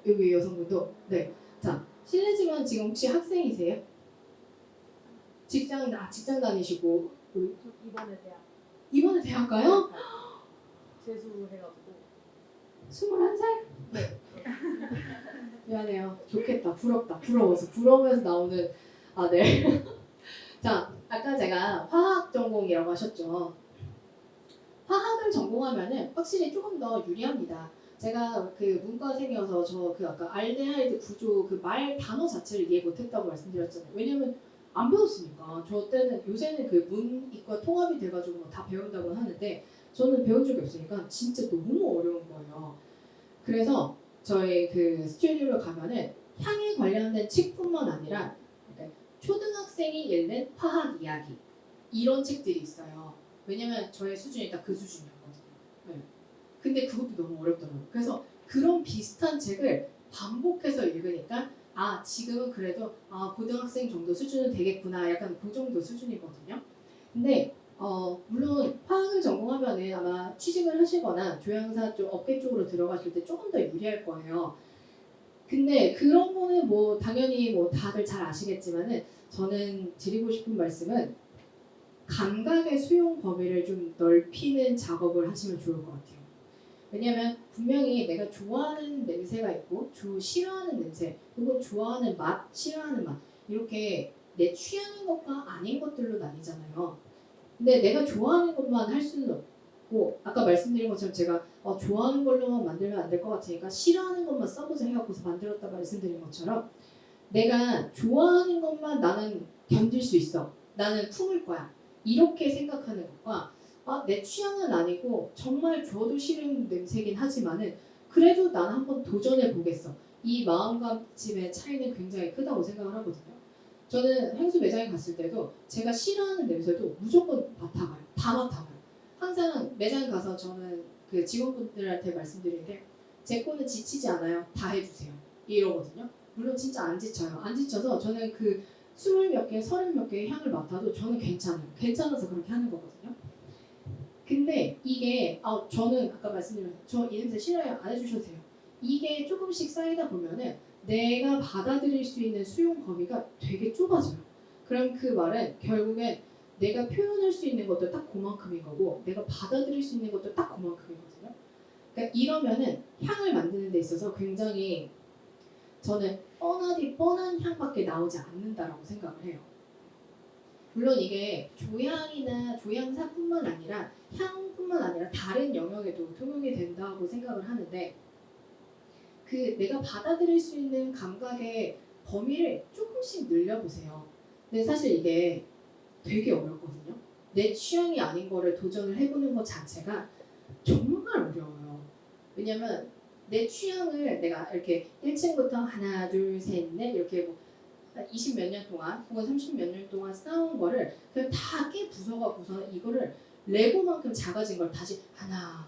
여기 여성분도? 네. 자, 실례지만 지금 혹시 학생이세요? 직장 다니시고 이번에 대학 가요? 재수해가지고 21살? 네. 미안해요. 좋겠다. 부럽다. 부러우면서 나오는 네. 자, 아까 제가 화학 전공이라고 하셨죠. 화학을 전공하면은 확실히 조금 더 유리합니다. 제가 그 문과생이어서 저 그 아까 알데하이드 구조 그 단어 자체를 이해 못했다고 말씀드렸잖아요. 왜냐면 안 배웠으니까. 저 때는 요새는 그 문이과 통합이 돼가지고 다 배운다고 하는데 저는 배운 적이 없으니까 진짜 너무 어려운 거예요. 그래서 저희 그 스튜디오를 가면은 향에 관련된 책뿐만 아니라 초등학생이 읽는 화학 이야기 이런 책들이 있어요. 왜냐면 저의 수준이 딱 그 수준이었거든요. 네. 근데 그것도 너무 어렵더라고요. 그래서 그런 비슷한 책을 반복해서 읽으니까 아 지금은 그래도 아 고등학생 정도 수준은 되겠구나 약간 그 정도 수준이거든요. 근데 물론 화학을 전공하면은 아마 취직을 하시거나 조향사 쪽 업계 쪽으로 들어가실 때 조금 더 유리할 거예요. 근데 그런 거는 뭐 당연히 뭐 다들 잘 아시겠지만은 저는 드리고 싶은 말씀은 감각의 수용 범위를 좀 넓히는 작업을 하시면 좋을 것 같아요. 왜냐하면 분명히 내가 좋아하는 냄새가 있고 싫어하는 냄새 혹은 좋아하는 맛, 싫어하는 맛 이렇게 내 취향인 것과 아닌 것들로 나뉘잖아요. 근데 내가 좋아하는 것만 할 수는 없고 아까 말씀드린 것처럼 제가 좋아하는 걸로만 만들면 안 될 것 같으니까 싫어하는 것만 써보자 해갖고서 만들었다 말씀드린 것처럼 내가 좋아하는 것만 나는 견딜 수 있어. 나는 품을 거야. 이렇게 생각하는 것과 내 취향은 아니고 정말 줘도 싫은 냄새긴 하지만은 그래도 나는 한번 도전해 보겠어. 이 마음가짐의 차이는 굉장히 크다고 생각을 하거든요. 저는 향수 매장에 갔을 때도 제가 싫어하는 냄새도 무조건 맡아봐요. 다 맡아봐요. 항상 매장에 가서 저는 그 직원분들한테 말씀드리는 게 제 거는 지치지 않아요. 다 해주세요. 이러거든요. 물론 진짜 안 지쳐요. 안 지쳐서 저는 그 20몇 개, 30몇 개의 향을 맡아도 저는 괜찮아요. 괜찮아서 그렇게 하는 거거든요. 근데 이게 저는 아까 말씀드린 저 이 냄새 싫어요. 안 해주셔도 돼요. 이게 조금씩 쌓이다 보면은 내가 받아들일 수 있는 수용 범위가 되게 좁아져요. 그럼 그 말은 결국엔 내가 표현할 수 있는 것도 딱 그만큼인 거고 내가 받아들일 수 있는 것도 딱 그만큼이거든요. 그러니까 이러면은 향을 만드는 데 있어서 굉장히 저는 뻔한 향밖에 나오지 않는다라고 생각을 해요. 물론 이게 조향이나 조향사뿐만 아니라 향뿐만 아니라 다른 영역에도 통용이 된다고 생각을 하는데 그 내가 받아들일 수 있는 감각의 범위를 조금씩 늘려보세요. 근데 사실 이게 되게 어렵거든요. 내 취향이 아닌 거를 도전을 해보는 것 자체가 정말 어려워요. 왜냐면 내 취향을 내가 이렇게 1층부터 하나 둘 셋 넷 이렇게 뭐 20 몇 년 동안 혹은 30 몇 년 동안 쌓아온 거를 그냥 다 깨 부숴갖고서 이거를 레고만큼 작아진 걸 다시 하나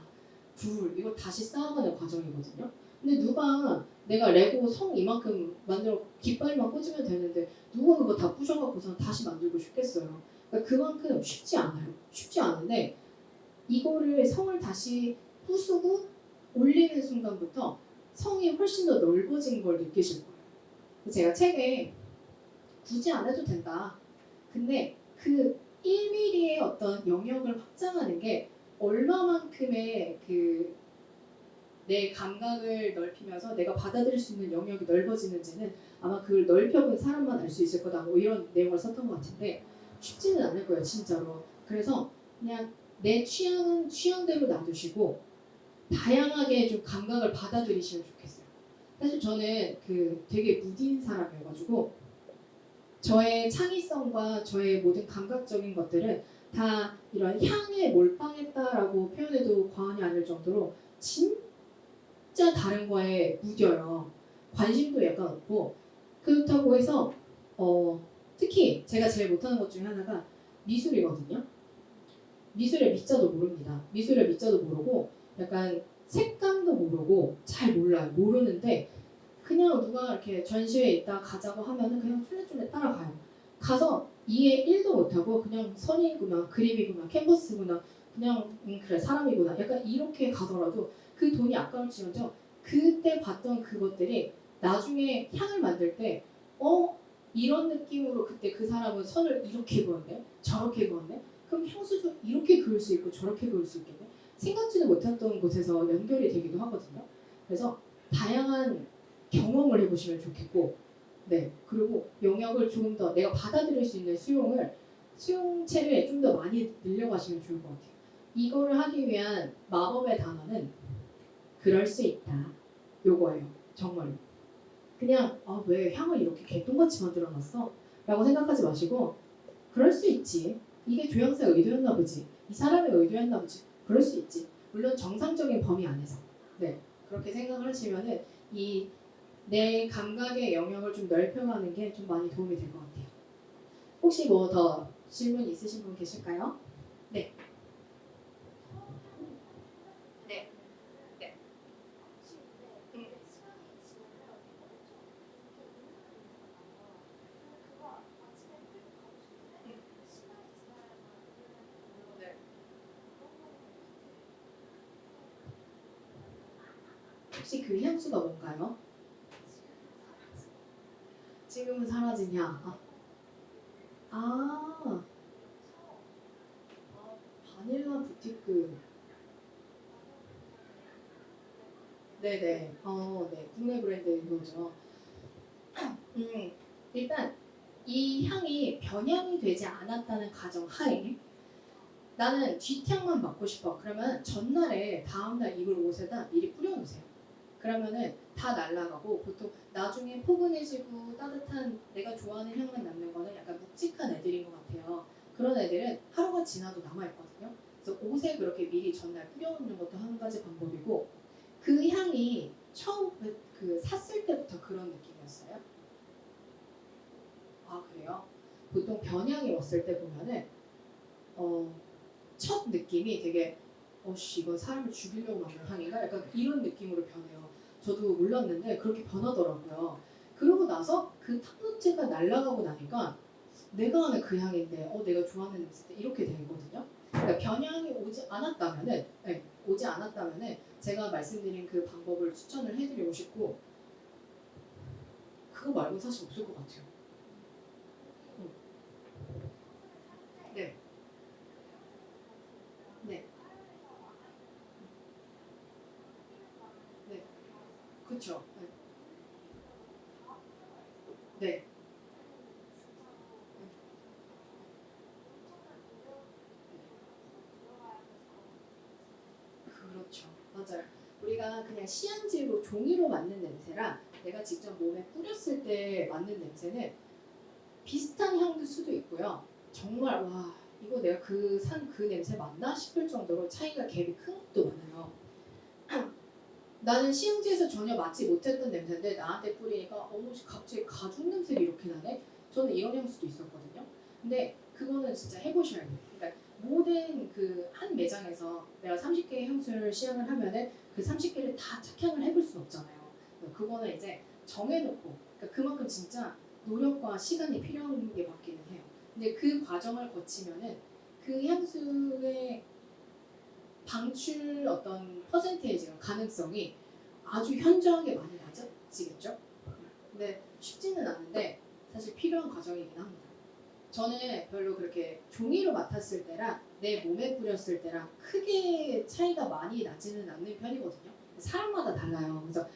둘 이거 다시 쌓아가는 과정이거든요. 근데 누가 내가 레고 성 이만큼 만들어 깃발만 꽂으면 되는데 누가 그거 다 부셔갖고서 다시 만들고 싶겠어요. 그러니까 그만큼 쉽지 않아요. 쉽지 않은데 이거를 성을 다시 부수고 올리는 순간부터 성이 훨씬 더 넓어진 걸 느끼실 거예요. 제가 책에 굳이 안 해도 된다. 근데 그 1mm의 어떤 영역을 확장하는 게 얼마만큼의 그 내 감각을 넓히면서 내가 받아들일 수 있는 영역이 넓어지는지는 아마 그걸 넓혀본 사람만 알 수 있을 거다. 뭐 이런 내용을 썼던 것 같은데 쉽지는 않을 거예요, 진짜로. 그래서 그냥 내 취향은 취향대로 놔두시고 다양하게 좀 감각을 받아들이시면 좋겠어요. 사실 저는 그 되게 무딘 사람이어가지고 저의 창의성과 저의 모든 감각적인 것들은 다 이런 향에 몰빵했다라고 표현해도 과언이 아닐 정도로 진짜 다른 거에 무뎌요. 관심도 약간 없고 그렇다고 해서 특히 제가 제일 못하는 것 중에 하나가 미술이거든요. 미술의 미자도 모릅니다. 미술의 미자도 모르고 약간 색감도 모르고 잘 몰라요. 모르는데 그냥 누가 이렇게 전시회에 있다 가자고 하면은 그냥 쫄래쫄래 따라가요. 가서 이해 1도 못하고 그냥 선이구나 그림이구나 캔버스구나 그냥 그래 사람이구나 약간 이렇게 가더라도 그 돈이 아까울지언정 그때 봤던 그것들이 나중에 향을 만들 때 이런 느낌으로 그때 그 사람은 선을 이렇게 그었네 저렇게 그었네 그럼 향수도 이렇게 그을 수 있고 저렇게 그을 수 있겠네 생각지도 못했던 곳에서 연결이 되기도 하거든요. 그래서 다양한 경험을 해보시면 좋겠고 네 그리고 영역을 조금 더 내가 받아들일 수 있는 수용체를 좀 더 많이 늘려가시면 좋을 것 같아요. 이거를 하기 위한 마법의 단어는 그럴 수 있다 요거예요. 정말로 그냥 왜 향을 이렇게 개똥같이 만들어놨어? 라고 생각하지 마시고 그럴 수 있지 이게 조향사의 의도였나 보지 이 사람의 의도였나 보지 그럴 수 있지 물론 정상적인 범위 안에서 네 그렇게 생각을 하시면은 이 내 감각의 영역을 좀 넓혀가는 게 좀 많이 도움이 될 것 같아요. 혹시 뭐 더 질문 있으신 분 계실까요? 네. 네. 네. 혹시 그 향수가 뭔가요? 지금은 사라지냐? 아, 바닐라 부티크. 네네. 네. 국내 브랜드인 거죠. 일단 이 향이 변형이 되지 않았다는 가정 하에 나는 뒷향만 맡고 싶어. 그러면 전날에 다음날 입을 옷에다 미리 뿌려놓으세요. 그러면은 다 날아가고 보통 나중에 포근해지고 따뜻한 내가 좋아하는 향만 남는 거는 약간 묵직한 애들인 것 같아요. 그런 애들은 하루가 지나도 남아있거든요. 그래서 옷에 그렇게 미리 전날 뿌려놓는 것도 한 가지 방법이고 그 향이 처음 그 샀을 때부터 그런 느낌이었어요. 아 그래요? 보통 변향이 왔을 때 보면은 첫 느낌이 되게 어씨 이건 사람을 죽이려고 만든 향인가? 약간 이런 느낌으로 변해요. 저도 몰랐는데 그렇게 변하더라고요. 그러고 나서 그 탑노트가 날아가고 나니까 내가 아는 그 향인데 내가 좋아하는 냄새 이렇게 되거든요. 그러니까 변향이 오지 않았다면은 네, 오지 않았다면은 제가 말씀드린 그 방법을 추천을 해드리고 싶고 그거 말고 사실 없을 것 같아요. 네. 네. 네. 그렇죠. 네. 네. 그렇죠. 맞아요. 우리가 그냥 시향지로 종이로 맡는 냄새랑 내가 직접 몸에 뿌렸을 때 맡는 냄새는 비슷한 향일 수도 있고요. 정말 와 이거 내가 그 산 그 냄새 맞나 싶을 정도로 차이가 갭이 큰 것도 많아요. 나는 시향지에서 전혀 맡지 못했던 냄새인데 나한테 뿌리니까 어머 갑자기 가죽 냄새가 이렇게 나네? 저는 이런 향수도 있었거든요. 근데 그거는 진짜 해보셔야 돼요. 그러니까 모든 그 한 매장에서 내가 30개의 향수를 시향을 하면은 그 30개를 다 착향을 해볼 수는 없잖아요. 그거는 이제 정해놓고 그러니까 그만큼 진짜 노력과 시간이 필요한 게 맞기는 해요. 근데 그 과정을 거치면은 그 향수의 방출 어떤 퍼센테이지가 가능성이 아주 현저하게 많이 낮아지겠죠. 근데 쉽지는 않은데 사실 필요한 과정이긴 합니다. 저는 별로 그렇게 종이로 맡았을 때랑 내 몸에 뿌렸을 때랑 크게 차이가 많이 나지는 않는 편이거든요. 사람마다 달라요. 그래서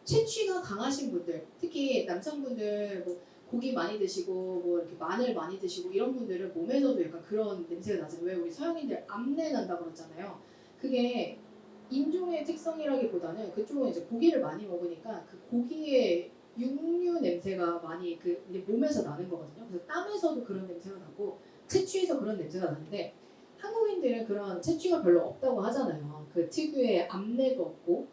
체취가 강하신 분들, 특히 남성분들 뭐 고기 많이 드시고 뭐 이렇게 마늘 많이 드시고 이런 분들은 몸에서도 약간 그런 냄새가 나잖아요. 왜 우리 서양인들 암내 난다고 그러잖아요. 그게 인종의 특성이라기보다는 그쪽은 이제 고기를 많이 먹으니까 그 고기의 육류 냄새가 많이 그 이제 몸에서 나는 거거든요. 그래서 땀에서도 그런 냄새가 나고 체취에서 그런 냄새가 나는데 한국인들은 그런 체취가 별로 없다고 하잖아요. 그 특유의 암내도 없고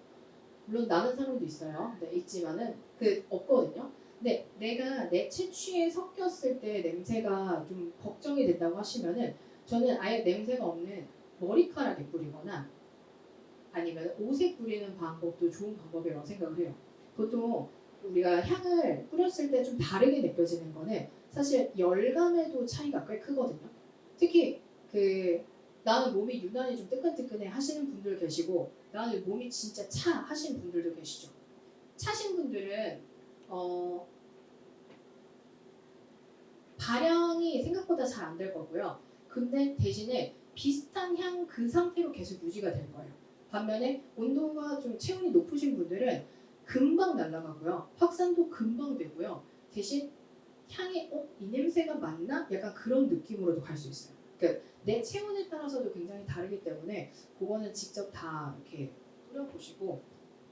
물론 나는 사람도 있어요. 네, 있지만은 그 없거든요. 근데 내가 내 체취에 섞였을 때 냄새가 좀 걱정이 된다고 하시면은 저는 아예 냄새가 없는 머리카락에 뿌리거나 아니면 옷에 뿌리는 방법도 좋은 방법이라고 생각을 해요. 보통 우리가 향을 뿌렸을 때 좀 다르게 느껴지는 거는 사실 열감에도 차이가 꽤 크거든요. 특히 그 나는 몸이 유난히 좀 뜨끈뜨끈해 하시는 분들 계시고 나는 몸이 진짜 차 하시는 분들도 계시죠. 차신 분들은 어, 발향이 생각보다 잘 안 될 거고요. 근데 대신에 비슷한 향 그 상태로 계속 유지가 될 거예요. 반면에 온도가 좀 체온이 높으신 분들은 금방 날아가고요. 확산도 금방 되고요. 대신 향이 이 냄새가 맞나? 약간 그런 느낌으로도 갈 수 있어요. 그러니까 내 체온에 따라서도 굉장히 다르기 때문에 그거는 직접 다 이렇게 뿌려보시고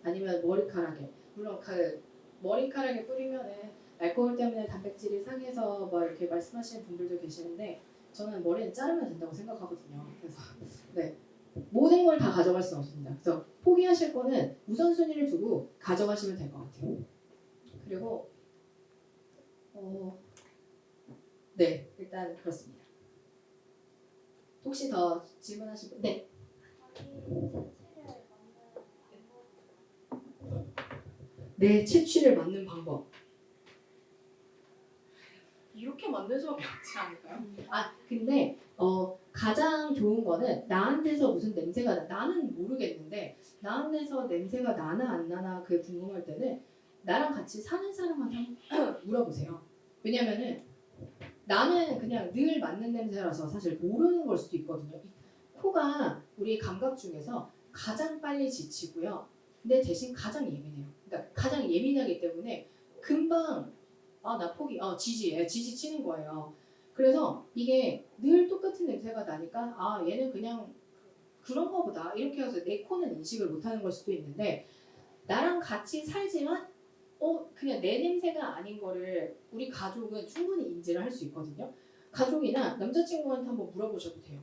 아니면 머리카락에 물론 그 머리카락에 뿌리면은 알코올 때문에 단백질이 상해서 막 이렇게 말씀하시는 분들도 계시는데 저는 머리는 자르면 된다고 생각하거든요. 그래서 네 모든 걸 다 가져갈 수는 없습니다. 그래서 포기하실 거는 우선순위를 두고 가져가시면 될 것 같아요. 그리고 네 일단 그렇습니다. 혹시 더 질문하실 분? 네. 내 채취를 맞는 방법. 이렇게 만들 수밖에 없지 않을까요? 근데 가장 가장 좋은 거는 나한테서 무슨 냄새가 나. 나는 모르겠는데 나한테서 냄새가 나나 안 나나 그게 궁금할 때는 나랑 같이 사는 사람한테 한번 물어보세요. 왜냐면은 나는 그냥 늘 맡는 냄새라서 사실 모르는 걸 수도 있거든요. 이 코가 우리 감각 중에서 가장 빨리 지치고요. 근데 대신 가장 예민해요. 그러니까 가장 예민하기 때문에 금방 나 포기, 지지 치는 거예요. 그래서 이게 늘 똑같은 냄새가 나니까 얘는 그냥 그런 거보다 이렇게 해서 내 코는 인식을 못하는 걸 수도 있는데 나랑 같이 살지만 그냥 내 냄새가 아닌 거를 우리 가족은 충분히 인지를 할 수 있거든요. 가족이나 남자친구한테 한번 물어보셔도 돼요.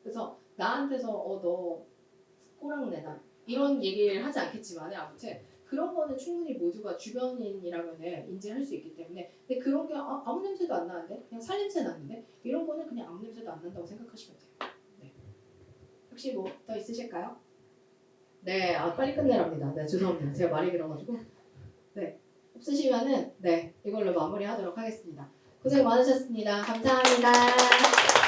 그래서 나한테서 너 꼬랑 내나 이런 얘기를 하지 않겠지만 아무튼 그런 거는 충분히 모두가 주변인이라면 인지할 수 있기 때문에 근데 그런 게 아무 냄새도 안 나는데 그냥 살 냄새 나는데 이런 거는 그냥 아무 냄새도 안 난다고 생각하시면 돼요. 네. 혹시 뭐 더 있으실까요? 네, 빨리 끝내랍니다. 네, 죄송합니다. 제가 말이 길어가지고 네 없으시면은 네 이걸로 마무리하도록 하겠습니다. 고생 많으셨습니다. 감사합니다.